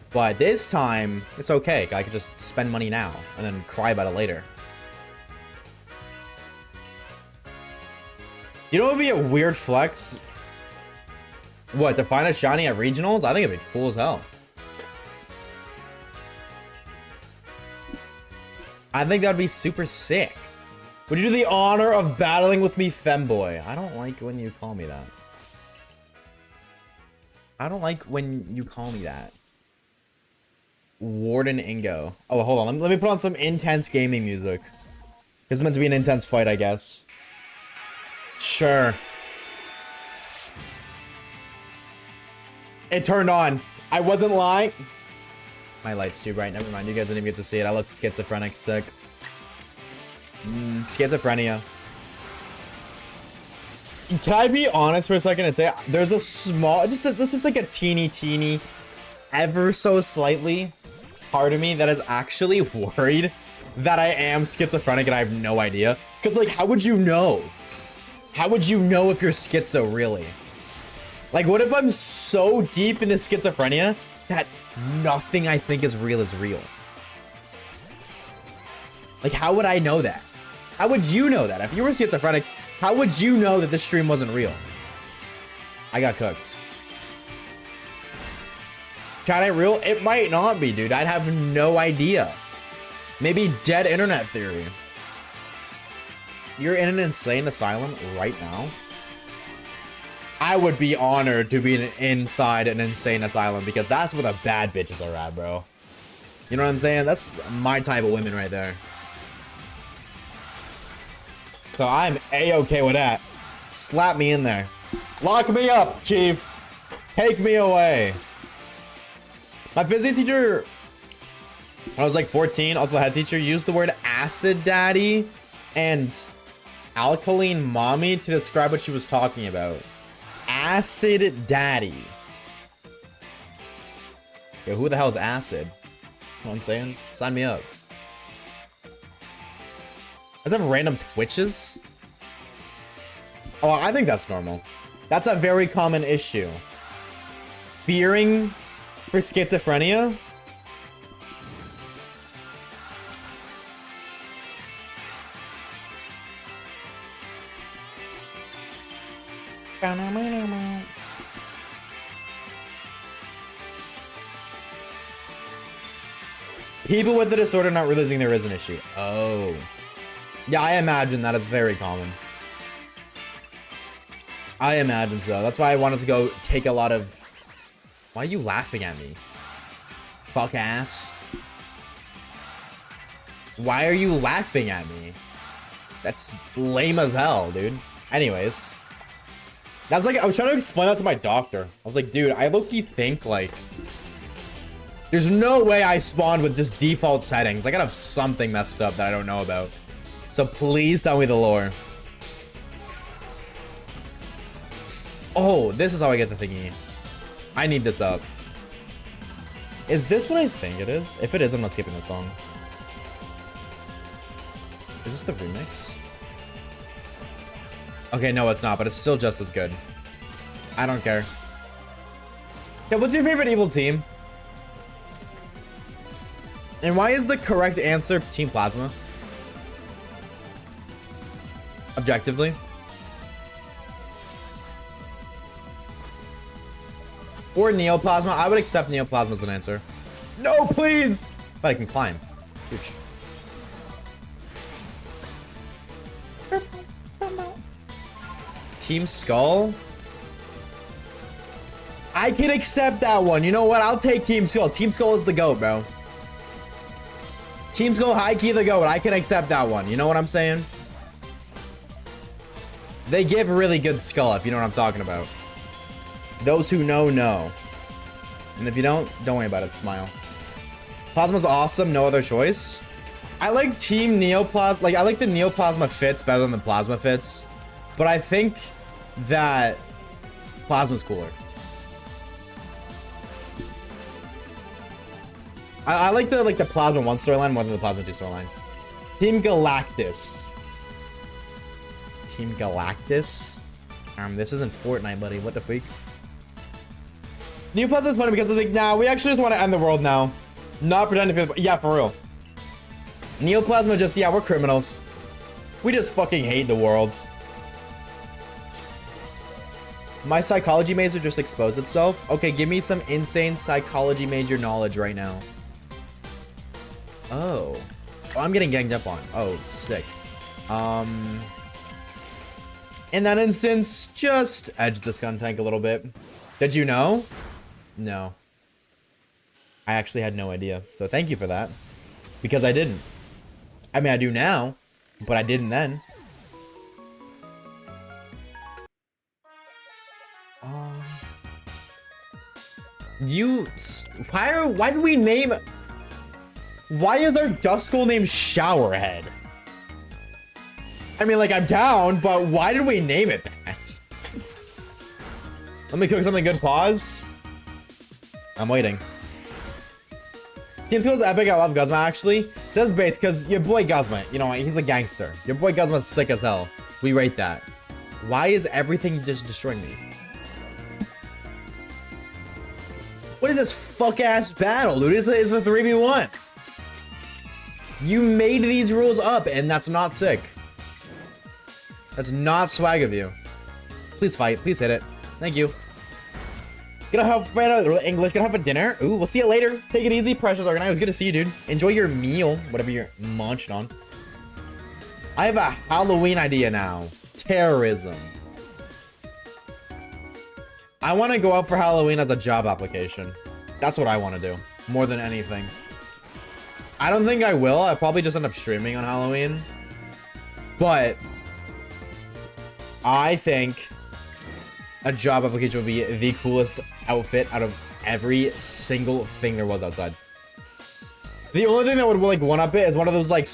But this time, it's okay. I could just spend money now and then cry about it later. You know what would be a weird flex? What, to find a shiny at regionals? I think it'd be cool as hell. I think that'd be super sick. Would you do the honor of battling with me, Femboy? I don't like when you call me that. I don't like when you call me that. Warden Ingo. Oh, hold on. Let me put on some intense gaming music. It's meant to be an intense fight, I guess. Sure. It turned on. I wasn't lying. My light's too bright. Never mind. You guys didn't even get to see it. I look schizophrenic sick. Schizophrenia. Can I be honest for a second and say there's a small... this is like a teeny, ever so slightly part of me that is actually worried that I am schizophrenic and I have no idea? Because, like, how would you know? How would you know if you're schizo, really? Like, what if I'm so deep into schizophrenia that nothing I think is real is real? Like, how would I know that? How would you know that? If you were schizophrenic, how would you know that this stream wasn't real? I got cooked. Chat ain't real? It might not be, dude. I'd have no idea. Maybe dead internet theory. You're in an insane asylum right now? I would be honored to be inside an insane asylum because that's where the bad bitches are at, bro. You know what I'm saying? That's my type of women right there. So I'm A-okay with that. Slap me in there. Lock me up, chief. Take me away. My physics teacher, when I was like 14, also the head teacher, used the word acid daddy and alkaline mommy to describe what she was talking about. Acid daddy. Yo, who the hell is acid? You know what I'm saying? Sign me up. Does it have random twitches? Oh, I think that's normal. That's a very common issue. Fearing for schizophrenia? People with the disorder not realizing there is an issue. Oh. Yeah, I imagine that is very common. I imagine so. That's why I wanted to go take a lot of... Why are you laughing at me? Fuck ass. Why are you laughing at me? That's lame as hell, dude. Anyways. That's like, I was trying to explain that to my doctor. I was like, dude, I low-key think, like... There's no way I spawned with just default settings. I gotta have something messed up that I don't know about. So please tell me the lore. Oh, this is how I get the thingy. I need this up. Is this what I think it is? If it is, I'm not skipping this song. Is this the remix? Okay, no, it's not, but it's still just as good. I don't care. Yeah, what's your favorite evil team? And why is the correct answer Team Plasma? Objectively. Or Neoplasma. I would accept Neoplasma as an answer. No, please! But I can climb. Huge. Team Skull? I can accept that one. You know what? I'll take Team Skull. Team Skull is the GOAT, bro. Team Skull, high-key the GOAT. I can accept that one. You know what I'm saying? They give really good skull, if you know what I'm talking about. Those who know, know. And if you don't worry about it. Smile. Plasma's awesome. No other choice. I like Team Neoplasma. Like, I like the Neoplasma fits better than the Plasma fits. But I think that Plasma's cooler. I like the Plasma 1 storyline more than the Plasma 2 storyline. Team Galactus. Team Galactus? This isn't Fortnite, buddy. What the freak? Neoplasma is funny because it's like, nah, we actually just want to end the world now. Not pretending to be... Yeah, for real. Neoplasma just, yeah, we're criminals. We just fucking hate the world. My psychology major just exposed itself. Okay, give me some insane psychology major knowledge right now. Oh. Oh, I'm getting ganged up on. Oh, sick. In that instance, just edge the stun tank a little bit. Did you know? No. I actually had no idea. So thank you for that. Because I didn't. I mean, I do now, but I didn't then. Why did we name... Why is our Duskull named Showerhead? I mean, like, I'm down, but why did we name it that? Let me cook something good. Pause. I'm waiting. Team Skull's epic. I love Guzma, actually. That's base, because your boy Guzma, you know, he's a gangster. Your boy Guzma's sick as hell. We rate that. Why is everything just destroying me? What is this fuck-ass battle, dude? It's a 3v1. You made these rules up, and that's not sick. That's not swag of you. Please fight. Please hit it. Thank you. Gonna have English. Gonna have a dinner. Ooh, we'll see you later. Take it easy, Precious Organite. It was good to see you, dude. Enjoy your meal, whatever you're munching on. I have a Halloween idea now. Terrorism. I want to go out for Halloween as a job application. That's what I want to do, more than anything. I don't think I will. I'll probably just end up streaming on Halloween. But I think a job application would be the coolest outfit out of every single thing there was outside. The only thing that would like one up it is one of those like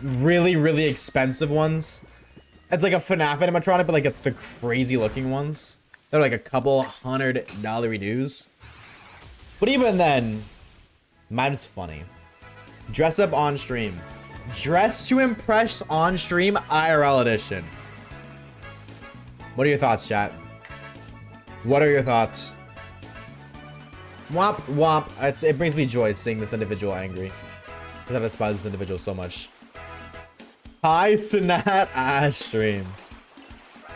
really, really expensive ones. It's like a FNAF animatronic, but like it's the crazy looking ones. They're like a couple $100 dues. But even then, mine's funny. Dress up on stream. Dress to impress on stream IRL edition. What are your thoughts, chat? What are your thoughts? Womp womp. It brings me joy seeing this individual angry. Because I despise this individual so much. Hi, Sinat Ash stream.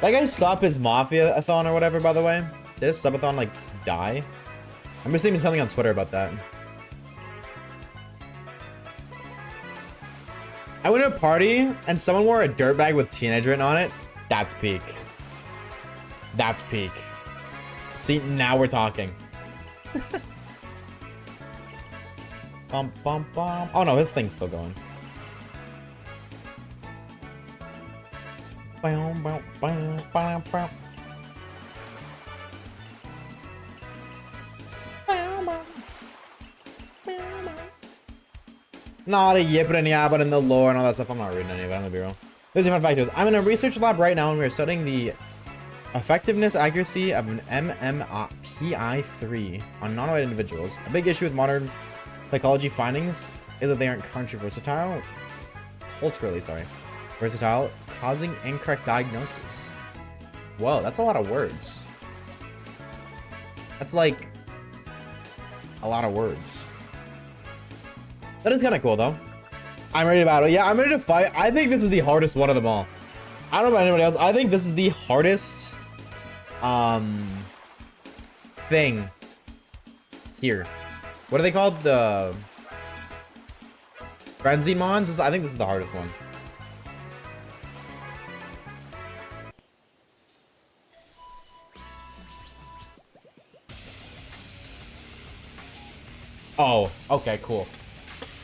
That guy stop his Mafia-a-thon or whatever, by the way. Did his subathon like die? I'm just seeing something on Twitter about that. I went to a party and someone wore a dirtbag with teenage written on it. That's peak. That's peak. See, now we're talking. Bum, bum, bum. Oh no, his thing's still going. Not a yipping and yapping in the lore and all that stuff. I'm not reading any of it. I'm gonna be real. There's different factors. I'm in a research lab right now and we're studying the effectiveness accuracy of an MMPI-3 on non-white individuals. A big issue with modern psychology findings is that they aren't culturally versatile, causing incorrect diagnosis. Whoa, that's a lot of words. That's like a lot of words. That is kind of cool though. I'm ready to battle. Yeah, I'm ready to fight. I think this is the hardest one of them all. I don't know about anybody else. I think this is the hardest thing here. What are they called? The Frenzy Mons? I think this is the hardest one. Oh, okay, cool.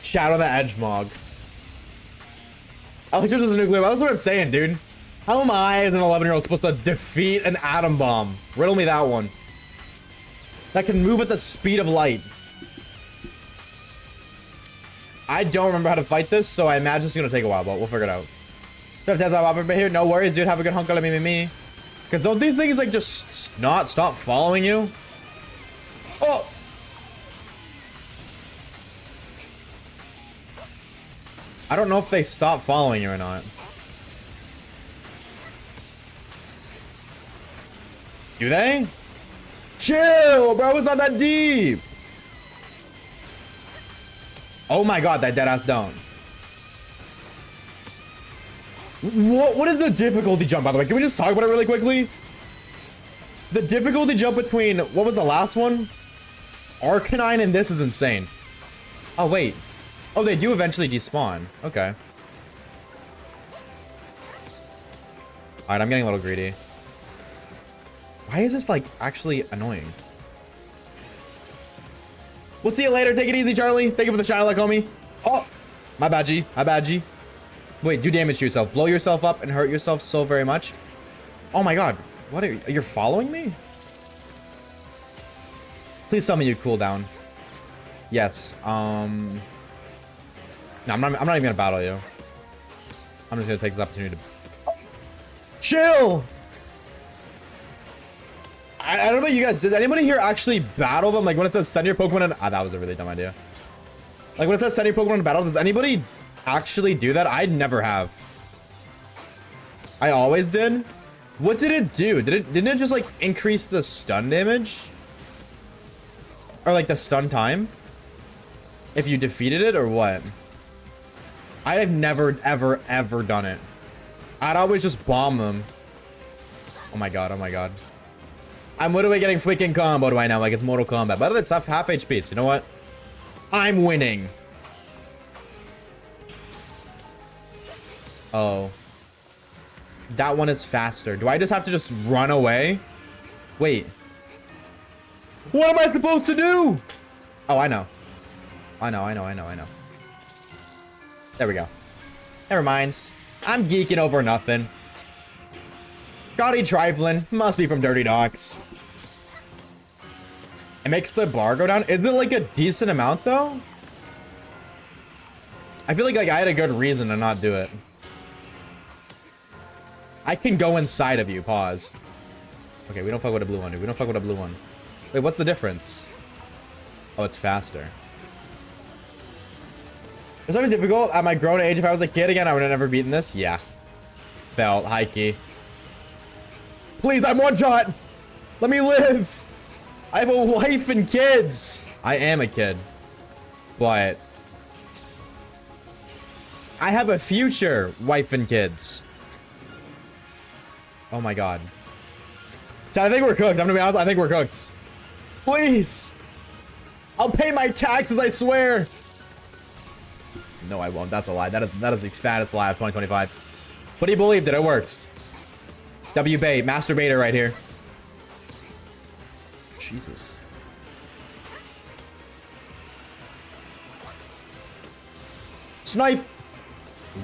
Shadow the Edgemog. Electricians with a nuclear bomb. That's what I'm saying, dude. How am I, as an 11-year-old, supposed to defeat an atom bomb? Riddle me that one. That can move at the speed of light. I don't remember how to fight this, so I imagine it's gonna take a while, but we'll figure it out. Here, no worries, dude. Have a good hunk of me. Because don't these things like just not stop following you? Oh! I don't know if they stop following you or not. Do they? Chill, bro. It's not that deep. Oh my god, that deadass don't. What is the difficulty jump, by the way? Can we just talk about it really quickly? The difficulty jump between, what was the last one? Arcanine and this is insane. Oh, wait. Oh, they do eventually despawn. Okay. Alright, I'm getting a little greedy. Why is this, like, actually annoying? We'll see you later. Take it easy, Charlie. Thank you for the shine, like, homie. Oh! My bad, G. My bad, G. Wait, do damage to yourself. Blow yourself up and hurt yourself so very much. Oh my god. What are you? You're following me? Please tell me you cool down. Yes. No, I'm not even gonna battle you. I'm just gonna take this opportunity to chill. I don't know about you guys. Does anybody here actually battle them? Like when it says send your Pokemon in, that was a really dumb idea. Like when it says send your Pokemon in battle, does anybody actually do that? I never have. I always did. What did it do? Didn't it just like increase the stun damage? Or like the stun time? If you defeated it or what? I have never, ever, ever done it. I'd always just bomb them. Oh my god, oh my god. I'm literally getting freaking comboed right now like it's Mortal Kombat. But it's half HP, so you know what? I'm winning. Oh. That one is faster. Do I just have to just run away? Wait. What am I supposed to do? Oh, I know. I know. There we go. Never mind. I'm geeking over nothing. Gaudy trifling. Must be from Dirty Docs. It makes the bar go down. Isn't it like a decent amount though? I feel like I had a good reason to not do it. I can go inside of you. Pause. Okay, we don't fuck with a blue one, dude. We don't fuck with a blue one. Wait, what's the difference? Oh, it's faster. It's always difficult at my grown age. If I was a kid again, I would have never beaten this. Yeah. Felt high key. Please, I'm one shot. Let me live. I have a wife and kids. I am a kid. But I have a future wife and kids. Oh my god. So I think we're cooked. I'm gonna be honest. I think we're cooked. Please. I'll pay my taxes, I swear. No, I won't. That's a lie. That is the fattest lie of 2025. But he believed it. It works. W-bait. Masturbator right here. Jesus. Snipe.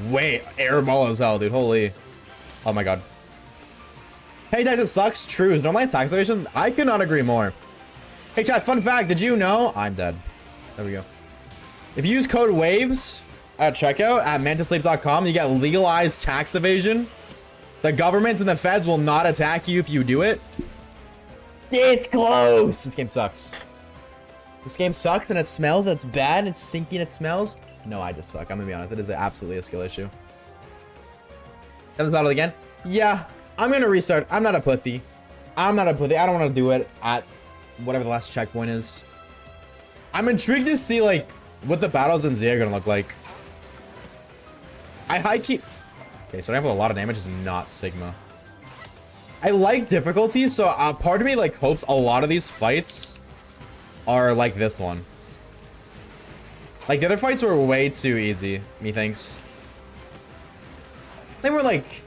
Wait. Airball as hell, dude. Holy. Oh my god. Hey guys, it sucks. True. Is normalized tax evasion? I could not agree more. Hey chat, fun fact. Did you know? I'm dead. There we go. If you use code WAVES at checkout at mantasleep.com, you get legalized tax evasion. The governments and the feds will not attack you if you do it. It's close. This game sucks. This game sucks and it smells and it's bad and it's stinky and it smells. No, I just suck. I'm gonna be honest. It is absolutely a skill issue. Can I battle again? Yeah. I'm gonna restart. I'm not a pussy. I don't want to do it at whatever the last checkpoint is. I'm intrigued to see like what the battles in Z are gonna look like. I high key. Okay, so I have a lot of damage is not Sigma. I like difficulty, so part of me like hopes a lot of these fights are like this one. Like the other fights were way too easy, methinks. They were like,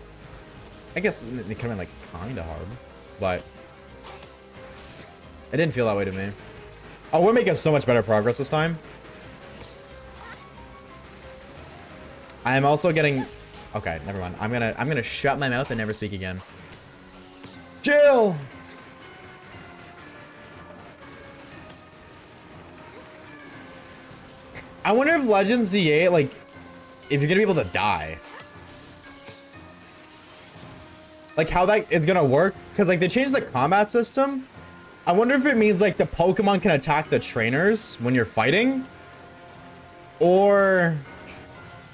I guess they come in like kinda hard, but it didn't feel that way to me. Oh, we're making so much better progress this time. I am also getting. Okay, never mind. I'm gonna shut my mouth and never speak again. Chill. I wonder if Legends Z8 like if you're gonna be able to die. Like how that is gonna work, because like they changed the combat system. I wonder if it means like the Pokemon can attack the trainers when you're fighting, or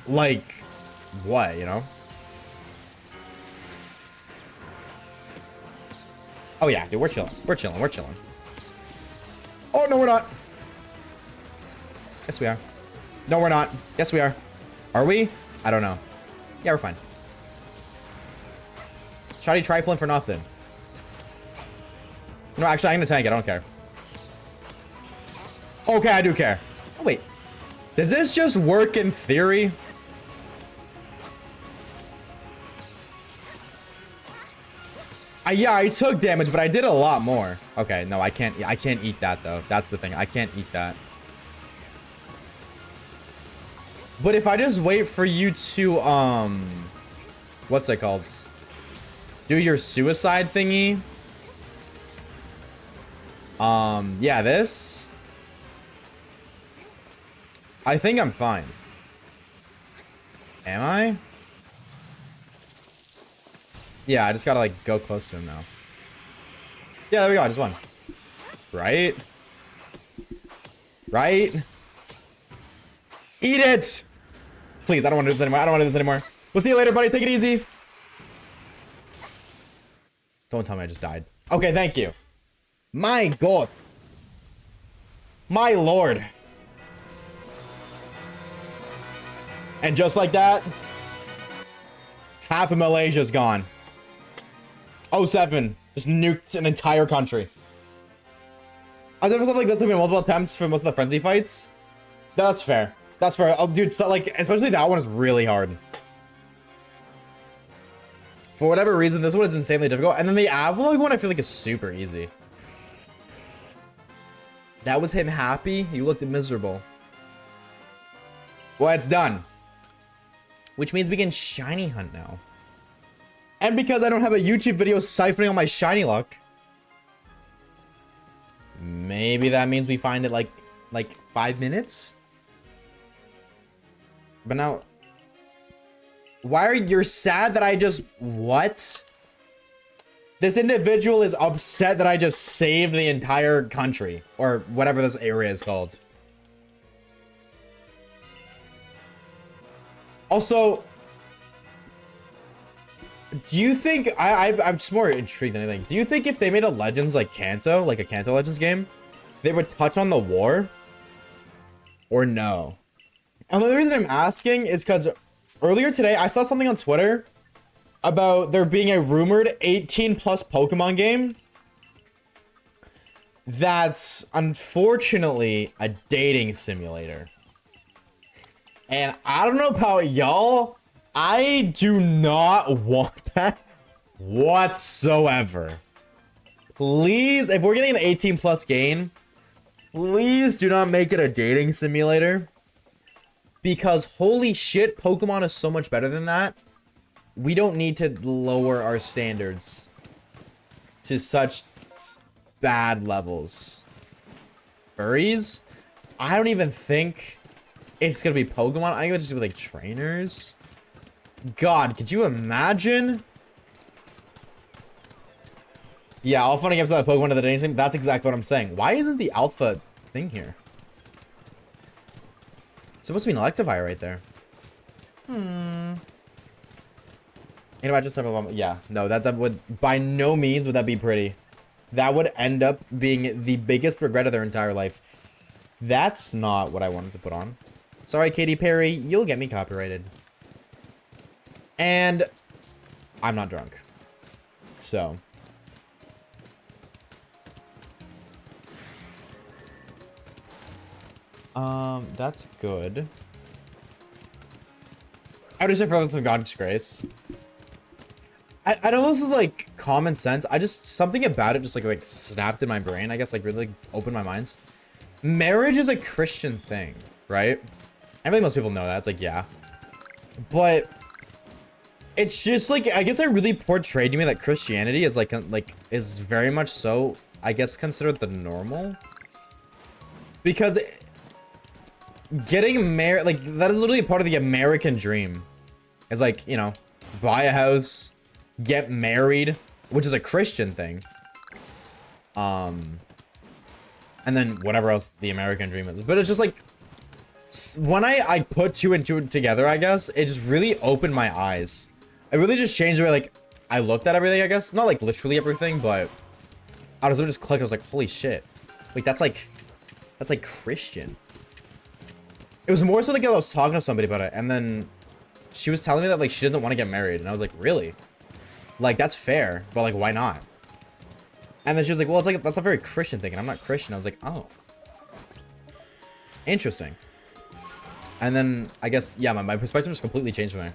like what, you know? Oh yeah, dude, we're chilling. We're chilling. We're chilling. Oh no, we're not. Yes, we are. No, we're not. Yes, we are. Are we? I don't know. Yeah, we're fine. Shoddy trifling for nothing. No, actually, I'm gonna tank it. I don't care. Okay, I do care. Oh, wait. Does this just work in theory? Yeah, I took damage, but I did a lot more. Okay, no, I can't eat that, though. That's the thing. I can't eat that. But if I just wait for you to, what's it called? Do your suicide thingy. Yeah, this. I think I'm fine. Am I? Yeah, I just gotta, like, go close to him now. Yeah, there we go. I just won. Right? Right? Eat it! Please, I don't want to do this anymore. I don't want to do this anymore. We'll see you later, buddy. Take it easy. Don't tell me I just died. Okay, thank you. My God. My lord. And just like that, half of Malaysia's gone. 07 just nuked an entire country. I've done stuff like this multiple attempts for most of the frenzy fights. That's fair. That's fair. Oh, dude, so, like, especially that one is really hard. For whatever reason, this one is insanely difficult. And then the Avalon one I feel like is super easy. That was him happy. You looked miserable. Well, it's done. Which means we can shiny hunt now. And because I don't have a YouTube video siphoning all my shiny luck, maybe that means we find it like 5 minutes? But now, why are you sad that I just, what? This individual is upset that I just saved the entire country, or whatever this area is called. Also, do you think, I'm just more intrigued than anything. Do you think if they made a Legends like Kanto, like a Kanto Legends game, they would touch on the war? Or no? And the reason I'm asking is because earlier today, I saw something on Twitter about there being a rumored 18+ Pokemon game that's unfortunately a dating simulator. And I don't know about y'all, I do not want that whatsoever. Please, if we're getting an 18+ game, please do not make it a dating simulator. Because holy shit, Pokemon is so much better than that. We don't need to lower our standards to such bad levels. Furries? I don't even think it's gonna be Pokemon. I think it's just gonna be like trainers. God, could you imagine? Yeah, all fun and games on the Pokemon of the dating sim. That's exactly what I'm saying. Why isn't the alpha thing here? It's supposed to be an Electivire right there. You know, I just have a, yeah, no, that would, by no means would that be pretty. That would end up being the biggest regret of their entire life. That's not what I wanted to put on. Sorry, Katy Perry, you'll get me copyrighted. And I'm not drunk. So. That's good. I would just say for some God's grace. I know this is like common sense. I just, something about it just like snapped in my brain. I guess like really opened my minds. Marriage is a Christian thing, right? I think most people know that. It's like, yeah. But it's just like, I guess I really portrayed to me that Christianity is like is very much so, I guess, considered the normal. Because getting married, like, that is literally part of the American dream. It's like, you know, buy a house, get married, which is a Christian thing. And then whatever else the American dream is. But it's just like, when I put two and two together, I guess, it just really opened my eyes. It really just changed the way, like, I looked at everything, I guess. Not like literally everything, but I was just clicked. I was like, holy shit. Like, that's like Christian. It was more so like I was talking to somebody about it, and then she was telling me that like she doesn't want to get married, and I was like, really? Like, that's fair, but like, why not? And then she was like, well, it's like, that's a very Christian thing, and I'm not Christian. I was like, oh, interesting. And then I guess, yeah, my perspective just completely changed from there.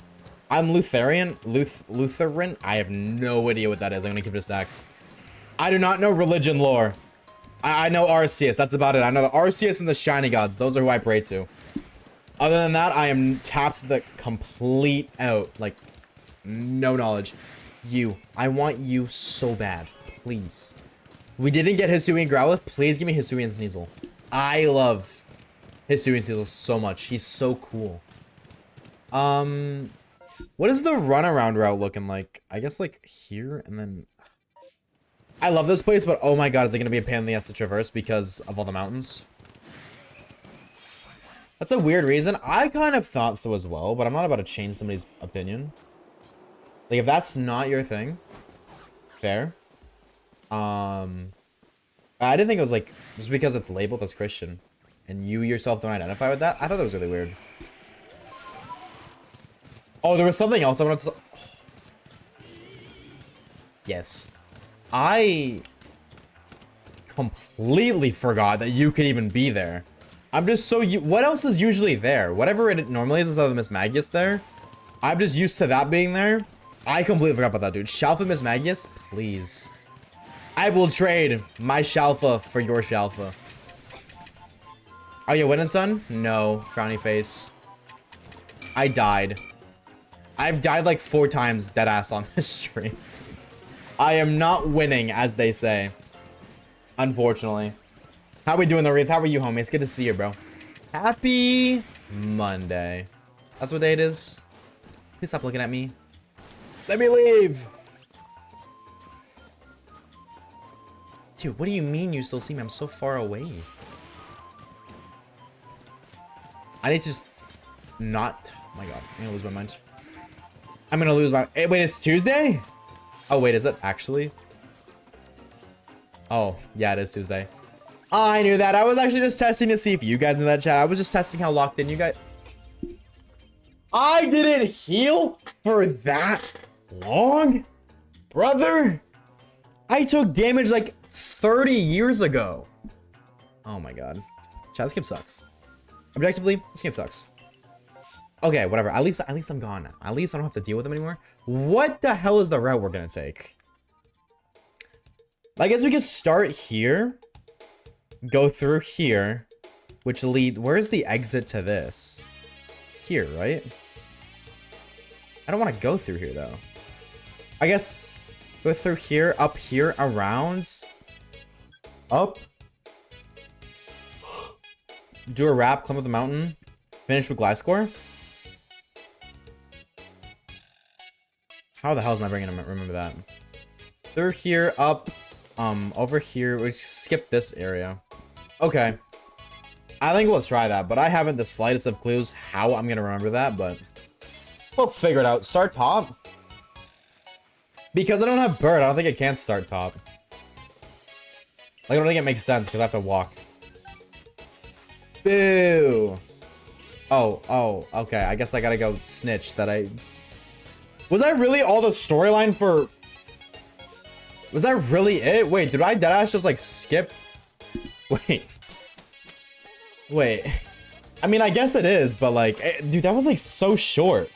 I'm Lutheran. Lutheran. I have no idea what that is. I'm gonna keep it a stack. I do not know religion lore. I know Arceus. That's about it. I know the Arceus and the Shiny Gods. Those are who I pray to. Other than that, I am tapped the complete out. Like, no knowledge. You. I want you so bad. Please. We didn't get Hisui and Growlithe. Please give me Hisui and Sneasel. I love Hisui and Sneasel so much. He's so cool. What is the runaround route looking like? I guess like here and then... I love this place, but oh my god, is it going to be a pain in the ass to traverse because of all the mountains? That's a weird reason. I kind of thought so as well, but I'm not about to change somebody's opinion. Like, if that's not your thing, fair. I didn't think it was like, just because it's labeled as Christian and you yourself don't identify with that. I thought that was really weird. Oh, there was something else I wanted to... Yes. I completely forgot that you could even be there. I'm just so... What else is usually there? Whatever it normally is instead of Miss Magius there. I'm just used to that being there. I completely forgot about that, dude. Shalfa Miss Magius, please. I will trade my Shalfa for your Shalfa. Are you winning, son? No. Frowny face. I died. I've died like 4 times deadass on this stream. I am not winning, as they say. Unfortunately. How we doing, the Reeves? How are you, homie? It's good to see you, bro. Happy Monday. That's what day it is. Please stop looking at me. Let me leave. Dude, what do you mean you still see me? I'm so far away. I need to just not... Oh my god, I'm gonna lose my mind. I'm gonna lose my... Hey, wait, it's Tuesday? Oh, wait, is it actually? Oh, yeah, it is Tuesday. I knew that. I was actually just testing to see if you guys knew that, chat. I was just testing how locked in you guys... I didn't heal for that long? Brother? I took damage like 30 years ago. Oh my god. Chat, this game sucks. Objectively, this game sucks. Okay, whatever. At least I'm gone. At least I don't have to deal with them anymore. What the hell is the route we're gonna take? I guess we can start here. Go through here. Which leads... Where's the exit to this? Here, right? I don't want to go through here, though. I guess... Go through here, up here, around. Up. Do a wrap, climb up the mountain. Finish with Gliscor. How the hell is my brain gonna remember that? Through here, up, over here. We skip this area. Okay. I think we'll try that, but I haven't the slightest of clues how I'm gonna remember that, but we'll figure it out. Start top. Because I don't have bird, I don't think it can start top. Like, I don't think it makes sense because I have to walk. Boo. Oh, okay. I guess I gotta go snitch that I... Was that really all the storyline for... Was that really it? Wait, did I deadass just, like, skip? Wait. I mean, I guess it is, but, like... Dude, that was, like, so short.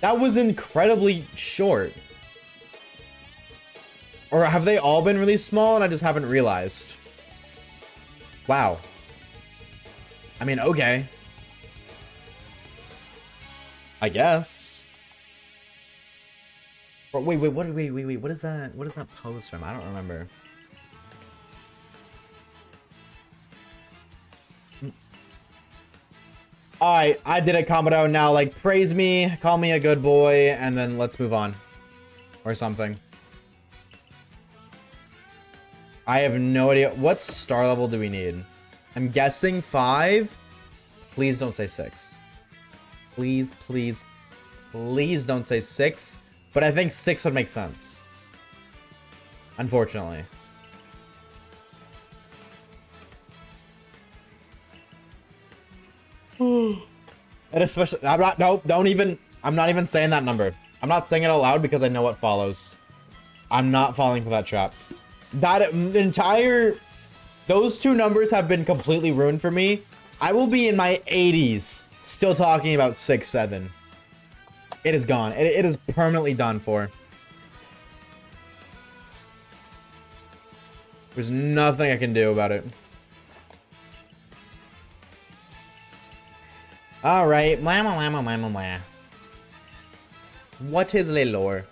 That was incredibly short. Or have they all been really small and I just haven't realized? Wow. I mean, okay. I guess. But wait, what is that? What is that post from? I don't remember. Alright, I did it, Commodore. Now, like, praise me, call me a good boy, and then let's move on. Or something. I have no idea. What star level do we need? I'm guessing 5. Please don't say 6. Please, please, please don't say 6. But I think 6 would make sense. Unfortunately. And especially, I'm not even saying that number. I'm not saying it out loud because I know what follows. I'm not falling for that trap. That entire, those 2 numbers have been completely ruined for me. I will be in my 80s still talking about 6, 7. It is gone. It is permanently done for. There's nothing I can do about it. Alright. What is the lore?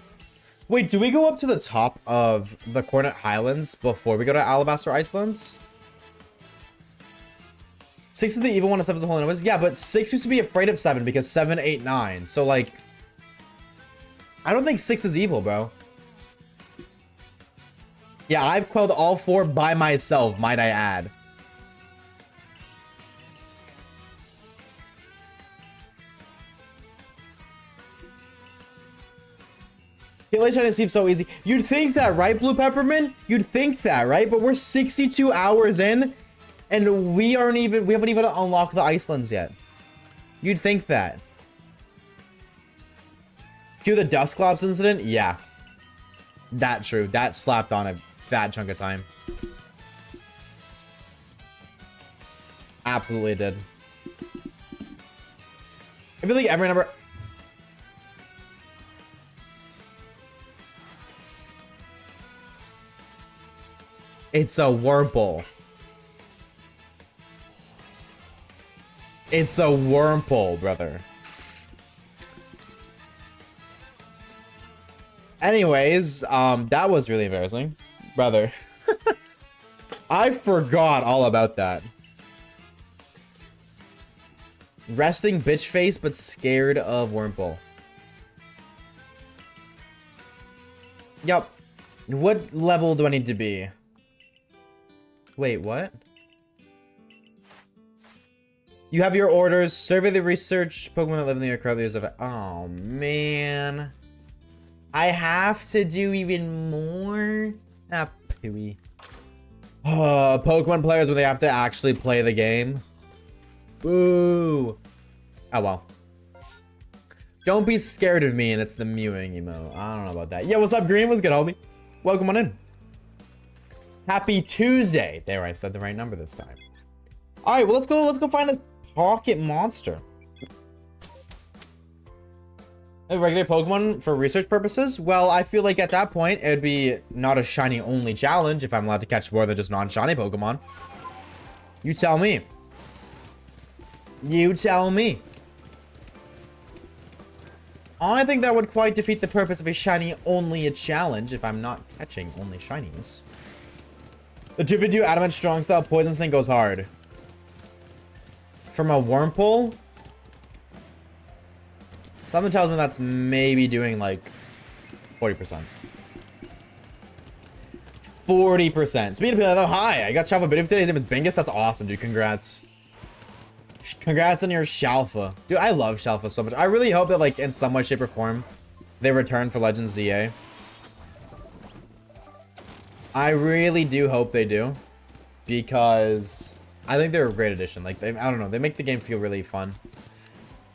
Wait, do we go up to the top of the Cornet Highlands before we go to Alabaster Icelands? 6 is the evil one and 7 is the holy numbers. Yeah, but 6 used to be afraid of 7 because 7, 8, 9. So, like... I don't think 6 is evil, bro. Yeah, I've quelled all 4 by myself, might I add. Pele shiny seems so easy. You'd think that, right, Blue Peppermint? You'd think that, right? But we're 62 hours in, and we haven't even unlocked the Icelands yet. You'd think that. Cue the Dusclops incident? Yeah. That true. That slapped on a bad chunk of time. Absolutely did. I feel like every number... It's a Wurmple. It's a Wurmple, brother. Anyways, that was really embarrassing. Brother. I forgot all about that. Resting bitch face, but scared of Wurmple. Yup. What level do I need to be? Wait, what? You have your orders. Survey the research Pokemon that live in the air currently. Oh, man. I have to do even more? Ah, pooey. Pokemon players when they have to actually play the game. Boo. Oh, well. Don't be scared of me, and it's the mewing emo. I don't know about that. Yeah, what's up, Green? What's good, homie? Welcome on in. Happy Tuesday. There, I said the right number this time. All right, well, let's go find a pocket monster. A regular Pokemon for research purposes? Well, I feel like at that point, it would be not a shiny only challenge if I'm allowed to catch more than just non-shiny Pokemon. You tell me. You tell me. I think that would quite defeat the purpose of a shiny only a challenge if I'm not catching only shinies. The 2v2 Adamant Strong Style Poison Sting goes hard. From a Wurmple? Something tells me that's maybe doing like 40%. 40%. Speaking of people, hi, I got Shalfa Biddy today. His name is Bingus. That's awesome, dude. Congrats. Congrats on your Shalfa. Dude, I love Shalfa so much. I really hope that, like, in some way, shape, or form, they return for Legends ZA. I really do hope they do. Because I think they're a great addition. Like, I don't know. They make the game feel really fun.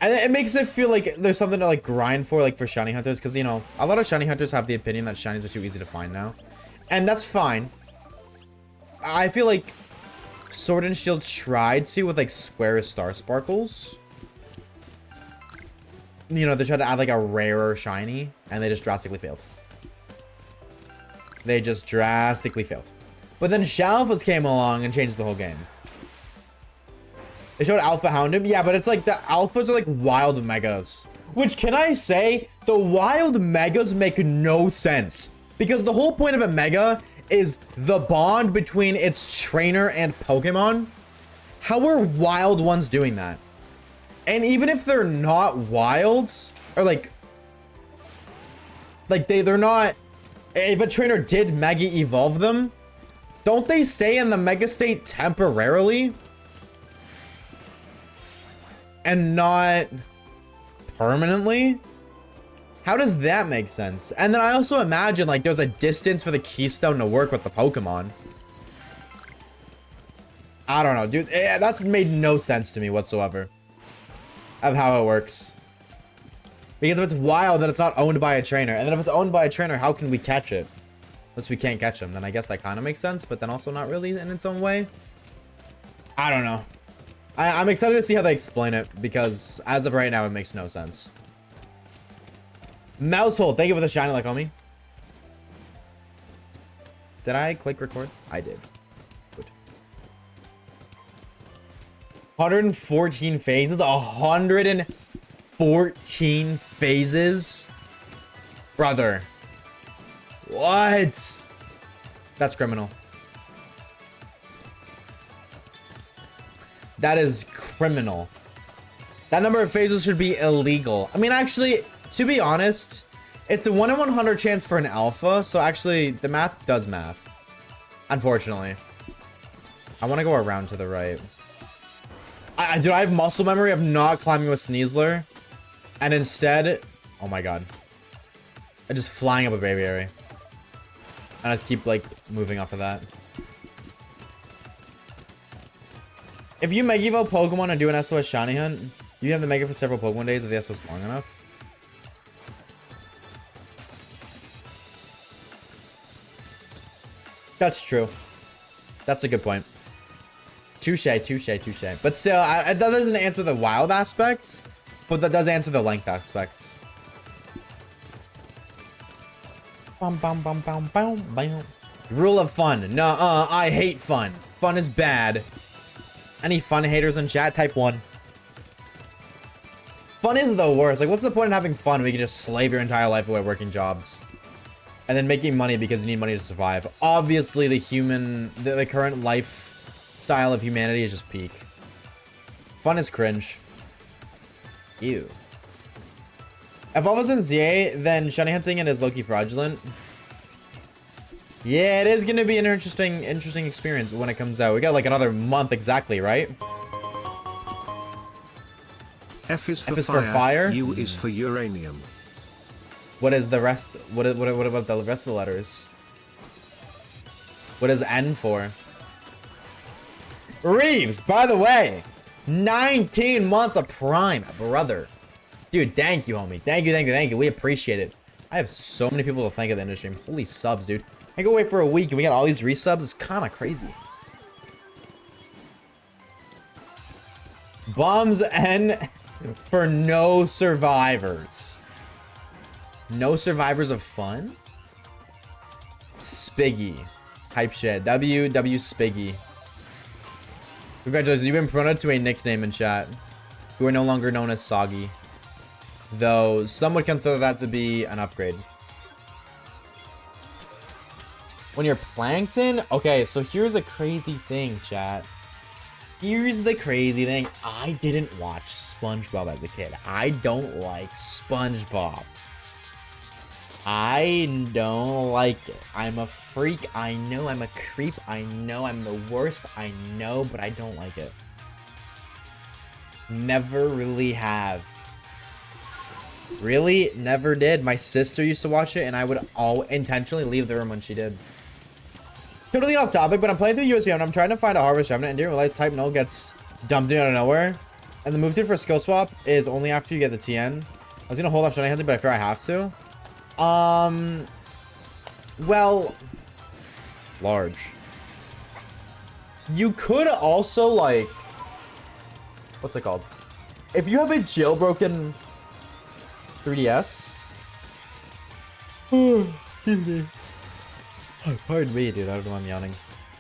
And it makes it feel like there's something to, like, grind for, like, for shiny hunters. Because, you know, a lot of shiny hunters have the opinion that shinies are too easy to find now. And that's fine. I feel like Sword and Shield tried to with, like, Square Star Sparkles. You know, they tried to add, like, a rarer shiny. And they just drastically failed. They just drastically failed. But then Shalfas came along and changed the whole game. They showed Alpha Houndoom. Yeah, but it's like the Alphas are like wild Megas. Which, can I say, the wild Megas make no sense. Because the whole point of a Mega is the bond between its trainer and Pokemon. How are wild ones doing that? And even if they're not wild, or like they're not... If a trainer did Mega Evolve them, don't they stay in the Mega State temporarily? And not permanently? How does that make sense? And then I also imagine, like, there's a distance for the Keystone to work with the Pokemon. I don't know, dude. That's made no sense to me whatsoever. Of how it works. Because if it's wild, then it's not owned by a trainer. And then if it's owned by a trainer, how can we catch it? Unless we can't catch them. Then I guess that kind of makes sense, but then also not really in its own way. I don't know. I'm excited to see how they explain it, because as of right now, it makes no sense. Mousehold, thank you for the shiny like, homie. Did I click record? I did. Good. 114 phases? 114 phases? Brother. What? That's criminal. That is criminal. That number of phases should be illegal. I mean, actually, to be honest, it's a 1 in 100 chance for an alpha, so actually, the math does math. Unfortunately. I want to go around to the right. Dude, I have muscle memory of not climbing with Sneasler. And instead... Oh my god. I'm just flying up with Braviary. And I just keep, like, moving off of that. If you Mega Evolve Pokemon and do an SOS Shiny Hunt, you can have the Mega for several Pokemon days if the SOS is long enough. That's true. That's a good point. Touche, touche, touche. But still, that doesn't answer the wild aspects, but that does answer the length aspects. Bum, bum, bum, bum, bum, bum. Rule of fun. Nuh-uh, I hate fun. Fun is bad. Any fun haters in chat? Type 1. Fun is the worst. Like, what's the point in having fun when you can just slave your entire life away working jobs? And then making money because you need money to survive. Obviously, the current lifestyle of humanity is just peak. Fun is cringe. Ew. If all was in ZA, then shiny hunting it is low-key fraudulent. Yeah, it is gonna be an interesting experience when it comes out. We got like another month exactly, right? F is for fire. U is for uranium. What is the rest? What about the rest of the letters? What is N for? Reeves, by the way, 19 months of Prime, brother. Dude, thank you, homie. Thank you, thank you, thank you. We appreciate it. I have so many people to thank in the industry. Holy subs, dude. I go wait for a week and we got all these resubs. It's kind of crazy. Bombs N for no survivors. No survivors of fun? Spiggy. Type shit. W Spiggy. Congratulations, you've been promoted to a nickname in chat. You are no longer known as Soggy. Though, some would consider that to be an upgrade. When you're Plankton? Okay, so here's a crazy thing, chat. Here's the crazy thing. I didn't watch SpongeBob as a kid. I don't like SpongeBob. I don't like it. I'm a freak. I know I'm a creep. I know I'm the worst. I know, but I don't like it. Never really have. Really? Never did. My sister used to watch it, and I would all intentionally leave the room when she did. Totally off topic, but I'm playing through USV and I'm trying to find a Harvest Remnant and didn't realize Type Null gets dumped in out of nowhere. And the move through for skill swap is only after you get the TN. I was gonna hold off Shiny Hunting, but I fear I have to. Well, large. You could also, like, what's it called? If you have a jailbroken 3DS. Excuse me. Oh, pardon me, dude. I don't know why I'm yawning.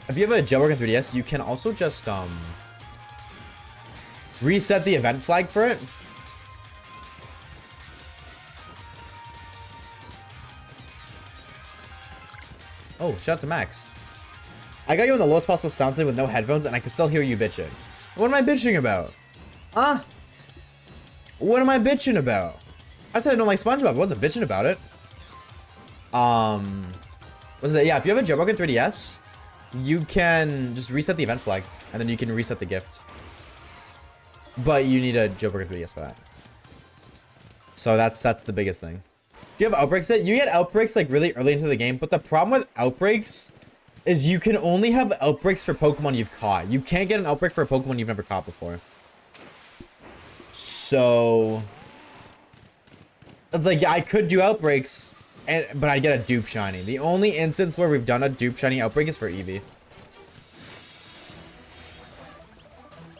If you have a jailbroken 3DS, you can also just reset the event flag for it. Oh, shout out to Max. I got you in the lowest possible sound setting with no headphones, and I can still hear you bitching. What am I bitching about? Huh? What am I bitching about? I said I don't like SpongeBob. I wasn't bitching about it. What's it? Yeah, if you have a jailbroken 3DS, you can just reset the event flag, and then you can reset the gift. But you need a jailbroken 3DS for that. So that's the biggest thing. Do you have outbreaks? You get outbreaks like really early into the game, but the problem with outbreaks is you can only have outbreaks for Pokemon you've caught. You can't get an outbreak for a Pokemon you've never caught before. So it's like, yeah, I could do outbreaks, but I'd get a dupe shiny. The only instance where we've done a dupe shiny outbreak is for Eevee.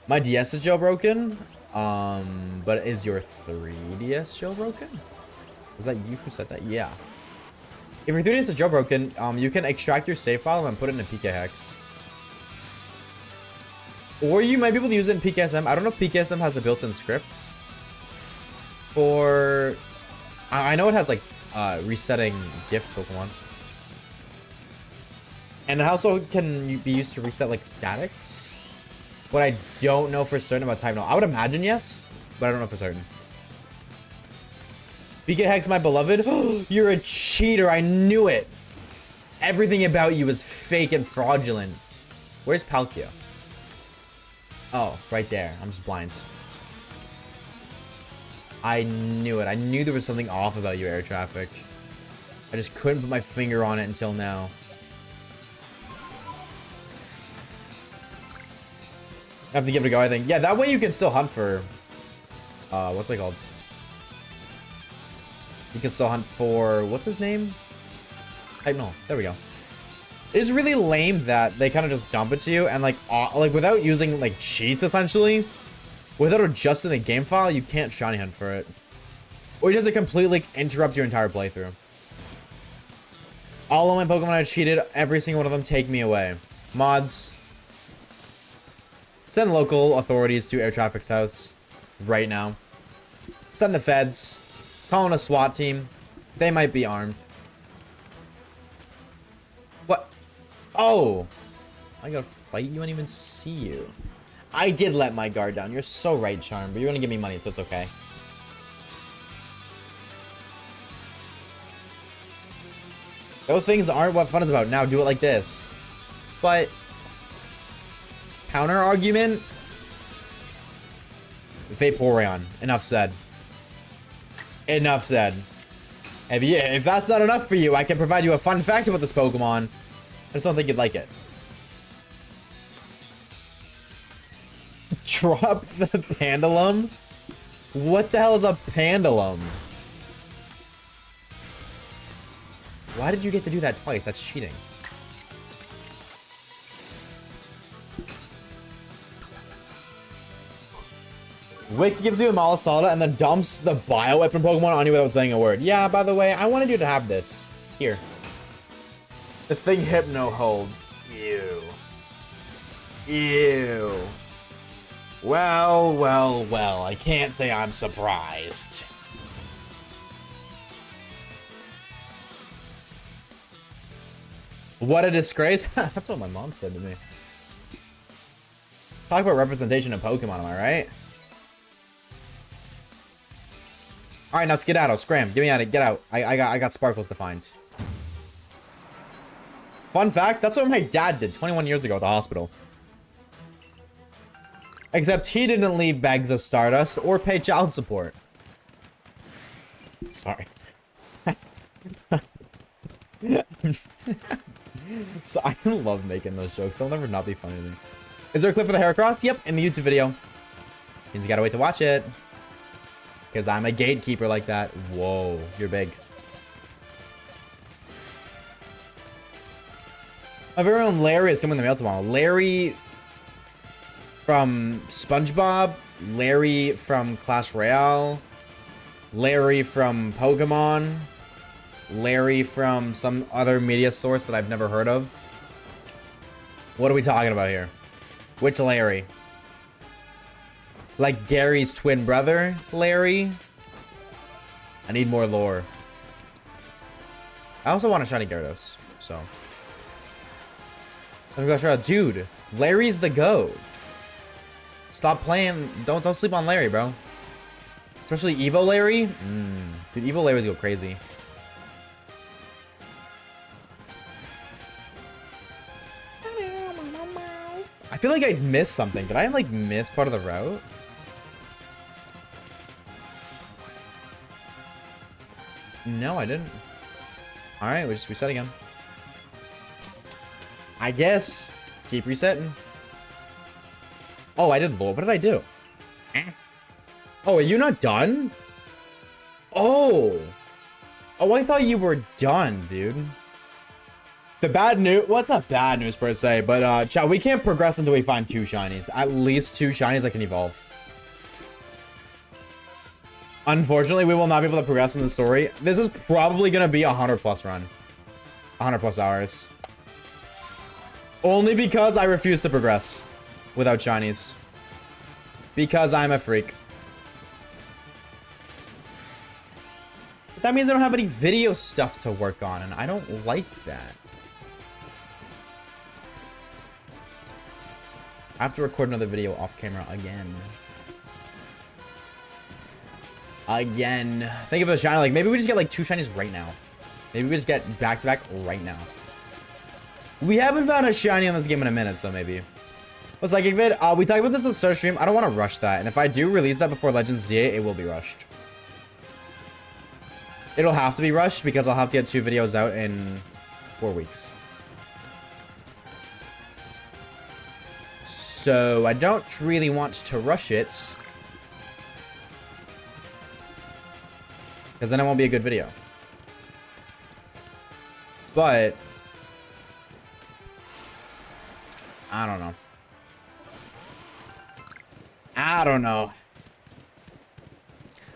My DS is jailbroken. But is your 3DS jailbroken? Was that you who said that? Yeah. If your 3DS is jailbroken, you can extract your save file and put it in a PK hex. Or you might be able to use it in PKSM. I don't know if PKSM has a built-in script. Or I know it has like resetting gift Pokemon. And it also can be used to reset like statics. But I don't know for certain about Type Null. I would imagine yes, but I don't know for certain. PK Hex, my beloved. You're a cheater. I knew it. Everything about you is fake and fraudulent. Where's Palkia? Oh, right there. I'm just blind. I knew it. I knew there was something off about you, air traffic. I just couldn't put my finger on it until now. I have to give it a go, I think. Yeah, that way you can still hunt for... what's it called? You can still hunt for... What's his name? No, there we go. It's really lame that they kind of just dump it to you and like without using like cheats essentially, without adjusting the game file, you can't shiny hunt for it. Or it doesn't completely interrupt your entire playthrough. All of my Pokemon are cheated. Every single one of them take me away. Mods. Send local authorities to Air Traffic's house right now. Send the feds. Call in a SWAT team. They might be armed. What? Oh. I gotta fight you and even see you. I did let my guard down. You're so right, Charm, but you're gonna give me money, so it's okay. Those things aren't what fun is about. Now do it like this. But counter argument. Vaporeon. Enough said. Enough said. If that's not enough for you, I can provide you a fun fact about this Pokemon. I just don't think you'd like it. Drop the Pandalum? What the hell is a Pandalum? Why did you get to do that twice? That's cheating. Wick gives you a Malasada and then dumps the Bio Weapon Pokemon on you without saying a word. Yeah, by the way, I wanted you to have this. Here. The thing Hypno holds. Ew. Ew. Well, well, well. I can't say I'm surprised. What a disgrace. That's what my mom said to me. Talk about representation of Pokemon, am I right? Alright, now skedaddle, scram. Get me out of it. Get out. I got sparkles to find. Fun fact, that's what my dad did 21 years ago at the hospital. Except he didn't leave bags of Stardust or pay child support. Sorry. So I love making those jokes. They'll never not be funny to me. Is there a clip for the Heracross? Yep, in the YouTube video. Means you gotta wait to watch it. Because I'm a gatekeeper like that. Whoa, you're big. My very own Larry is coming in the mail tomorrow. Larry from SpongeBob. Larry from Clash Royale. Larry from Pokemon. Larry from some other media source that I've never heard of. What are we talking about here? Which Larry? Like Gary's twin brother, Larry? I need more lore. I also want a shiny Gyarados, so. Dude, Larry's the GOAT. Stop playing. Don't sleep on Larry, bro. Especially Evo Larry. Dude, Evo Larry's go crazy. I feel like I missed something. Did I like miss part of the route? No, I didn't. Alright, we just reset again. I guess. Keep resetting. Oh, I did lore. What did I do? Oh, are you not done? Oh. Oh, I thought you were done, dude. The bad news, well, it's not bad news per se, but chat, we can't progress until we find 2 shinies. At least 2 shinies that can evolve. Unfortunately, we will not be able to progress in the story. This is probably going to be a 100+ run. 100+ hours. Only because I refuse to progress without shinies. Because I'm a freak. But that means I don't have any video stuff to work on, and I don't like that. I have to record another video off camera again. Again. Thank you for the shiny. Like, maybe we just get like 2 shinies right now. Maybe we just get back to back right now. We haven't found a shiny on this game in a minute, so maybe. But Psychic Vid, we talked about this in the start stream. I don't want to rush that. And if I do release that before Legends Z8, it will be rushed. It'll have to be rushed because I'll have to get 2 videos out in 4 weeks. So I don't really want to rush it. Because then it won't be a good video. But I don't know. I don't know.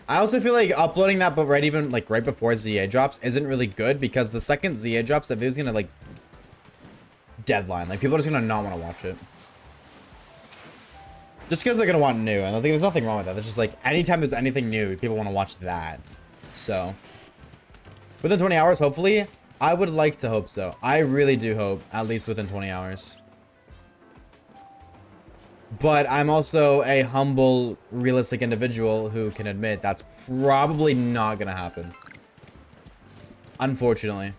I also feel like uploading that, but right before ZA drops isn't really good because the second ZA drops, that video's gonna like deadline. Like people are just gonna not want to watch it. Just because they're gonna want new, and I think there's nothing wrong with that. It's just like anytime there's anything new, people want to watch that. So within 20 hours, hopefully. I would like to hope so. I really do hope at least within 20 hours. But I'm also a humble, realistic individual who can admit that's probably not gonna happen. Unfortunately.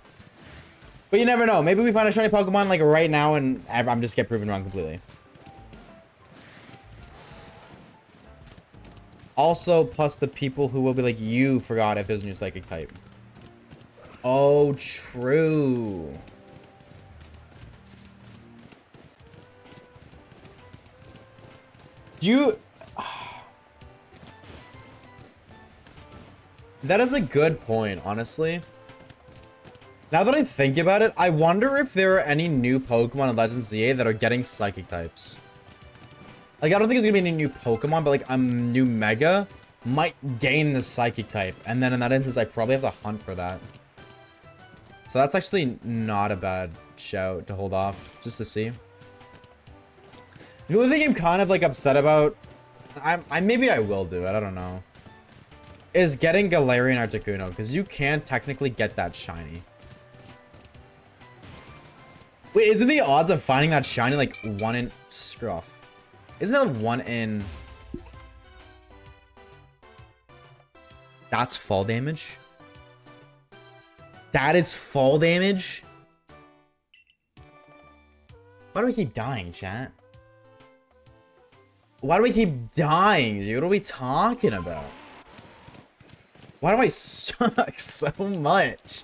But you never know. Maybe we find a shiny Pokemon like right now and I'm just get proven wrong completely. Also, plus the people who will be like, you forgot if there's a new Psychic type. Oh, true. That is a good point, honestly. Now that I think about it, I wonder if there are any new Pokemon in Legends ZA that are getting Psychic types. Like, I don't think it's gonna be any new Pokemon, but like a new Mega might gain the Psychic type. And then in that instance, I probably have to hunt for that. So that's actually not a bad shout to hold off, just to see. The only thing I'm kind of like upset about, maybe I will do it, I don't know, is getting Galarian Articuno, because you can technically get that shiny. Wait, isn't the odds of finding that shiny like 1 in... Screw off. Isn't it 1 in... That's fall damage? That is fall damage? Why do we keep dying, chat? Why do we keep dying, dude? What are we talking about? Why do I suck so much?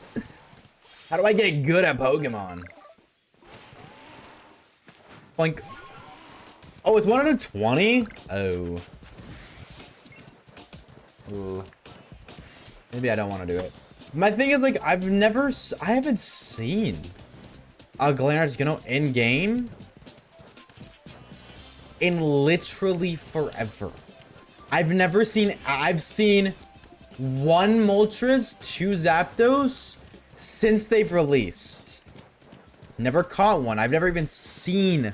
How do I get good at Pokemon? Like, oh, it's 120? Oh. Ooh. Maybe I don't want to do it. My thing is, like, I haven't seen a Galarian Articuno in-game in literally forever. I've seen 1 Moltres, 2 Zapdos since they've released. Never caught one. I've never even seen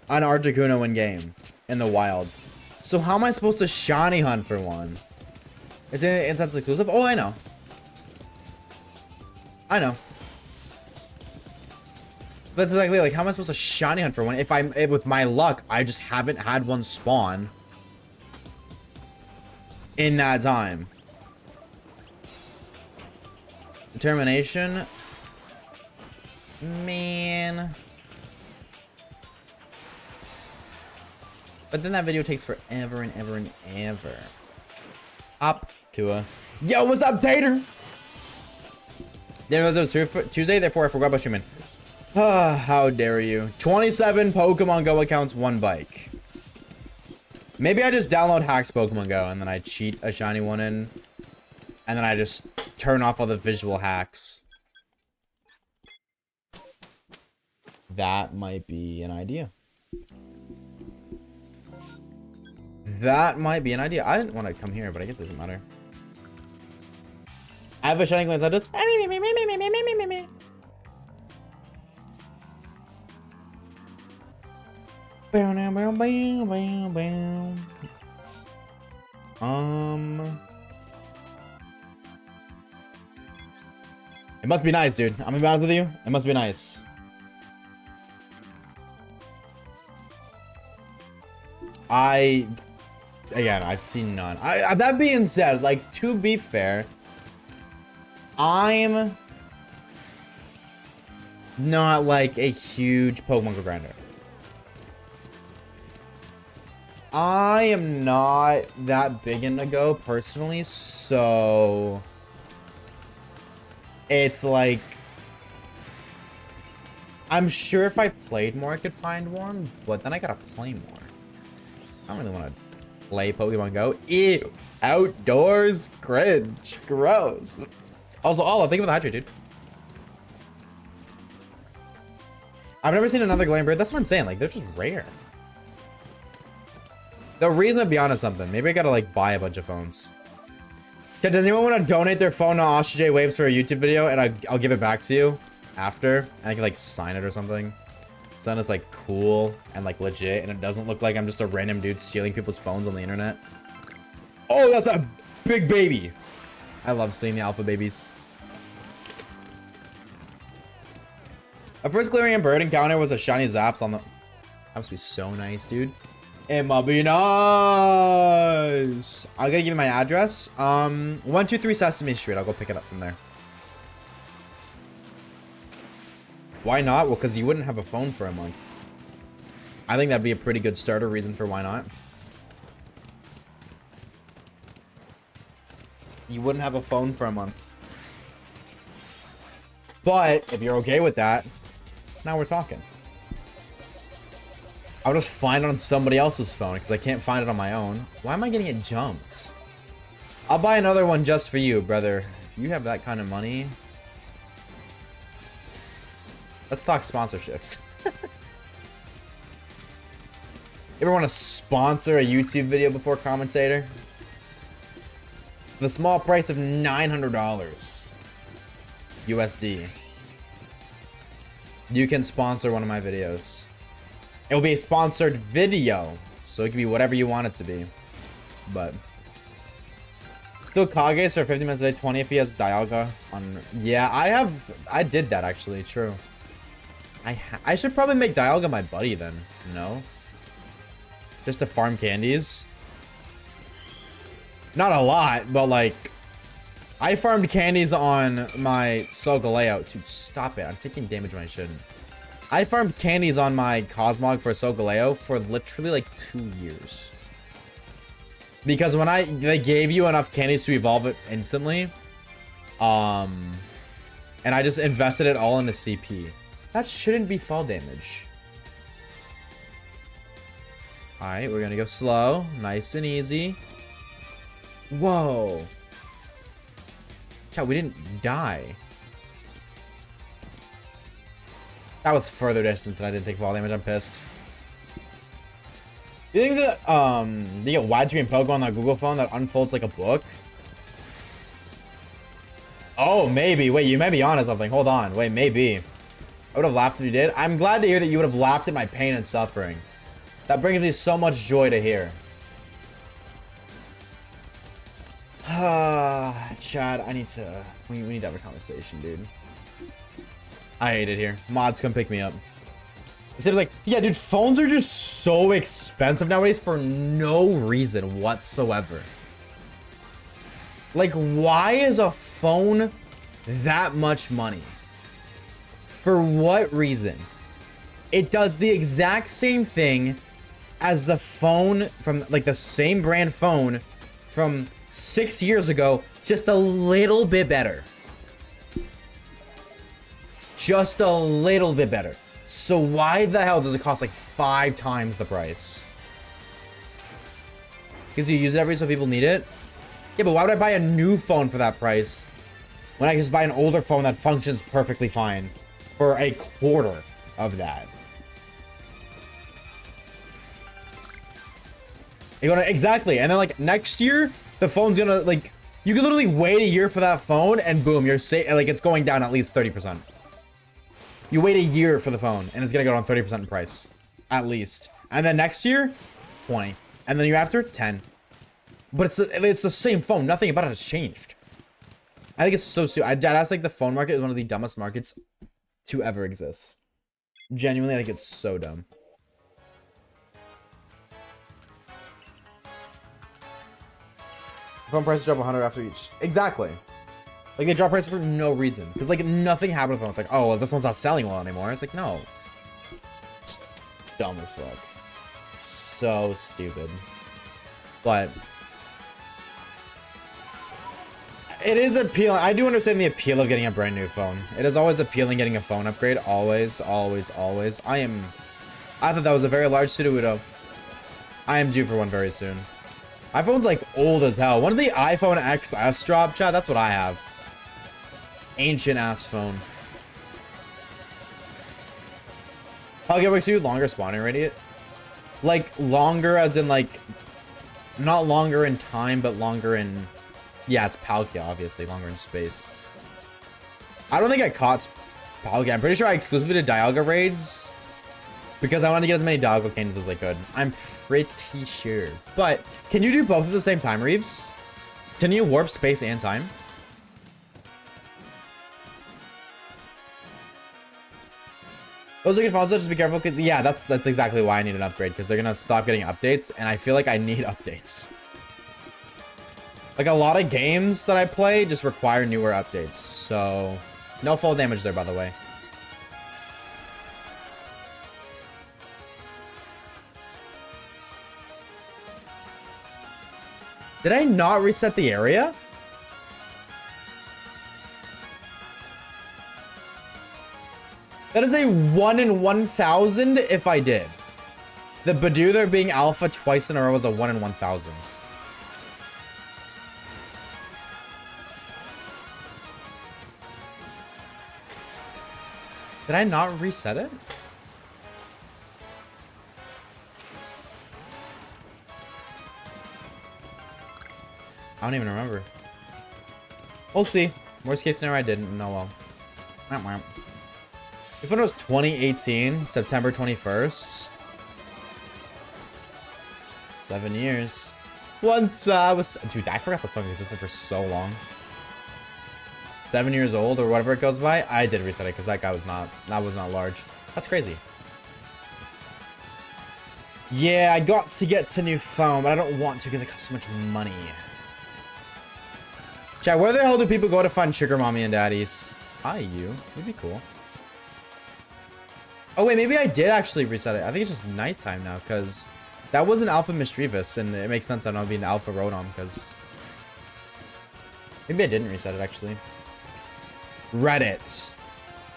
an Articuno in-game in the wild. So how am I supposed to shiny hunt for one? Is it instance exclusive? Oh, I know. I know. That's exactly like, how am I supposed to shiny hunt for one if with my luck, I just haven't had one spawn in that time. Determination. Man. But then that video takes forever and ever and ever. Up to a... Yo, what's up, Tater? There was Tuesday, therefore I forgot about Shuman. Ah, how dare you. 27 Pokemon Go accounts, 1 bike. Maybe I just download Hacks Pokemon Go and then I cheat a shiny one in. And then I just turn off all the visual hacks. That might be an idea. That might be an idea. I didn't want to come here, but I guess it doesn't matter. I have a shiny glance. I just... It must be nice, dude. I'm gonna be honest with you. It must be nice. Again, I've seen none. That being said, like, to be fair, I'm not like a huge Pokemon Go grinder. I am not that big into Go personally, so It's like, I'm sure if I played more, I could find one, but then I gotta play more. I don't really want to play Pokemon Go. Ew. Outdoors? Cringe. Gross. Also, thank you for the hydrate, dude. I've never seen another Glowing Bird. That's what I'm saying. Like, they're just rare. The reason, to be honest, something. Maybe I gotta, like, buy a bunch of phones. Okay, does anyone want to donate their phone to Oshawaves for a YouTube video? And I'll give it back to you after. And I can, like, sign it or something. So then it's, like, cool and, like, legit. And it doesn't look like I'm just a random dude stealing people's phones on the internet. Oh, that's a big baby. I love seeing the alpha babies. My first Galarian bird encounter was a shiny Zaps on the... That must be so nice, dude. It must be nice. I'm gonna give you my address. 123 Sesame Street. I'll go pick it up from there. Why not? Well, because you wouldn't have a phone for a month. I think that'd be a pretty good starter reason for why not. You wouldn't have a phone for a month. But if you're okay with that, now we're talking. I'll just find it on somebody else's phone because I can't find it on my own. Why am I getting it jumped? I'll buy another one just for you, brother. If you have that kind of money. Let's talk sponsorships. You ever want to sponsor a YouTube video before commentator? For the small price of $900 USD. You can sponsor one of my videos. It will be a sponsored video, so it can be whatever you want it to be. But still Kage for 50 minutes a day, 20 if he has Dialga on. Yeah, I did that actually. True. I should probably make Dialga my buddy then. No. Just to farm candies. Not a lot, but like I farmed candies on my Solgaleo. Dude, stop it. I'm taking damage when I shouldn't. I farmed candies on my Cosmog for Solgaleo for literally like 2 years. Because when they gave you enough candies to evolve it instantly. And I just invested it all into CP. That shouldn't be fall damage. Alright, we're gonna go slow. Nice and easy. Whoa. God, we didn't die. That was further distance and I didn't take fall damage. I'm pissed. You think that you get widescreen Pokemon on a Google phone that unfolds like a book? Oh, maybe. Wait, you may be onto something. Hold on. Wait, maybe. I would have laughed if you did. I'm glad to hear that you would have laughed at my pain and suffering. That brings me so much joy to hear. Chad, I need to... We need to have a conversation, dude. I hate it here. Mods, come pick me up. Instead of like, yeah, dude, phones are just so expensive nowadays for no reason whatsoever. Like, why is a phone that much money? For what reason? It does the exact same thing as the phone from, like, the same brand phone from 6 years ago, just a little bit better. Just a little bit better. So why the hell does it cost like 5 times the price? Because you use it every so people need it? Yeah, but why would I buy a new phone for that price when I can just buy an older phone that functions perfectly fine for a quarter of that? You're gonna, exactly. And then like next year, the phone's gonna like, you can literally wait a year for that phone and boom, you're safe. Like it's going down at least 30%. You wait a year for the phone and it's gonna go down 30% in price, at least. And then next year, 20. And then the year after, 10. But it's the same phone. Nothing about it has changed. I think it's so stupid. That's like the phone market is one of the dumbest markets to ever exist. Genuinely, I think it's so dumb. Phone prices drop 100 after each. Exactly. Like, they drop prices for no reason. Because, like, nothing happened with the phone. It's like, oh, well, this one's not selling well anymore. It's like, no. Just dumb as fuck. So stupid. But It is appealing. I do understand the appeal of getting a brand new phone. It is always appealing getting a phone upgrade. Always, always, always. I thought that was a very large pseudo. I am due for one very soon. iPhone's like old as hell. One of the iPhone XS drop, chat. That's what I have. Ancient ass phone. Palkia works you longer spawning radius. Like longer as in like, not longer in time, but longer in, yeah, it's Palkia obviously, longer in space. I don't think I caught Palkia. I'm pretty sure I exclusively did Dialga raids because I wanted to get as many Dialga canes as I could. I'm pretty sure. But can you do both at the same time, Reeves? Can you warp space and time? Those are good phones, just be careful, because yeah, that's exactly why I need an upgrade, because they're gonna stop getting updates, and I feel like I need updates. Like a lot of games that I play just require newer updates, so no fall damage there, by the way. Did I not reset the area? That is a 1 in 1,000 if I did. The Badoothor being alpha twice in a row was a 1 in 1,000. Did I not reset it? I don't even remember. We'll see. Worst case scenario, I didn't. No, well. Whamp, whamp. If it was 2018, September 21st. 7 years. Once I was... Dude, I forgot that song existed for so long. 7 years old or whatever it goes by. I did reset it because that guy was not... That was not large. That's crazy. Yeah, I got to get to new phone, but I don't want to because it costs so much money. Chat, where the hell do people go to find sugar mommy and daddies? Hi, you. You'd be cool. Oh, wait, maybe I did actually reset it. I think it's just nighttime now, because that was an Alpha Mischievous, and it makes sense that I'm being Alpha Rotom, because... Maybe I didn't reset it, actually. Reddit.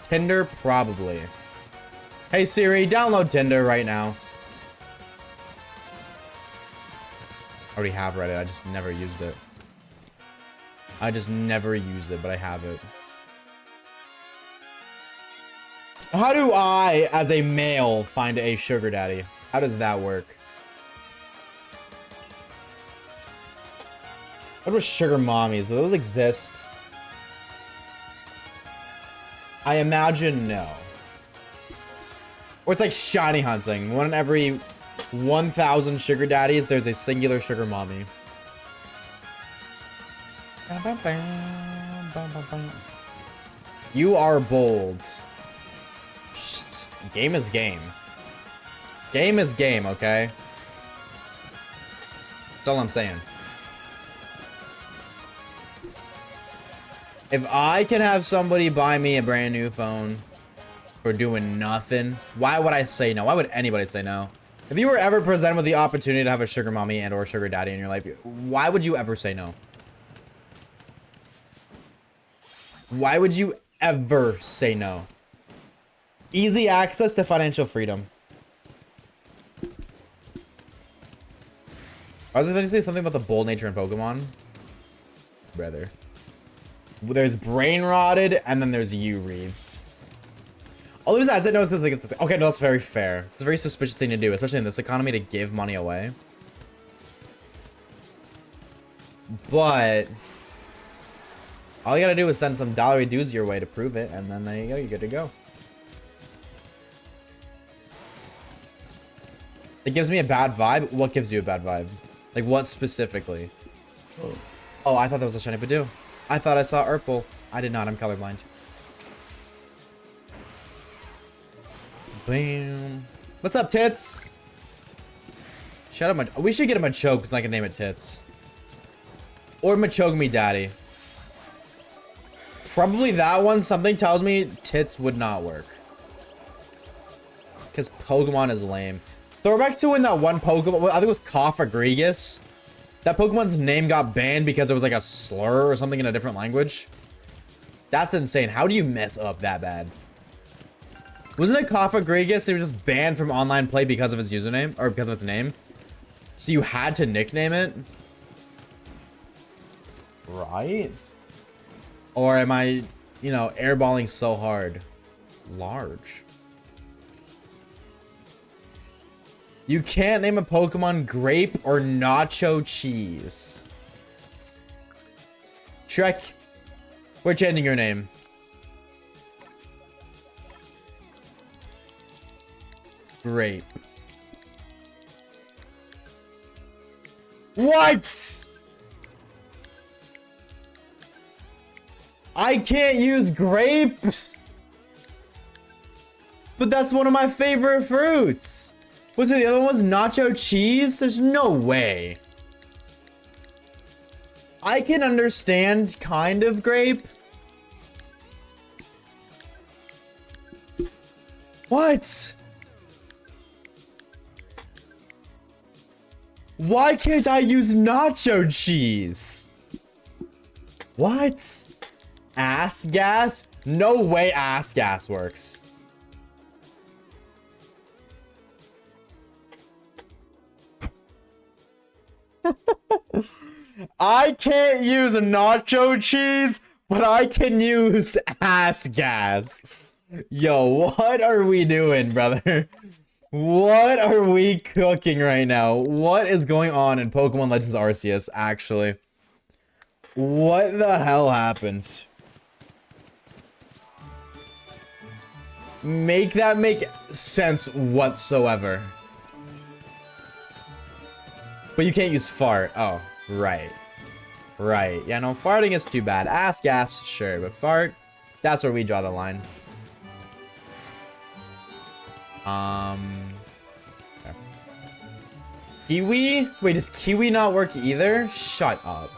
Tinder, probably. Hey, Siri, download Tinder right now. I already have Reddit, I just never used it. I just never used it, but I have it. How do I, as a male, find a sugar daddy? How does that work? What about sugar mommies? Do those exist? I imagine no. Or it's like shiny hunting. One in every 1,000 sugar daddies, there's a singular sugar mommy. You are bold. Game is game. Game is game, okay? That's all I'm saying. If I can have somebody buy me a brand new phone for doing nothing, why would I say no? Why would anybody say no? If you were ever presented with the opportunity to have a sugar mommy and or sugar daddy in your life, why would you ever say no? Why would you ever say no? Easy access to financial freedom. I was going to say something about the bold nature in Pokemon. Brother. There's brain rotted, and then there's you, Reeves. I'll lose that. I said no, because like it's okay. No, that's very fair. It's a very suspicious thing to do, especially in this economy, to give money away. But all you gotta do is send some dollary dues your way to prove it, and then there you go. You're good to go. It gives me a bad vibe. What gives you a bad vibe? Like what specifically? Oh, I thought that was a shiny Badoo. I thought I saw Urple. I did not. I'm colorblind. Bam. What's up, Tits? Shut up, we should get a Machoke because I can name it Tits. Or Machoke Me Daddy. Probably that one. Something tells me Tits would not work. Because Pokemon is lame. Throwback to when that one Pokemon, I think it was Cofagrigus. That Pokemon's name got banned because it was like a slur or something in a different language. That's insane. How do you mess up that bad? Wasn't it Kafagregas? They were just banned from online play because of his username or because of its name. So you had to nickname it? Right? Or am I, you know, airballing so hard? Large. You can't name a Pokemon grape or nacho cheese. Shrek, we're changing your name. Grape. What? I can't use grapes. But that's one of my favorite fruits. Was it the other one was nacho cheese? There's no way. I can understand kind of grape. What? Why can't I use nacho cheese? What? Ass gas? No way ass gas works. I can't use nacho cheese, but I can use ass gas. Yo, what are we doing, brother? What are we cooking right now? What is going on in Pokemon Legends Arceus, actually? What the hell happened? Make that make sense whatsoever. But you can't use fart. Oh, right. Right. Yeah, no, farting is too bad. Ass gas, sure, but fart, that's where we draw the line. Okay. Kiwi? Wait, does Kiwi not work either? Shut up.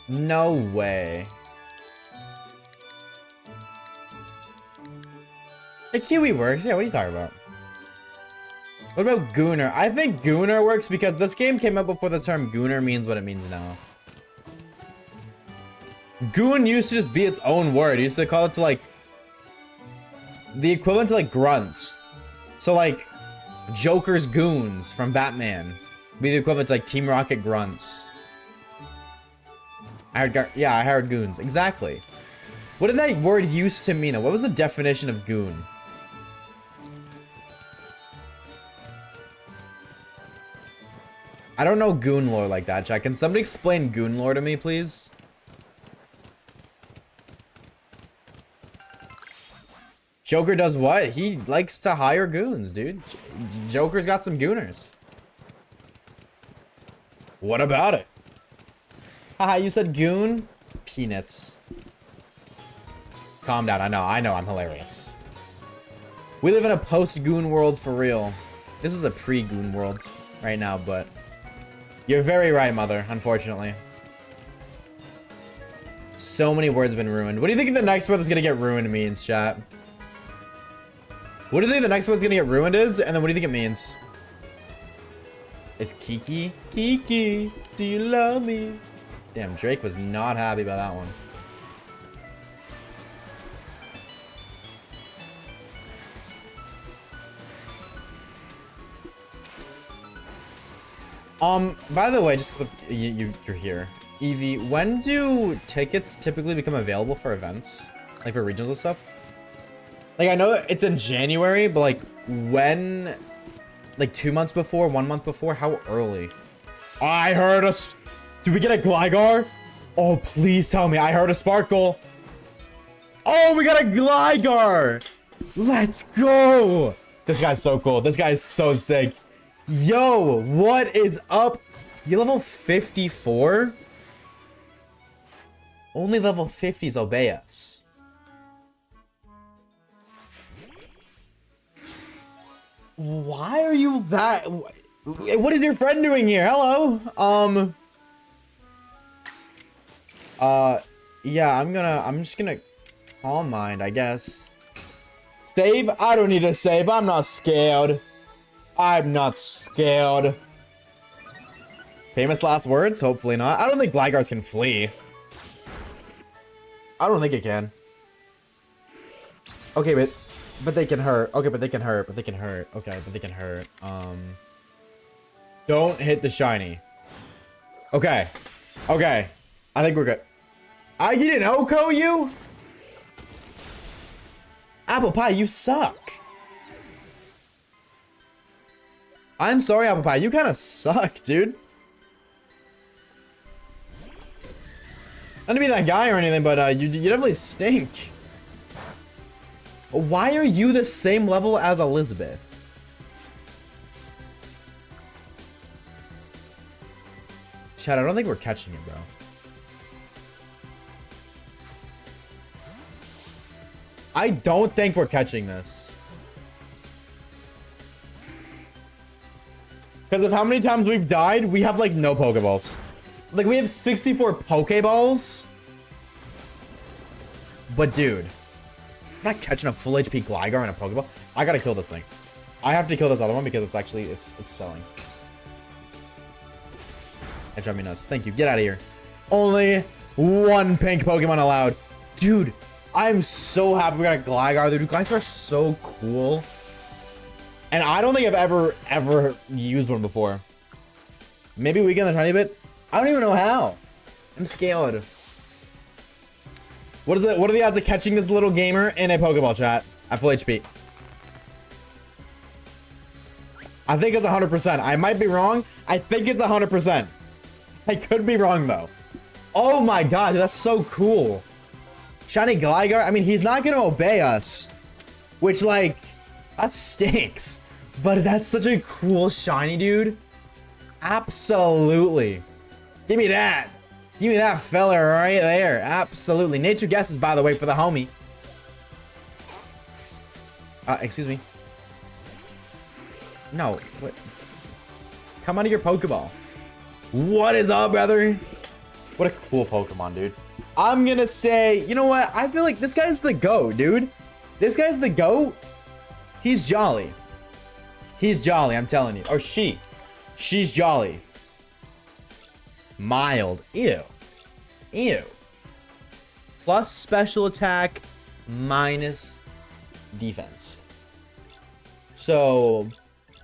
No way. The Kiwi works. Yeah, what are you talking about? What about Gooner? I think Gooner works because this game came out before the term Gooner means what it means now. Goon used to just be its own word. It used to call it to like the equivalent to like grunts. So like Joker's goons from Batman be the equivalent to like Team Rocket grunts. I heard goons. Exactly. What did that word used to mean though? What was the definition of goon? I don't know goon lore like that, Jack. Can somebody explain goon lore to me, please? Joker does what? He likes to hire goons, dude. Joker's got some gooners. What about it? Haha, you said goon? Peanuts. Calm down. I know, I'm hilarious. We live in a post-goon world for real. This is a pre-goon world right now, but you're very right, mother, unfortunately. So many words have been ruined. What do you think the next word that's gonna get ruined means, chat? What do you think the next word's gonna get ruined is? And then what do you think it means? Is Kiki? Kiki, do you love me? Damn, Drake was not happy about that one. By the way, just 'cause you're here. Evie, when do tickets typically become available for events? Like for regionals and stuff? Like, I know it's in January, but like, when? Like 2 months before, 1 month before? How early? I heard us. Did we get a Gligar? Oh, please tell me I heard a Sparkle. Oh, we got a Gligar. Let's go. This guy's so cool. This guy's so sick. Yo, what is up? You level 54? Only level 50s obey us. Why are you that? What is your friend doing here? Hello? Yeah, I'm just gonna calm mind, I guess. Save? I don't need to save. I'm not scared. I'm not scared. Famous last words? Hopefully not. I don't think Gligar's can flee. I don't think it can. Okay, but they can hurt. Okay, but they can hurt. But they can hurt. Okay, but they can hurt. Don't hit the shiny. Okay. Okay. I think we're good. I didn't Oko you? Apple Pie, you suck. I'm sorry, Apple Pie. You kind of suck, dude. Not to be that guy or anything, but you definitely stink. Why are you the same level as Elizabeth? Chad, I don't think we're catching it, bro. I don't think we're catching this. Because of how many times we've died, we have like no Pokeballs. Like we have 64 Pokeballs. But dude, I'm not catching a full HP Gligar in a Pokeball. I gotta kill this thing. I have to kill this other one because it's actually, it's selling. That drives me nuts. Thank you. Get out of here. Only one pink Pokemon allowed. Dude, I'm so happy we got a Gligar. Dude, Glygars are so cool. And I don't think I've ever used one before. Maybe weaken the tiny bit. I don't even know how. I'm scared. What are the odds of catching this little gamer in a Pokeball, chat at full HP? I think it's 100%. I might be wrong. I think it's 100%. I could be wrong though. Oh my god, dude, that's so cool. Shiny Gligar. I mean, he's not gonna obey us, which like that stinks. But that's such a cool shiny, dude. Absolutely. Give me that. Give me that fella right there. Absolutely. Nature guesses, by the way, for the homie. Excuse me. No. What? Come out of your Pokeball. What is up, brother? What a cool Pokemon, dude. I'm gonna say, you know what? I feel like this guy's the GOAT, dude. This guy's the GOAT. He's jolly. He's jolly, I'm telling you. Or she. She's jolly. Mild. Ew. Ew. Plus special attack, minus defense. So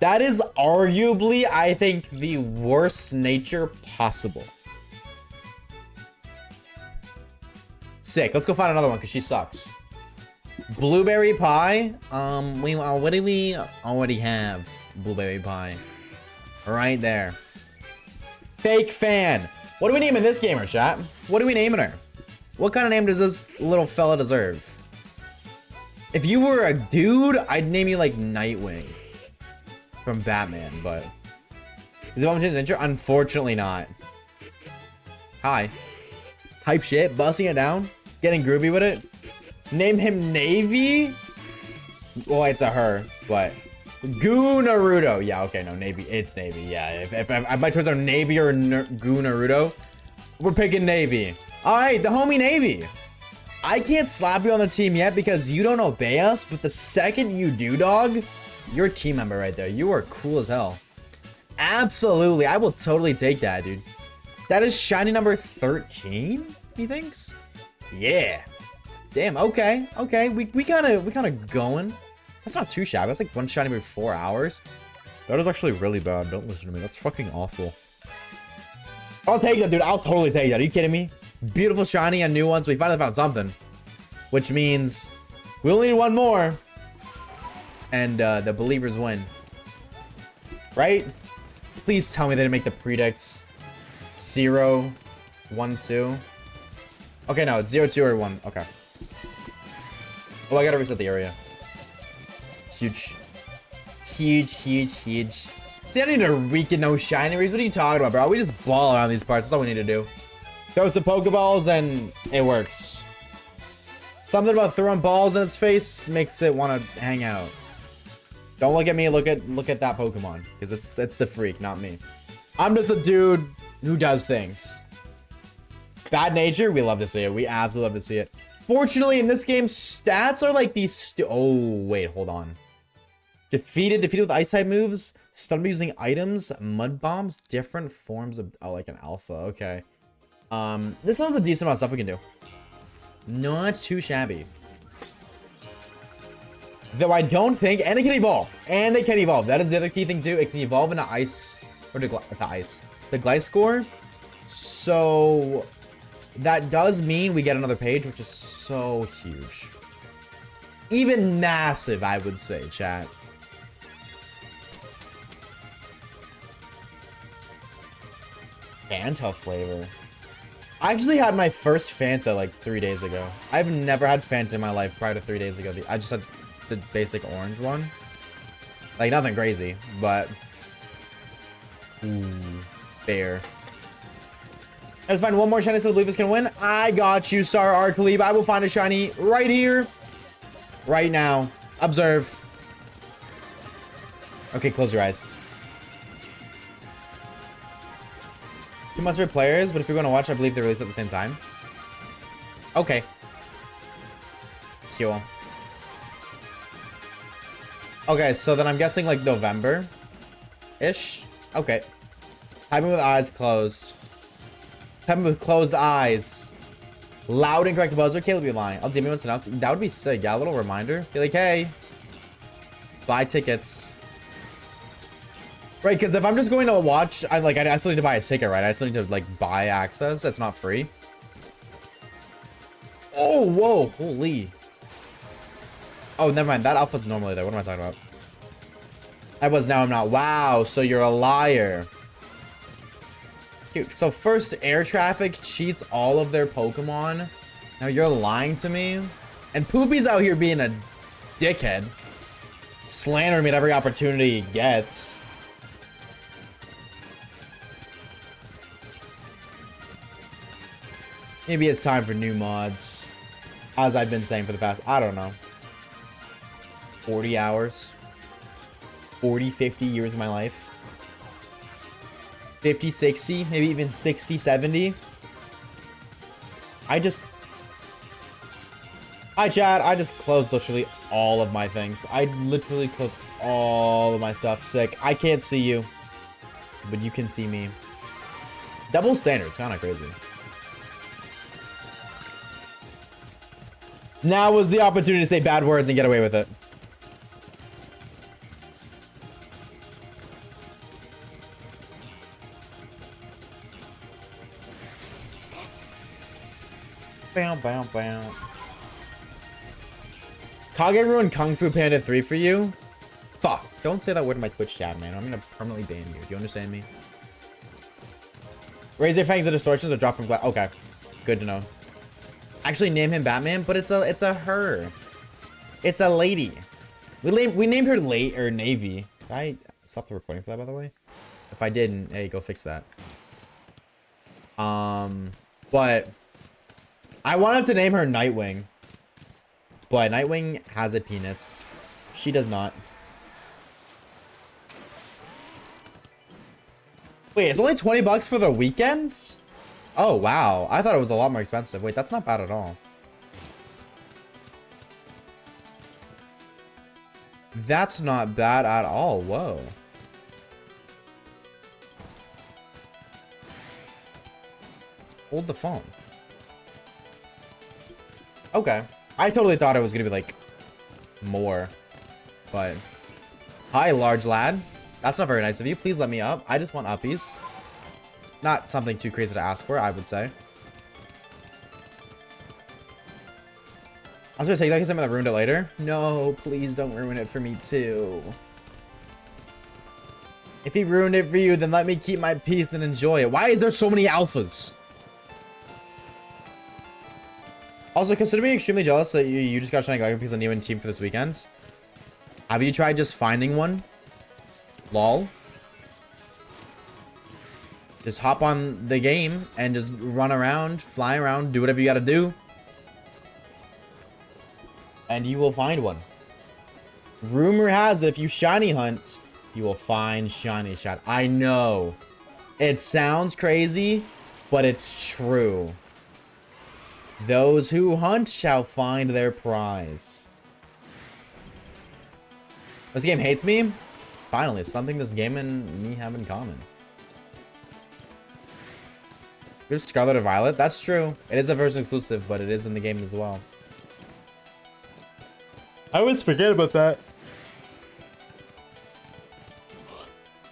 that is arguably, I think, the worst nature possible. Sick. Let's go find another one because she sucks. Blueberry pie. What do we already have? Blueberry pie. Right there. Fake fan. What do we name in this gamer, chat? What do we naming her? What kind of name does this little fella deserve? If you were a dude, I'd name you like Nightwing from Batman, but is it one change intro? Unfortunately not. Hi. Type shit, busting it down, getting groovy with it. Name him Navy? Well, it's a her, but Goo Naruto. Yeah, okay, no, Navy. It's Navy. Yeah, if my choice are Navy or Goo Naruto, we're picking Navy. All right, the homie Navy. I can't slap you on the team yet because you don't obey us, but the second you do, dog, you're a team member right there. You are cool as hell. Absolutely, I will totally take that, dude. That is shiny number 13, he thinks? Yeah. Damn, okay, okay. We kind of going. That's not too shabby. That's like one shiny every 4 hours. That is actually really bad. Don't listen to me. That's fucking awful. I'll take that, dude. I'll totally take that. Are you kidding me? Beautiful shiny and new ones. We finally found something. Which means we only need one more. And the believers win. Right? Please tell me they didn't make the predicts. 0, 1, 2. Okay, no, it's 0, 2, or 1. Okay. Oh, I gotta reset the area. Huge. Huge, huge, huge. See, I need to weaken no shiny rays. What are you talking about, bro? We just ball around these parts. That's all we need to do. Throw some Pokeballs and it works. Something about throwing balls in its face makes it want to hang out. Don't look at me. Look at that Pokemon, because it's the freak, not me. I'm just a dude who does things. Bad nature, we love to see it. We absolutely love to see it. Unfortunately, in this game, stats are like these. Oh, wait, hold on. Defeated with ice type moves. Stun using items, mud bombs, different forms of. Oh, like an alpha. Okay. This has a decent amount of stuff we can do. Not too shabby. Though I don't think, and it can evolve. And it can evolve. That is the other key thing too. It can evolve into ice, or the Gliscor. So that does mean we get another page, which is so huge. Even massive, I would say, chat. Fanta flavor. I actually had my first Fanta like 3 days ago. I've never had Fanta in my life prior to 3 days ago. I just had the basic orange one. Like nothing crazy, but ooh, fair. Let's find one more shiny so the believers can win. I got you, Star Arcleeb. I will find a shiny right here, right now. Observe. Okay, close your eyes. 2 months for players, but if you're going to watch, I believe they're released at the same time. Okay. Cool. Okay, so then I'm guessing like November-ish. Okay. Typing with eyes closed. Typing with closed eyes. Loud and correct buzzer. Caleb, you're lying. I'll DM you once announced. That would be sick. Yeah, a little reminder. Be like, hey, buy tickets. Right, because if I'm just going to watch, I still need to buy a ticket, right? I still need to like buy access. That's not free. Oh, whoa, holy. Oh, never mind. That alpha's normally there. What am I talking about? I was, now I'm not. Wow, so you're a liar. Dude, so first air traffic cheats all of their Pokemon. Now you're lying to me. And Poopy's out here being a dickhead. Slandering me at every opportunity he gets. Maybe it's time for new mods. As I've been saying for the past, I don't know, 40 hours. 40, 50 years of my life. 50, 60, maybe even 60, 70. Hi, chat. I just closed literally all of my things. I literally closed all of my stuff. Sick. I can't see you, but you can see me. Double standards. Kind of crazy. Now was the opportunity to say bad words and get away with it. Bow, bow, bow. Kage ruined Kung Fu Panda 3 for you? Fuck. Don't say that word in my Twitch chat, man. I'm gonna permanently ban you. Do you understand me? Raise your fangs and distortions or drop from glass. Okay. Good to know. Actually name him Batman, but it's a her. It's a lady. We named her Navy. Did I stop the recording for that, by the way? If I didn't, hey, go fix that. But I wanted to name her Nightwing. But Nightwing has a penis. She does not. Wait, it's only 20 bucks for the weekends? Oh, wow. I thought it was a lot more expensive. Wait, that's not bad at all. That's not bad at all. Whoa. Hold the phone. Okay. I totally thought it was gonna be like more, but hi, large lad. That's not very nice of you. Please let me up. I just want uppies. Not something too crazy to ask for, I would say. I was gonna say, like something that ruined it later. No, please don't ruin it for me too. If he ruined it for you, then let me keep my peace and enjoy it. Why is there so many alphas? Also, consider me extremely jealous that you just got shiny Gaga piece on you and team for this weekend. Have you tried just finding one? Lol. Just hop on the game and just run around, fly around, do whatever you gotta do. And you will find one. Rumor has that if you shiny hunt, you will find shiny shot. I know. It sounds crazy, but it's true. Those who hunt shall find their prize. This game hates me? Finally, something this game and me have in common. There's Scarlet or Violet. That's true. It is a version exclusive, but it is in the game as well. I always forget about that.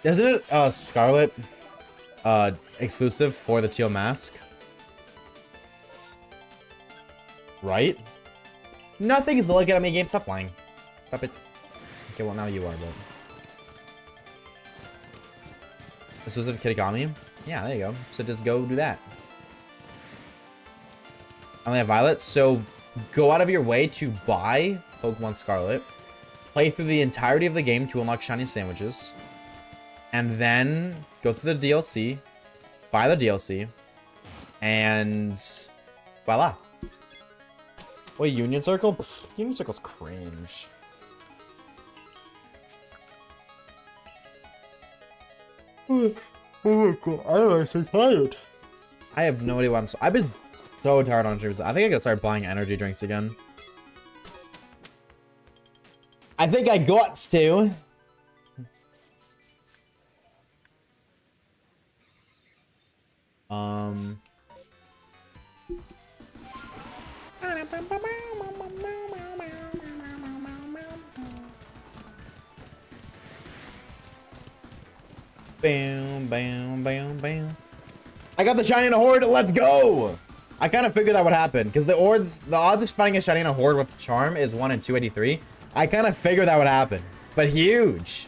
Isn't it Scarlet exclusive for the teal mask? Right? Nothing is looking at me, game. Stop lying. Stop it. Okay, well now you are, but exclusive Kitagami? Yeah, there you go. So just go do that. I only have Violet, so go out of your way to buy Pokemon Scarlet, play through the entirety of the game to unlock shiny sandwiches, and then go through the DLC, buy the DLC, and voila. Wait, Union Circle? Pfft, Union Circle's cringe. Oh my god, I'm so tired. I have no idea why I've been so tired on streams. I think I gotta start buying energy drinks again. I think I got to. Bam, bam, bam, bam. I got the shiny in a horde. Let's go. I kind of figured that would happen because the odds of finding a shiny in a horde with charm is 1 in 283. I kind of figured that would happen, but huge.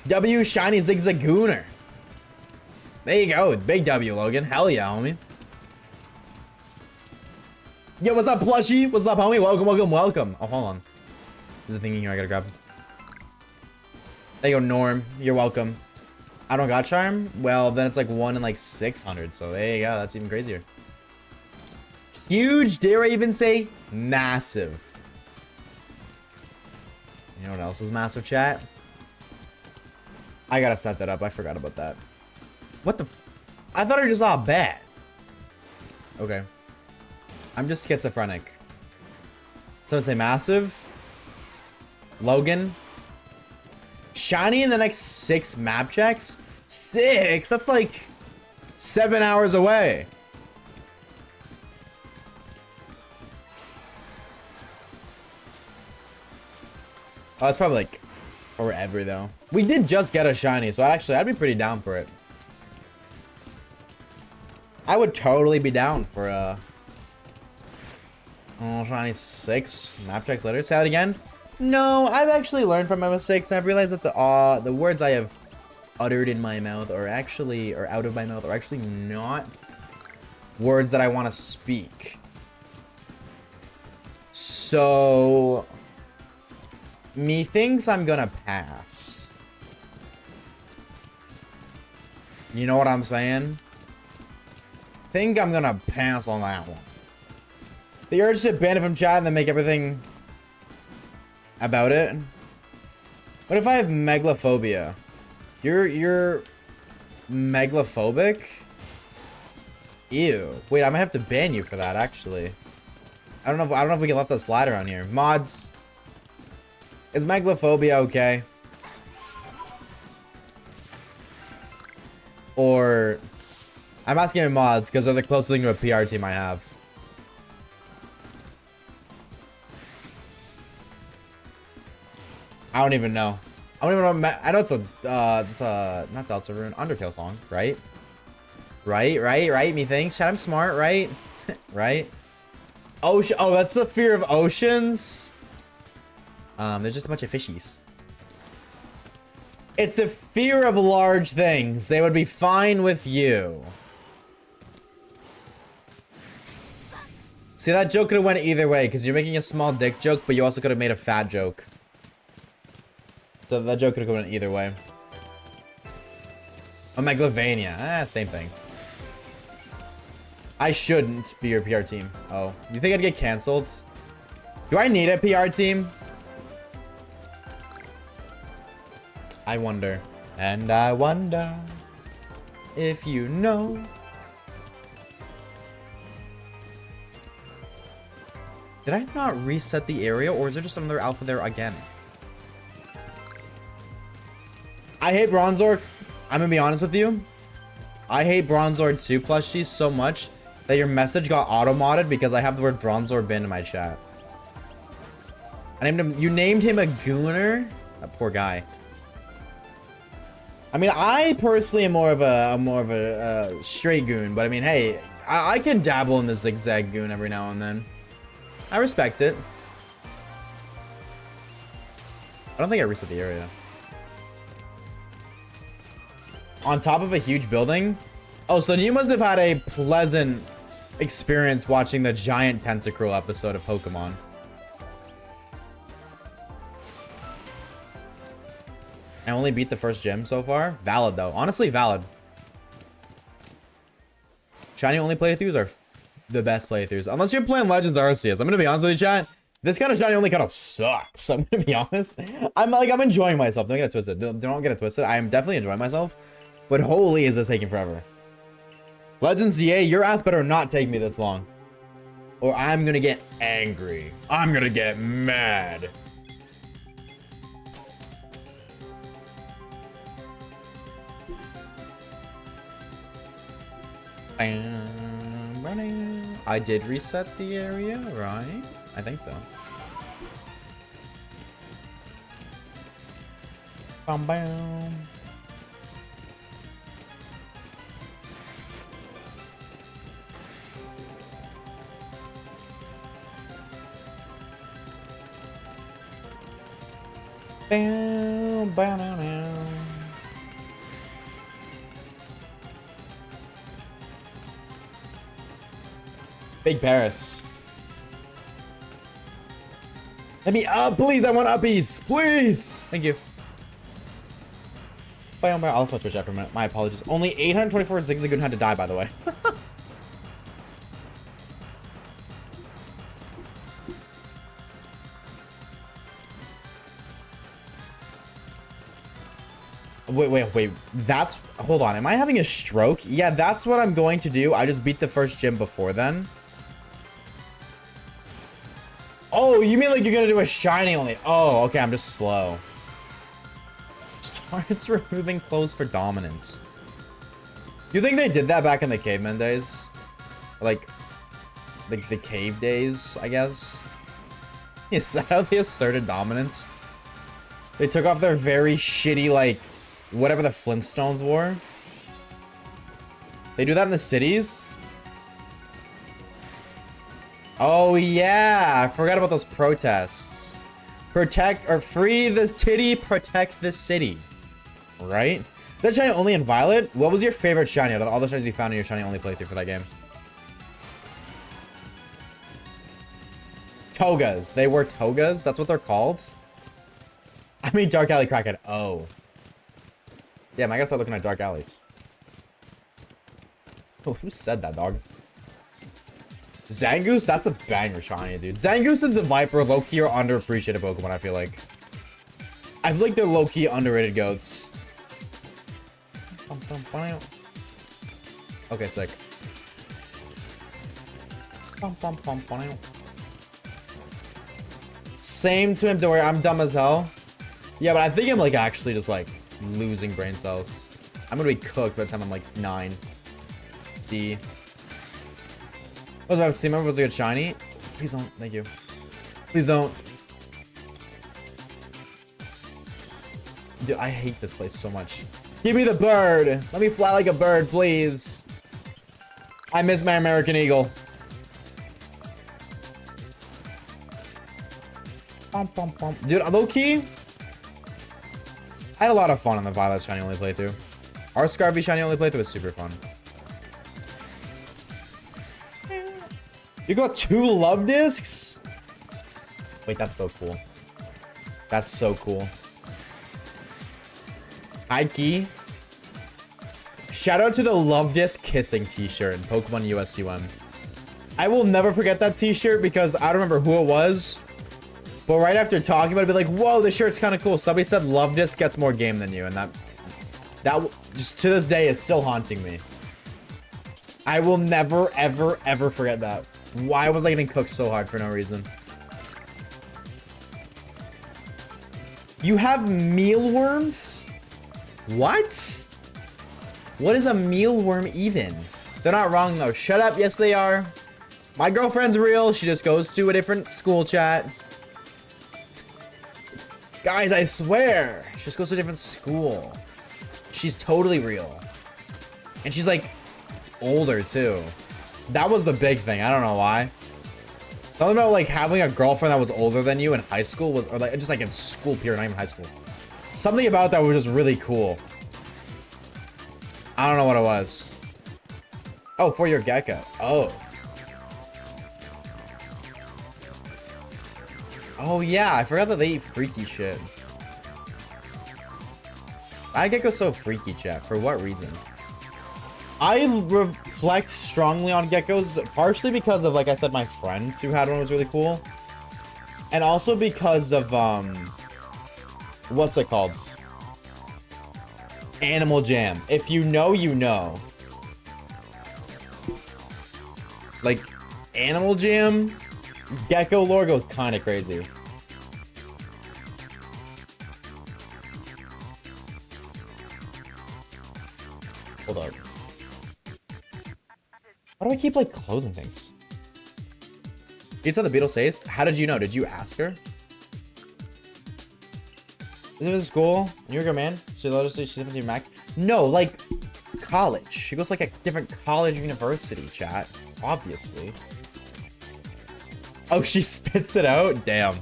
W shiny Zigzagooner. There you go. Big W, Logan. Hell yeah, homie. Yo, what's up, plushie? What's up, homie? Welcome, welcome, welcome. Oh, hold on. There's a thing in here I gotta grab. There you go, Norm. You're welcome. I don't got charm? Well, then it's like 1 in like 600. So there you go. That's even crazier. Huge, dare I even say massive. You know what else is massive, chat? I gotta set that up. I forgot about that. What the? I thought I just saw a bat. Okay. I'm just schizophrenic. Someone say massive. Logan. Shiny in the next 6 map checks? 6? That's like 7 hours away. Oh, it's probably like forever though. We did just get a shiny, so I'd be pretty down for it. I would totally be down for shiny 6 map checks later. Say that again. No, I've actually learned from my mistakes. I've realized that the words I have uttered in my mouth are actually, or out of my mouth, are actually not words that I want to speak. So, methinks I'm gonna pass. You know what I'm saying? Think I'm gonna pass on that one. The urge to ban it from chat and then make everything about it. What if I have megalophobia? You're megalophobic? Ew. Wait, I might have to ban you for that actually. I don't know if we can let that slide around here. Mods. Is megalophobia okay? Or I'm asking my mods because they're the closest thing to a PR team I have. I don't even know. I don't even know. I know it's a not Delta Rune, Undertale song, right? Right. Methinks. Chat, I'm smart, right? Right. Ocean. Oh, that's the fear of oceans. There's just a bunch of fishies. It's a fear of large things. They would be fine with you. See, that joke could have went either way because you're making a small dick joke, but you also could have made a fat joke. So that joke could have gone either way. Oh, Megalovania. Same thing. I shouldn't be your PR team. Oh, you think I'd get canceled? Do I need a PR team? I wonder. And I wonder if you know. Did I not reset the area, or is there just another alpha there again? I hate Bronzor. I'm gonna be honest with you. I hate Bronzor 2 plushies so much that your message got auto-modded because I have the word Bronzor bin in my chat. I named him. You named him a gooner? That poor guy. I mean, I personally am more of a straight goon, but I mean, hey, I can dabble in the zigzag goon every now and then. I respect it. I don't think I reset the area. On top of a huge building? Oh, so you must have had a pleasant experience watching the giant Tentacruel episode of Pokemon. I only beat the first gym so far. Valid, though. Honestly, valid. Shiny only playthroughs are the best playthroughs. Unless you're playing Legends Arceus. I'm gonna be honest with you, chat. This kind of shiny only kind of sucks. I'm gonna be honest. I'm enjoying myself. Don't get it twisted. Don't get it twisted. I am definitely enjoying myself. But holy is this taking forever. Legends ZA, your ass better not take me this long. Or I'm gonna get angry. I'm gonna get mad. I did reset the area, right? I think so. Bam bam. Bam bam bam. Big Paris. Let me up, please. I want uppies, please. Thank you. I'll switch chat for a minute. My apologies. Only 824 Zigzagoon had to die, by the way. Wait. That's... Hold on. Am I having a stroke? Yeah, that's what I'm going to do. I just beat the first gym before then. Oh, you mean like you're gonna do a shiny only? Oh, okay, I'm just slow. Starts removing clothes for dominance. You think they did that back in the caveman days? Like the cave days, I guess? Is that how they asserted dominance? They took off their very shitty, like, whatever the Flintstones wore. They do that in the cities? Oh yeah, I forgot about those protests. Protect or free this titty, protect this city. Right? That shiny only in Violet? What was your favorite shiny out of all the shinies you found in your shiny only playthrough for that game? Togas. They were togas? That's what they're called? I mean Dark Alley Crackhead. Oh. Damn, I gotta start looking at Dark Alleys. Oh, who said that, dog? Zangoose? That's a banger shiny, dude. Zangoose and Viper low-key are underappreciated Pokemon, I feel like. I feel like they're low-key underrated goats. Okay, sick. Same to him, don't worry, I'm dumb as hell. Yeah, but I think I'm like actually just like losing brain cells. I'm gonna be cooked by the time I'm like 9. D. Was I Steam member? Was a good shiny? Please don't. Thank you. Please don't. Dude, I hate this place so much. Give me the bird. Let me fly like a bird, please. I miss my American Eagle. Dude, low-key, I had a lot of fun on the Violet shiny only playthrough. Our Scarby shiny only playthrough was super fun. You got 2 love discs? Wait, that's so cool. That's so cool. Hi, Key. Shout out to the love disc kissing t-shirt in Pokemon USUM. I will never forget that t-shirt because I don't remember who it was. But right after talking about it, I'd be like, whoa, this shirt's kind of cool. Somebody said love disc gets more game than you. And that just to this day is still haunting me. I will never, ever, ever forget that. Why was I getting cooked so hard for no reason? You have mealworms? What? What is a mealworm even? They're not wrong though. Shut up. Yes, they are. My girlfriend's real. She just goes to a different school chat. Guys, I swear. She just goes to a different school. She's totally real. And she's like older too. That was the big thing. I don't know why. Something about like having a girlfriend that was older than you in high school was, or like just like in school period, not even high school. Something about that was just really cool. I don't know what it was. Oh, for your gecko. Oh. Oh yeah, I forgot that they eat freaky shit. That gecko's so freaky, chat. For what reason? I reflect strongly on geckos, partially because of, like I said, my friends who had one was really cool. And also because of, what's it called? Animal Jam. If you know, you know. Like, Animal Jam, gecko lore goes kind of crazy. Hold on. Why do I keep, like, closing things? You saw the Beatles says? How did you know? Did you ask her? Is it in school? You're a good man? She loves she's different to Max? No, like, college. She goes to, like, a different college or university, chat. Obviously. Oh, she spits it out? Damn.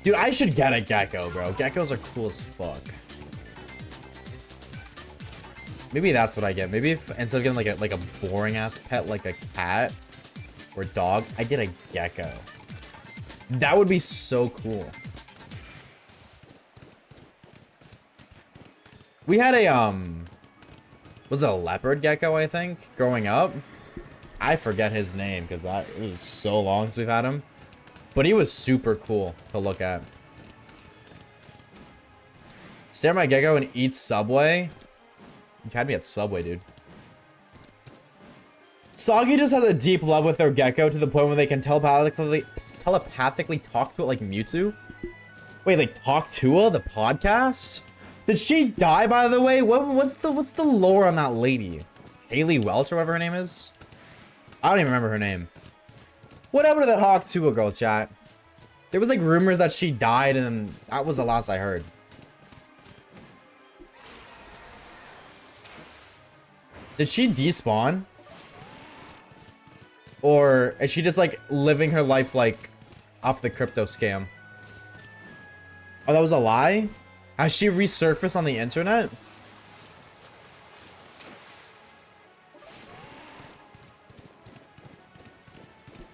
Dude, I should get a gecko, bro. Geckos are cool as fuck. Maybe that's what I get. Maybe if instead of getting like a boring ass pet like a cat or dog, I get a gecko. That would be so cool. We had a was it a leopard gecko, I think, growing up? I forget his name because it was so long since we've had him. But he was super cool to look at. Stare at my gecko and eat Subway. You had me at Subway, dude. Soggy just has a deep love with their gecko to the point where they can telepathically talk to it like Mewtwo. Wait, like talk to her? The podcast? Did she die, by the way? What's the lore on that lady? Haley Welch or whatever her name is? I don't even remember her name. What happened to the Hawk Tua girl, chat? There was like rumors that she died, and that was the last I heard. Did she despawn? Or is she just like living her life like off the crypto scam? Oh, that was a lie? Has she resurfaced on the internet?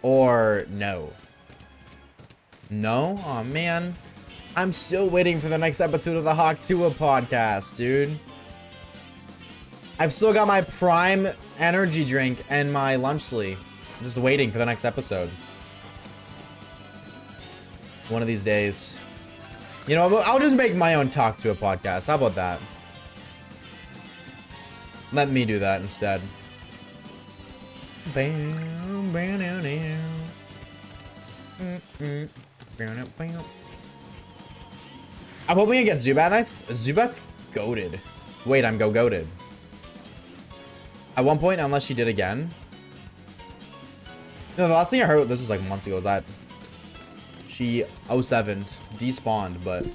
Or no? No? Oh man. I'm still waiting for the next episode of the Hawk Tua podcast, dude. I've still got my prime energy drink and my lunchly. I'm just waiting for the next episode. One of these days. You know, I'll just make my own Talk to a podcast. How about that? Let me do that instead. I'm hoping I get Zubat next. Zubat's goated. Wait, I'm goated. At one point, unless she did again. No, the last thing I heard, this was like months ago, was that she 07 despawned, but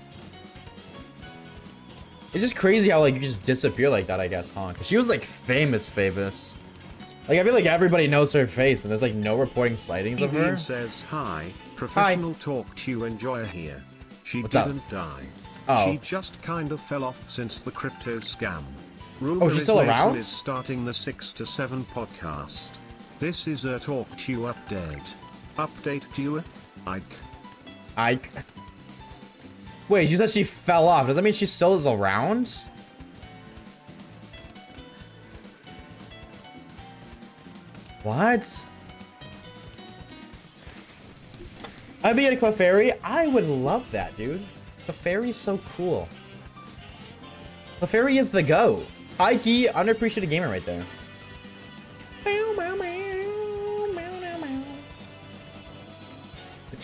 it's just crazy how like you just disappear like that, I guess, huh? Because she was like famous. Like I feel like everybody knows her face, and there's like no reporting sightings of her. Says hi, professional talk to you enjoyer here. She What's didn't up? die. Oh. She just kind of fell off since the crypto scam. Oh, she's still around? Is starting the 6 to 7 podcast. This is a talk to you update. Update to you, Ike. Wait, you said she fell off. Does that mean she still is around? What? I'd be at a Clefairy. I would love that, dude. Clefairy's so cool. Clefairy is the GOAT. High key, underappreciated gamer right there.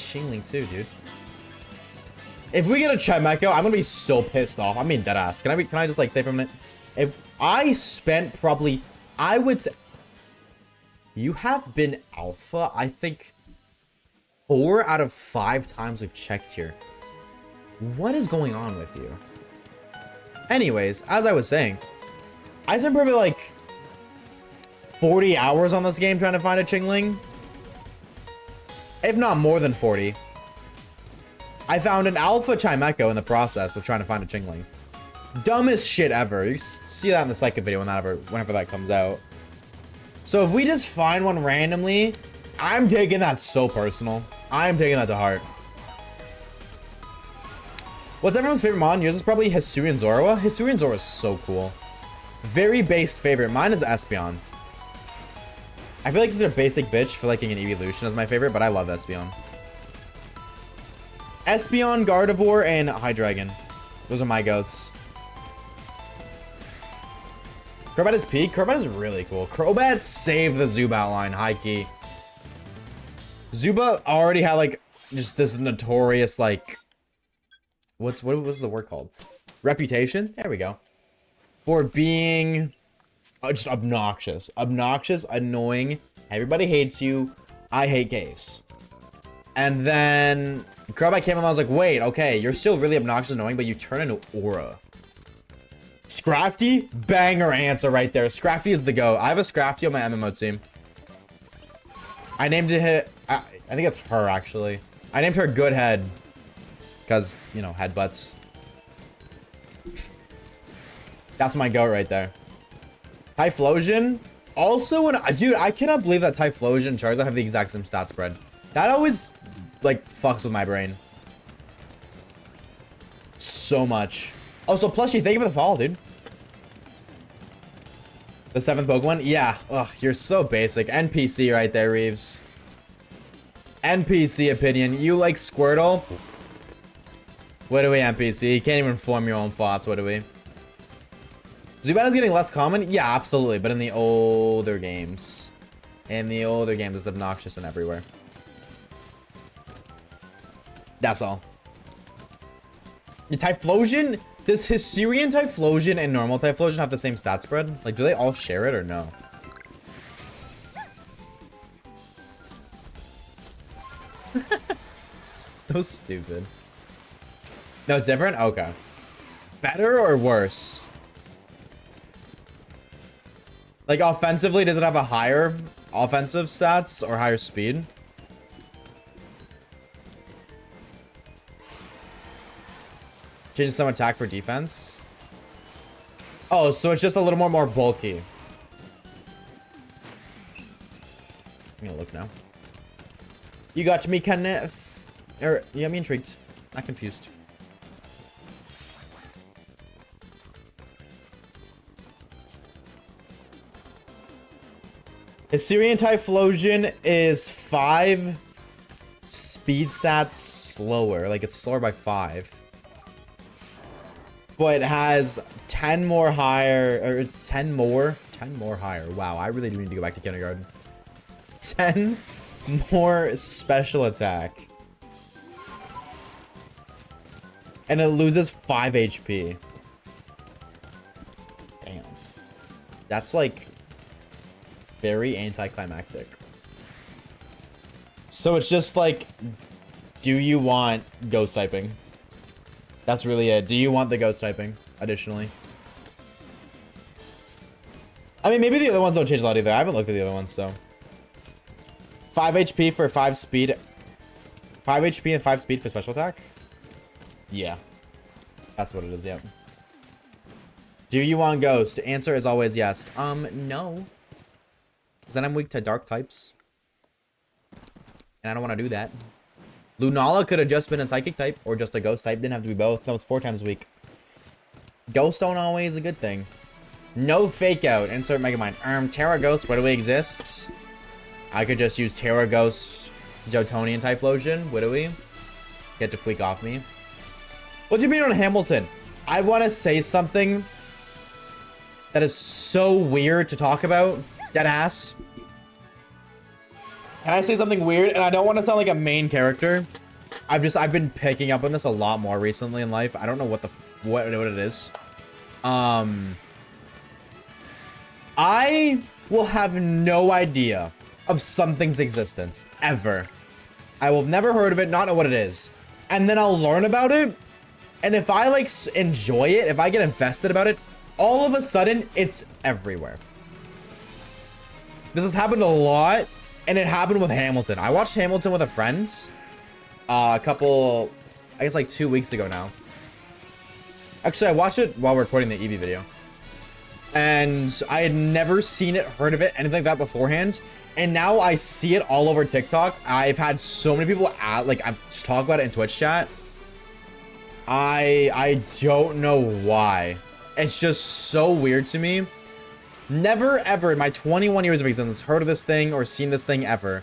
Chingling too, dude. If we get a Chimecho, I'm gonna be so pissed off. I mean, deadass. Can I just like say for a minute? If I spent probably, I would say, you have been alpha, I think, 4 out of 5 times we've checked here. What is going on with you? Anyways, as I was saying, I spent probably like 40 hours on this game trying to find a Chingling. If not more than 40. I found an alpha Chimecho in the process of trying to find a Chingling. Dumbest shit ever. You see that in the second video whenever that comes out. So if we just find one randomly, I'm taking that so personal. I'm taking that to heart. What's everyone's favorite mod? Yours is probably Hisuian Zoroa. Hisuian Zoroa is so cool. Very based favorite. Mine is Espeon. I feel like this is a basic bitch for liking an evolution as my favorite, but I love Espeon. Espeon, Gardevoir, and Hydreigon. Those are my goats. Crobat is peak. Crobat is really cool. Crobat saved the Zubat line, high key. Zubat already had like just this notorious like what was the word called? Reputation? There we go. For being just obnoxious. Obnoxious, annoying. Everybody hates you. I hate caves. And then Crobat came and I was like, wait, okay, you're still really obnoxious, annoying, but you turn into Aura. Scrafty? Banger answer right there. Scrafty is the go. I have a Scrafty on my MMO team. I named it, I think it's her, actually. I named her Good Head. Because, you know, headbutts. That's my goat right there. Typhlosion. Also, dude, I cannot believe that Typhlosion and Charizard have the exact same stat spread. That always, like, fucks with my brain. So much. Oh, so Plushie, thank you for the follow, dude. The 7th Pokemon? Yeah. Ugh, you're so basic. NPC right there, Reeves. NPC opinion. You like Squirtle? What do we, NPC? You can't even form your own thoughts. What do we? Zubat is getting less common? Yeah, absolutely. But in the older games. In the older games, it's obnoxious and everywhere. That's all. The Typhlosion? Does Hisuian Typhlosion and normal Typhlosion have the same stat spread? Like, do they all share it or no? So stupid. No, it's different? Okay. Better or worse? Like, offensively, does it have a higher offensive stats or higher speed? Changes some attack for defense. Oh, so it's just a little more bulky. I'm gonna look now. You got me you got me intrigued. Not confused. Hisuian Typhlosion is 5 speed stats slower. Like, it's slower by 5. But it has 10 more higher, or it's 10 more higher. Wow, I really do need to go back to kindergarten. 10 more special attack. And it loses 5 HP. Damn. That's like very anticlimactic. So it's just like, do you want ghost typing? That's really it. Do you want the ghost typing additionally? I mean, maybe the other ones don't change a lot either. I haven't looked at the other ones, so. 5 HP for 5 speed. 5 HP and 5 speed for special attack? Yeah. That's what it is, yep. Do you want ghost? Answer is always yes. No. Because then I'm weak to dark types. And I don't want to do that. Lunala could have just been a psychic type or just a ghost type. Didn't have to be both. That was 4 times weak. Ghosts don't always a good thing. No fake out. Insert Megamind. Terra Ghost, where do we exist? I could just use Terra Ghost, Jotonian Typhlosion. What do we? Get to fleek off me. What's your opinion on Hamilton? I want to say something that is so weird to talk about. Deadass. Can I say something weird? And I don't want to sound like a main character. I've been picking up on this a lot more recently in life. I don't know what it is. I will have no idea of something's existence ever. I will have never heard of it, not know what it is. And then I'll learn about it. And if I like enjoy it, if I get invested about it, all of a sudden it's everywhere. This has happened a lot, and it happened with Hamilton. I watched Hamilton with a friend a couple, I guess like 2 weeks ago now. Actually, I watched it while recording the Eevee video. And I had never seen it, heard of it, anything like that beforehand. And now I see it all over TikTok. I've had so many people I've talked about it in Twitch chat. I don't know why. It's just so weird to me. Never ever in my 21 years of existence heard of this thing or seen this thing ever.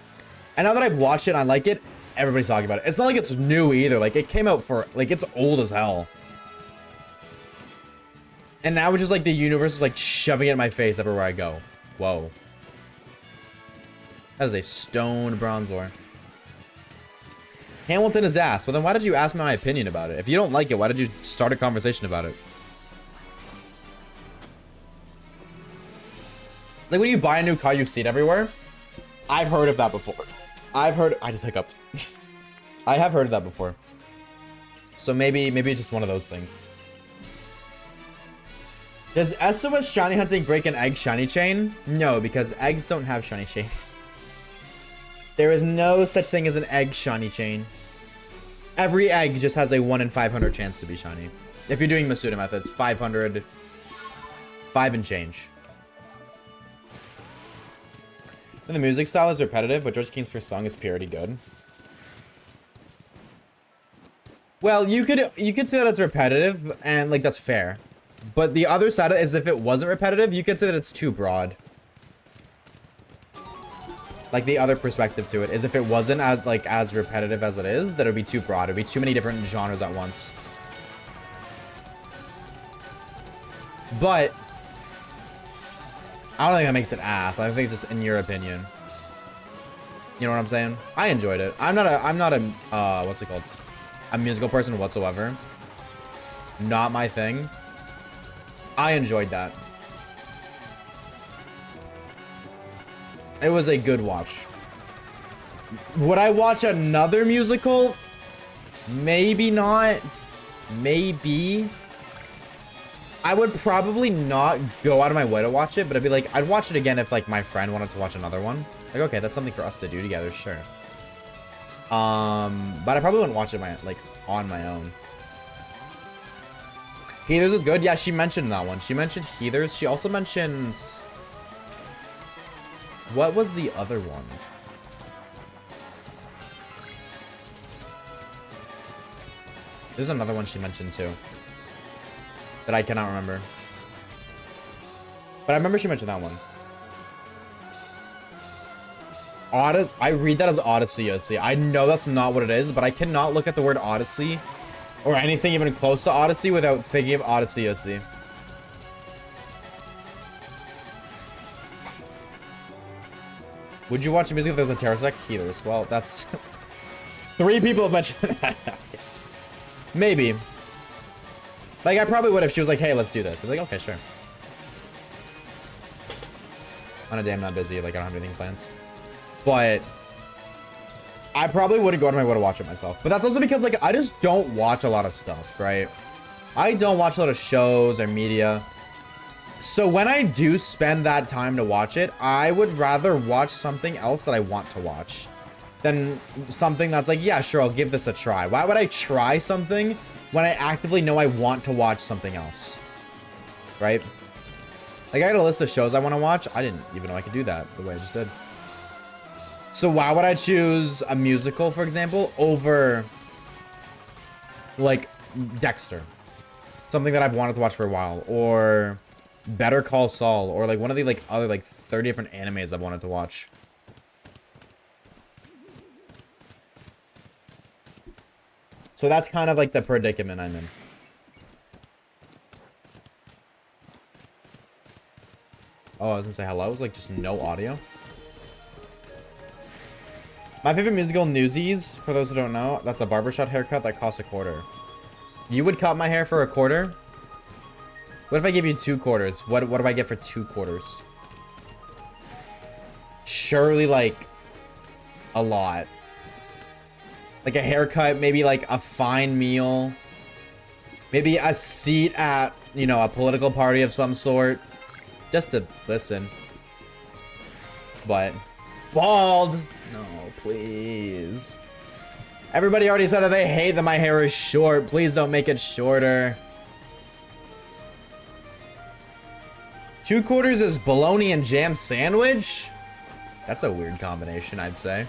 And now that I've watched it and I like it, everybody's talking about it. It's not like it's new either. Like, it came out for, like, it's old as hell. And now it's just like the universe is like shoving it in my face everywhere I go. Whoa. That is a stone bronzor. Hamilton is ass. Well, then why did you ask my opinion about it? If you don't like it, why did you start a conversation about it? Like, when you buy a new car, you see it everywhere. I've heard of that before. I just hiccuped. I have heard of that before. So maybe it's just one of those things. Does SOS shiny hunting break an egg shiny chain? No, because eggs don't have shiny chains. There is no such thing as an egg shiny chain. Every egg just has a 1 in 500 chance to be shiny. If you're doing Masuda methods, 500, 5 and change. And the music style is repetitive, but George King's first song is pretty good. Well, you could say that it's repetitive, and like that's fair. But the other side is if it wasn't repetitive, you could say that it's too broad. Like the other perspective to it is if it wasn't as repetitive as it is, that it would be too broad. It would be too many different genres at once. But I don't think that makes it ass. I think it's just in your opinion. You know what I'm saying? I enjoyed it. I'm not a what's it called? A musical person whatsoever. Not my thing. I enjoyed that. It was a good watch. Would I watch another musical? Maybe not. Maybe. I would probably not go out of my way to watch it, but I'd be like, I'd watch it again if like my friend wanted to watch another one. Like, okay, that's something for us to do together, sure. But I probably wouldn't watch it on my own. Heathers is good. Yeah, she mentioned that one. She mentioned Heathers. She also mentions... What was the other one? There's another one she mentioned too. That I cannot remember. But I remember she mentioned that one. I read that as Odyssey, OC. I know that's not what it is, but I cannot look at the word Odyssey or anything even close to Odyssey without thinking of Odyssey, OC. Would you watch a music if there's a Terrasec? Healers. Well, that's... 3 people have mentioned that. Maybe. Like, I probably would if she was like, hey, let's do this. I'd be like, okay, sure. On a day I'm not busy, like, I don't have anything plans. But... I probably wouldn't go out of my way to watch it myself. But that's also because, like, I just don't watch a lot of stuff, right? I don't watch a lot of shows or media. So when I do spend that time to watch it, I would rather watch something else that I want to watch than something that's like, yeah, sure, I'll give this a try. Why would I try something when I actively know I want to watch something else? Right? Like, I got a list of shows I want to watch. I didn't even know I could do that the way I just did. So why would I choose a musical, for example, over, like, Dexter? Something that I've wanted to watch for a while. Or Better Call Saul. Or, like, one of the, like, other, like, 30 different animes I've wanted to watch. So that's kind of, like, the predicament I'm in. Oh, I was gonna say hello. It was, like, just no audio. My favorite musical Newsies, for those who don't know, that's a barbershop haircut that costs $0.25. You would cut my hair for $0.25? What if I give you $2? What do I get for $2? Surely, like, a lot. Like a haircut, maybe like a fine meal. Maybe a seat at, you know, a political party of some sort. Just to listen. But, bald! No, please. Everybody already said that they hate that my hair is short. Please don't make it shorter. $2 is bologna and jam sandwich? That's a weird combination, I'd say.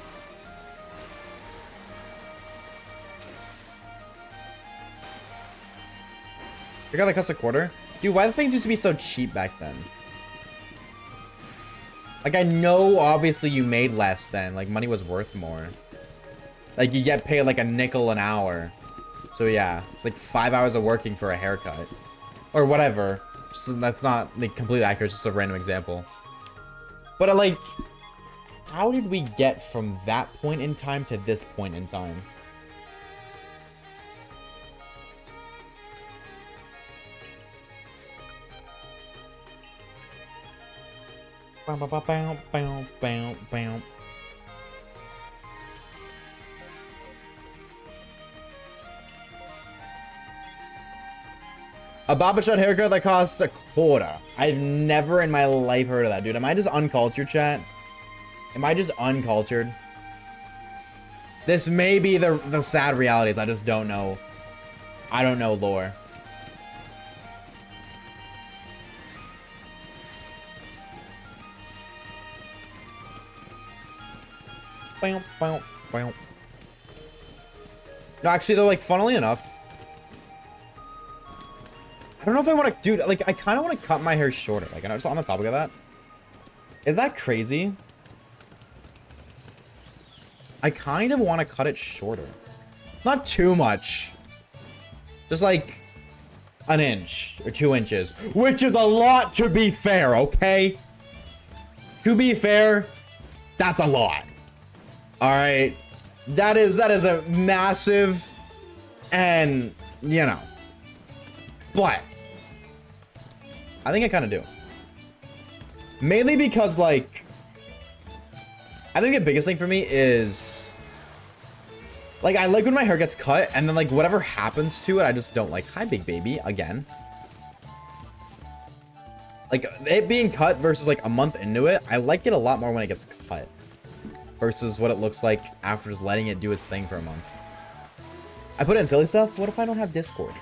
You got that cost $0.25? Dude, why the things used to be so cheap back then? Like, I know obviously you made less then. Like, money was worth more. Like, you get paid like a nickel an hour. So yeah, it's like 5 hours of working for a haircut. Or whatever. So that's not like completely accurate, it's just a random example. But like, how did we get from that point in time to this point in time? Bow, bow, bow, bow, bow, bow, bow. A barbershop haircut that costs $0.25. I've never in my life heard of that, dude. Am I just uncultured, chat? Am I just uncultured? This may be the sad reality is I just don't know. I don't know lore. Bow, bow, bow. No, actually, though, like, funnily enough, I don't know if I want to, dude, like, I kind of want to cut my hair shorter. Like, I know, just on the topic of that. Is that crazy? I kind of want to cut it shorter. Not too much. Just like an inch or 2 inches, which is a lot to be fair, okay? To be fair, that's a lot. All right. That is a massive, and you know, but I think I kind of do. Mainly because, like, I think the biggest thing for me is, like, I like when my hair gets cut and then, like, whatever happens to it, I just don't like. Hi, big baby, again. Like, it being cut versus, like, a month into it, I like it a lot more when it gets cut versus what it looks like after just letting it do its thing for a month. I put it in silly stuff. What if I don't have Discord?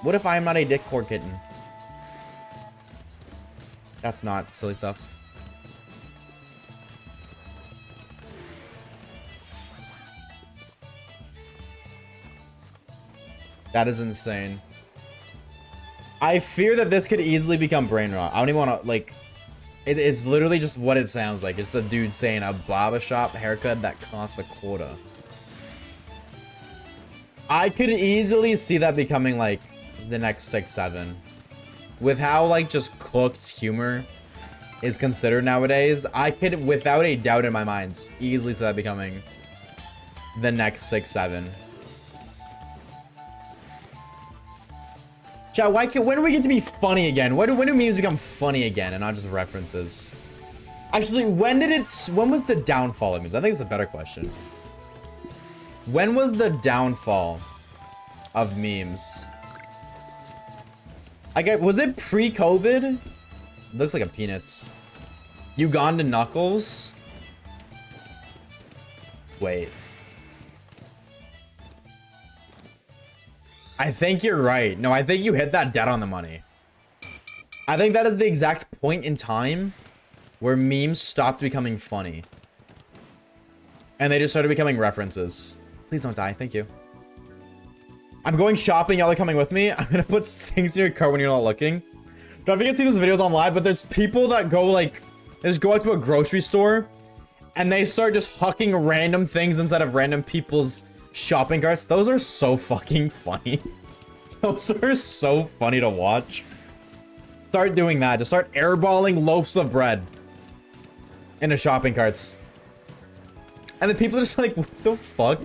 What if I am not a Discord kitten? That's not silly stuff. That is insane. I fear that this could easily become brain rot. I don't even want to, like... It's literally just what it sounds like. It's the dude saying a barbershop haircut that costs $0.25. I could easily see that becoming, like, the next 6-7. With how, like, just cooked humor is considered nowadays, I could, without a doubt in my mind, easily see that becoming the next 6-7. Chat, when do we get to be funny again? When do memes become funny again and not just references? Actually, when was the downfall of memes? I think it's a better question. When was the downfall of memes? Was it pre-COVID? Looks like a Peanuts. Uganda Knuckles? Wait. I think you're right. No, I think you hit that dead on the money. I think that is the exact point in time where memes stopped becoming funny. And they just started becoming references. Please don't die. Thank you. I'm going shopping. Y'all are coming with me. I'm gonna put things in your cart when you're not looking. Don't know if you can see these videos online, but there's people that go, like, they just go out to a grocery store and they start just hucking random things inside of random people's shopping carts. Those are so fucking funny. Those are so funny to watch. Start doing that. Just start airballing loaves of bread into shopping carts. And the people are just like, what the fuck?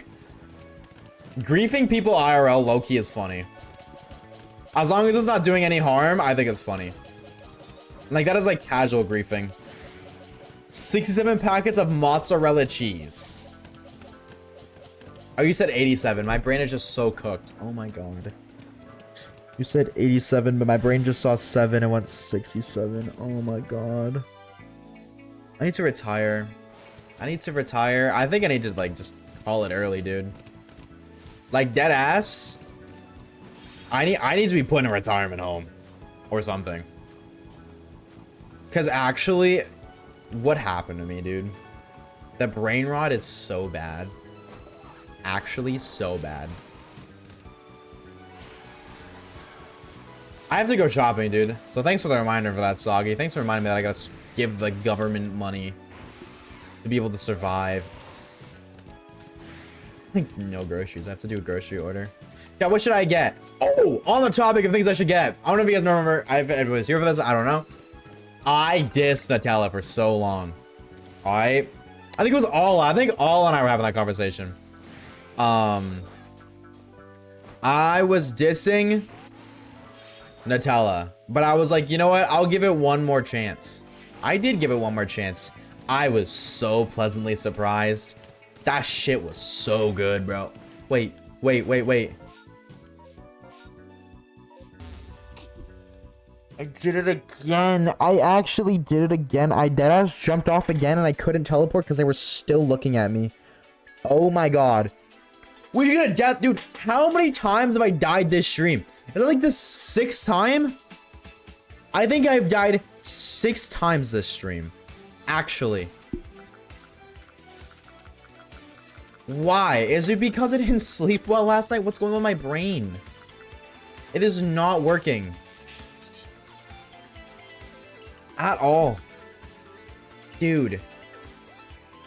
Griefing people IRL low-key is funny. As long as it's not doing any harm, I think it's funny. Like, that is like casual griefing. 67 packets of mozzarella cheese. Oh, you said 87. My brain is just so cooked. Oh my god. You said 87, but my brain just saw 7 and went 67. Oh my god. I need to retire. I need to retire. I think I need to, like, just call it early, dude. Like, dead ass. I need to be put in a retirement home. Or something. Because actually, what happened to me, dude? The brain rot is so bad. Actually, so bad. I have to go shopping, dude. So thanks for the reminder for that, Soggy. Thanks for reminding me that I gotta give the government money to be able to survive. I think no groceries. I have to do a grocery order. Yeah, what should I get? Oh, on the topic of things I should get. I don't know if you guys remember. If everybody's here for this. I don't know. I dissed Nutella for so long. Alright. I think it was All. I think All and I were having that conversation. I was dissing Nutella. But I was like, you know what? I'll give it one more chance. I did give it one more chance. I was so pleasantly surprised. That shit was so good, bro. Wait. I did it again. I actually did it again. I deadass jumped off again and I couldn't teleport because they were still looking at me. Oh my god. We're gonna death, dude. How many times have I died this stream? Is it like the 6th time? I think I've died 6 times this stream. Actually. Why? Is it because I didn't sleep well last night? What's going on with my brain? It is not working. At all. Dude.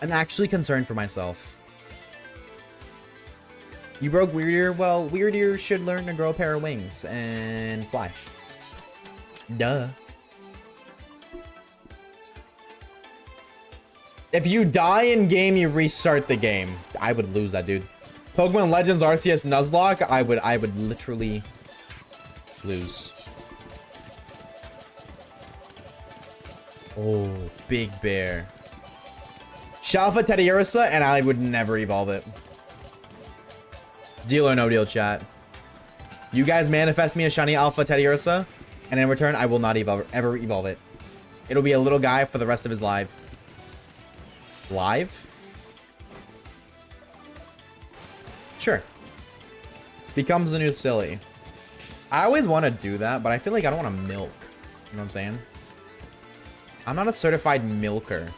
I'm actually concerned for myself. You broke Weird Ear? Well, Weird Ear should learn to grow a pair of wings and fly. Duh. If you die in game, you restart the game. I would lose that, dude. Pokemon Legends Arceus Nuzlocke, I would literally lose. Oh, Big Bear. Shalfa Teddiursa, and I would never evolve it. Deal or no deal, chat. You guys manifest me a shiny Alpha Teddiursa, and in return, I will not ever evolve it. It'll be a little guy for the rest of his life. Live? Sure. Becomes the new silly. I always want to do that, but I feel like I don't want to milk. You know what I'm saying? I'm not a certified milker.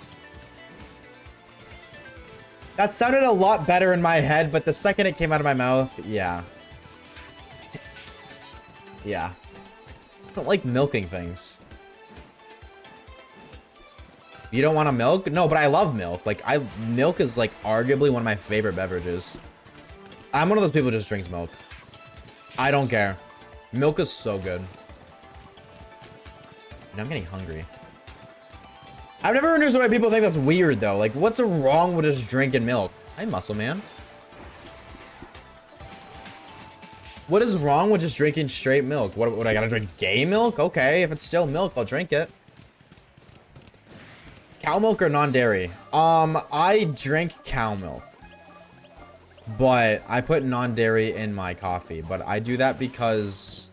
That sounded a lot better in my head, but the second it came out of my mouth, yeah. Yeah. I don't like milking things. You don't want to milk? No, but I love milk. Like, milk is, like, arguably one of my favorite beverages. I'm one of those people who just drinks milk. I don't care. Milk is so good. And I'm getting hungry. I've never understood why people think that's weird, though. Like, what's wrong with just drinking milk? Hi, Muscle Man. What is wrong with just drinking straight milk? What I gotta drink gay milk? Okay, if it's still milk, I'll drink it. Cow milk or non-dairy? I drink cow milk. But I put non-dairy in my coffee. But I do that because...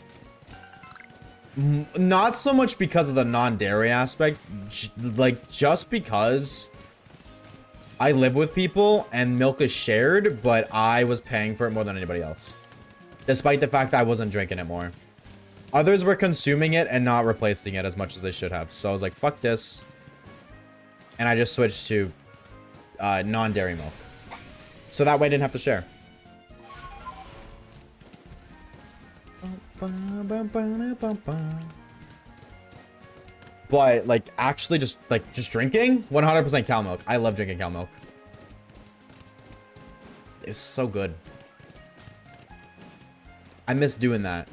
Not so much because of the non-dairy aspect. Like, just because I live with people and milk is shared, but I was paying for it more than anybody else. Despite the fact that I wasn't drinking it more. Others were consuming it and not replacing it as much as they should have. So I was like, fuck this. And I just switched to non-dairy milk. So that way I didn't have to share. But, like, actually just drinking? 100% cow milk. I love drinking cow milk. It's so good. I miss doing that.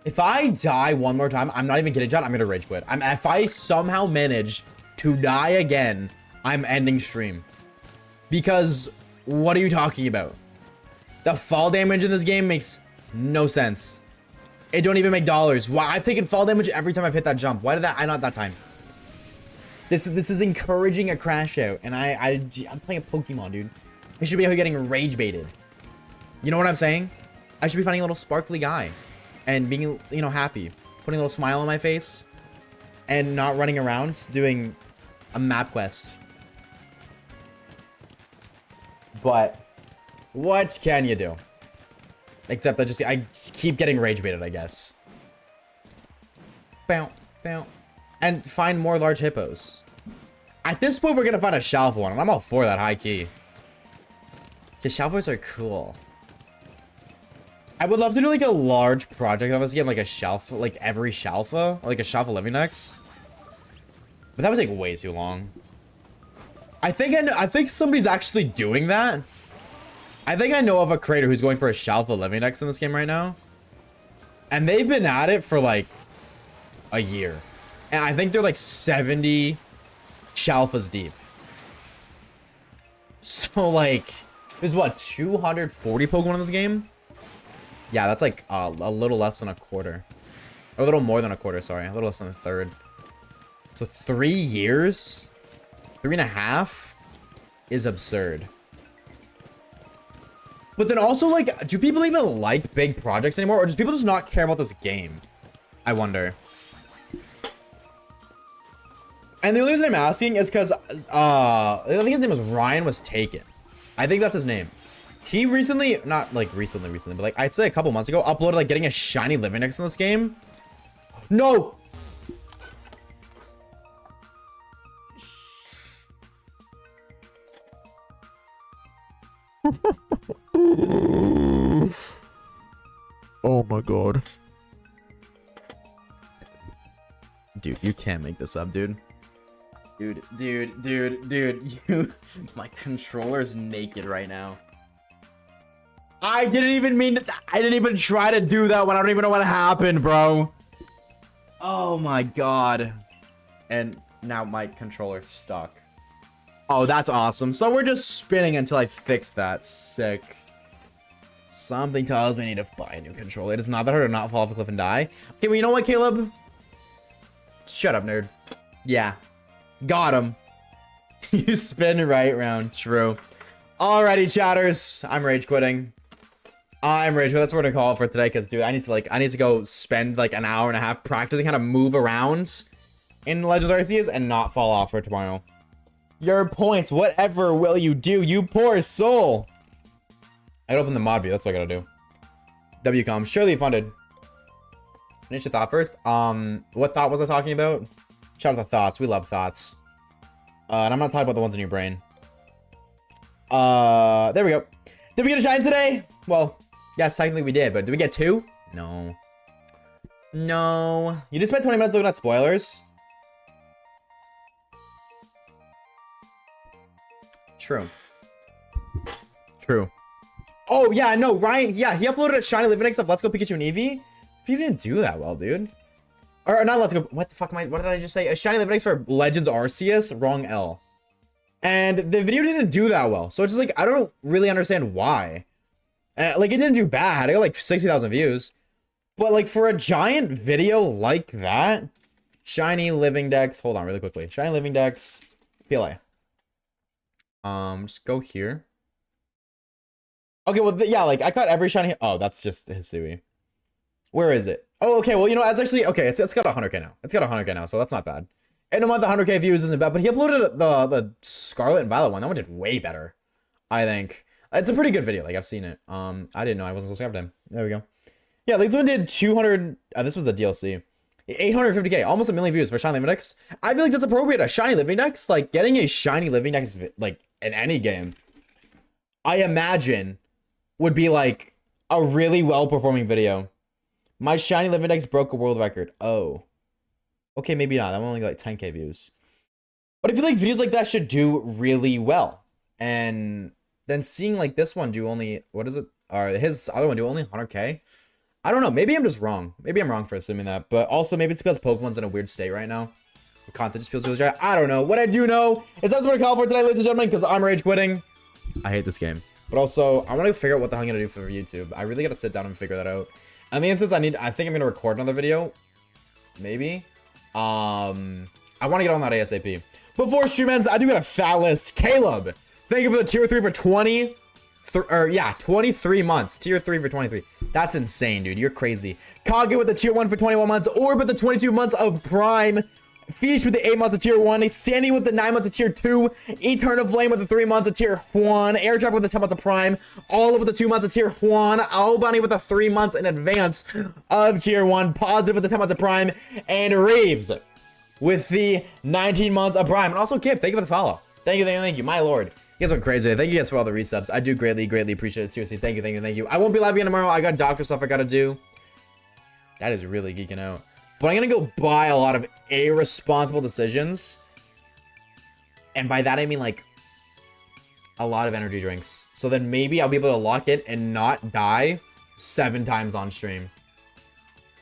If I die one more time, I'm not even kidding, chat. I'm gonna rage quit. If I somehow manage to die again, I'm ending stream. Because what are you talking about? The fall damage in this game makes no sense. It don't even make dollars. Why? I've taken fall damage every time I've hit that jump. Why did I not that time? This is encouraging a crash out, and I'm playing a Pokemon, dude. I should be out here getting rage baited. You know what I'm saying? I should be finding a little sparkly guy. And being, you know, happy, putting a little smile on my face, and not running around doing a map quest. But what can you do? Except I just keep getting rage baited, I guess. Bow, bow, and find more large hippos. At this point, we're gonna find a Shalfa one, and I'm all for that high key. The Shalfas are cool. I would love to do like a large project on this game, like a Shalfa, like every Shalfa, or like a Shalfa living next. But that would take way too long. I think somebody's actually doing that. I think I know of a creator who's going for a Shalfa living next in this game right now. And they've been at it for like a year. And I think they're like 70 Shalfas deep. So like, there's what, 240 Pokemon in this game? Yeah, that's like a little less than a quarter. Or a little more than a quarter, sorry. A little less than a third. So 3 years? 3.5? Is absurd. But then also, like, do people even like big projects anymore? Or does people just not care about this game? I wonder. And the only reason I'm asking is because, I think his name was Ryan was taken. I think that's his name. He recently, not like recently, but like I'd say a couple months ago, uploaded like getting a shiny living next in this game. No! Oh my god. Dude, you can't make this up, dude. Dude, you... My controller's naked right now. I didn't even mean to... I didn't even try to do that when I don't even know what happened, bro. Oh my god. And now my controller's stuck. Oh, that's awesome. So we're just spinning until I fix that. Sick. Something tells me I need to buy a new controller. It is not that hard to not fall off a cliff and die. Okay, well, you know what, Caleb? Shut up, nerd. Yeah. Got him. You spin right round. True. Alrighty, chatters. I'm rage quitting. I'm rage quitting. That's what we're gonna call it for today, because, dude, I need to go spend, like, an hour and a half practicing how to move around in Legendary Arceus and not fall off for tomorrow. Your points, whatever will you do, you poor soul? I gotta open the mod view, that's what I gotta do. WCOM, surely funded. Finish your thought first. What thought was I talking about? Shout out to thoughts, we love thoughts. And I'm not talking about the ones in your brain. There we go. Did we get a shine today? Well, yes, technically we did, but did we get 2? No. No. You just spent 20 minutes looking at spoilers? True. True. Oh, yeah, no, Ryan, yeah, he uploaded a shiny living next of Let's Go Pikachu and Eevee. You didn't do that well, dude. Or not Let's Go, what the fuck what did I just say? A shiny living next for Legends Arceus, wrong L. And the video didn't do that well. So it's just like, I don't really understand why. Like, it didn't do bad. I got like 60,000 views. But like, for a giant video like that, shiny living dex, hold on really quickly. Shiny living dex, PLA. Just go here. Okay, well, yeah, like, I caught every shiny... Oh, that's just Hisui. Where is it? Oh, okay, well, you know, it's actually... Okay, it's got 100k now. It's got 100k now, so that's not bad. In a month, 100k views isn't bad, but he uploaded the Scarlet and Violet one. That one did way better, I think. It's a pretty good video. Like, I've seen it. I didn't know I wasn't subscribed to him. There we go. Yeah, like, this one did 200... this was the DLC. 850k, almost 1 million views for Shiny Living Dex. I feel like that's appropriate. A Shiny Living Dex, like, getting a Shiny Living Dex, like, in any game, I imagine... would be like a really well-performing video. My shiny living dex broke a world record. Oh. Okay, maybe not. That one only got like 10k views. But I feel like videos like that should do really well. And then seeing like this one do only, what is it? Or his other one do only 100k. I don't know. Maybe I'm just wrong. Maybe I'm wrong for assuming that. But also, maybe it's because Pokemon's in a weird state right now. The content just feels really dry. I don't know. What I do know is that's what I call for tonight, ladies and gentlemen, because I'm rage quitting. I hate this game. But also, I want to figure out what the hell I'm going to do for YouTube. I really got to sit down and figure that out. And the instance I think I'm going to record another video. Maybe. I want to get on that ASAP. Before stream ends, I do got a fat list. Caleb, thank you for the tier 3 for 23 months. Tier 3 for 23. That's insane, dude. You're crazy. Kage with the tier 1 for 21 months. Orb with the 22 months of Prime. Fish with the 8 months of tier 1. Sandy with the 9 months of tier 2. Eternal Flame with the 3 months of tier 1. Airdrop with the 10 months of Prime. Olive with the 2 months of tier 1. Owl Bunny with the 3 months in advance of tier 1. Positive with the 10 months of Prime. And Reeves with the 19 months of Prime. And also Kip, thank you for the follow. Thank you. My lord. You guys went crazy today. Thank you guys for all the resubs. I do greatly appreciate it. Seriously, thank you. I won't be live again tomorrow. I got doctor stuff I gotta do. That is really geeking out. But I'm gonna go buy a lot of irresponsible decisions. And by that I mean like a lot of energy drinks. So then maybe I'll be able to lock it and not die 7 times on stream.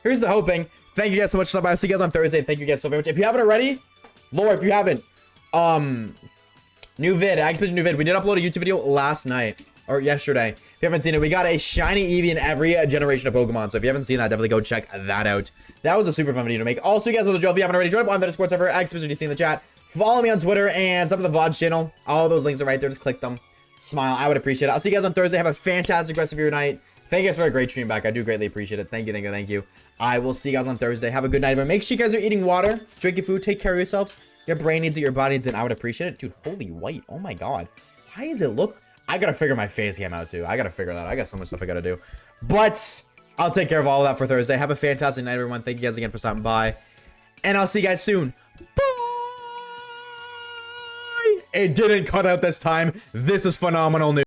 Here's the hoping. Thank you guys so much for stopping by. I'll see you guys on Thursday. Thank you guys so very much. If you haven't already, Laura, if you haven't, new vid, new vid. We did upload a YouTube video last night or yesterday. If you haven't seen it, we got a shiny Eevee in every generation of Pokemon. So if you haven't seen that, definitely go check that out. That was a super fun video to make. Also, you guys know the drill. If you haven't already, joined up on the Discord server, XPCD in the chat. Follow me on Twitter and some of the Vods channel. All those links are right there. Just click them. Smile. I would appreciate it. I'll see you guys on Thursday. Have a fantastic rest of your night. Thank you guys for a great stream back. I do greatly appreciate it. Thank you. I will see you guys on Thursday. Have a good night, everyone. Make sure you guys are eating water, drinking food, take care of yourselves. Your brain needs it, your body needs it, and I would appreciate it. Dude, holy white. Oh my god. Why does it look... I gotta figure my face cam out too. I gotta figure that out. I got so much stuff I gotta do. But I'll take care of all of that for Thursday. Have a fantastic night, everyone. Thank you guys again for stopping by. And I'll see you guys soon. Bye! It didn't cut out this time. This is phenomenal news.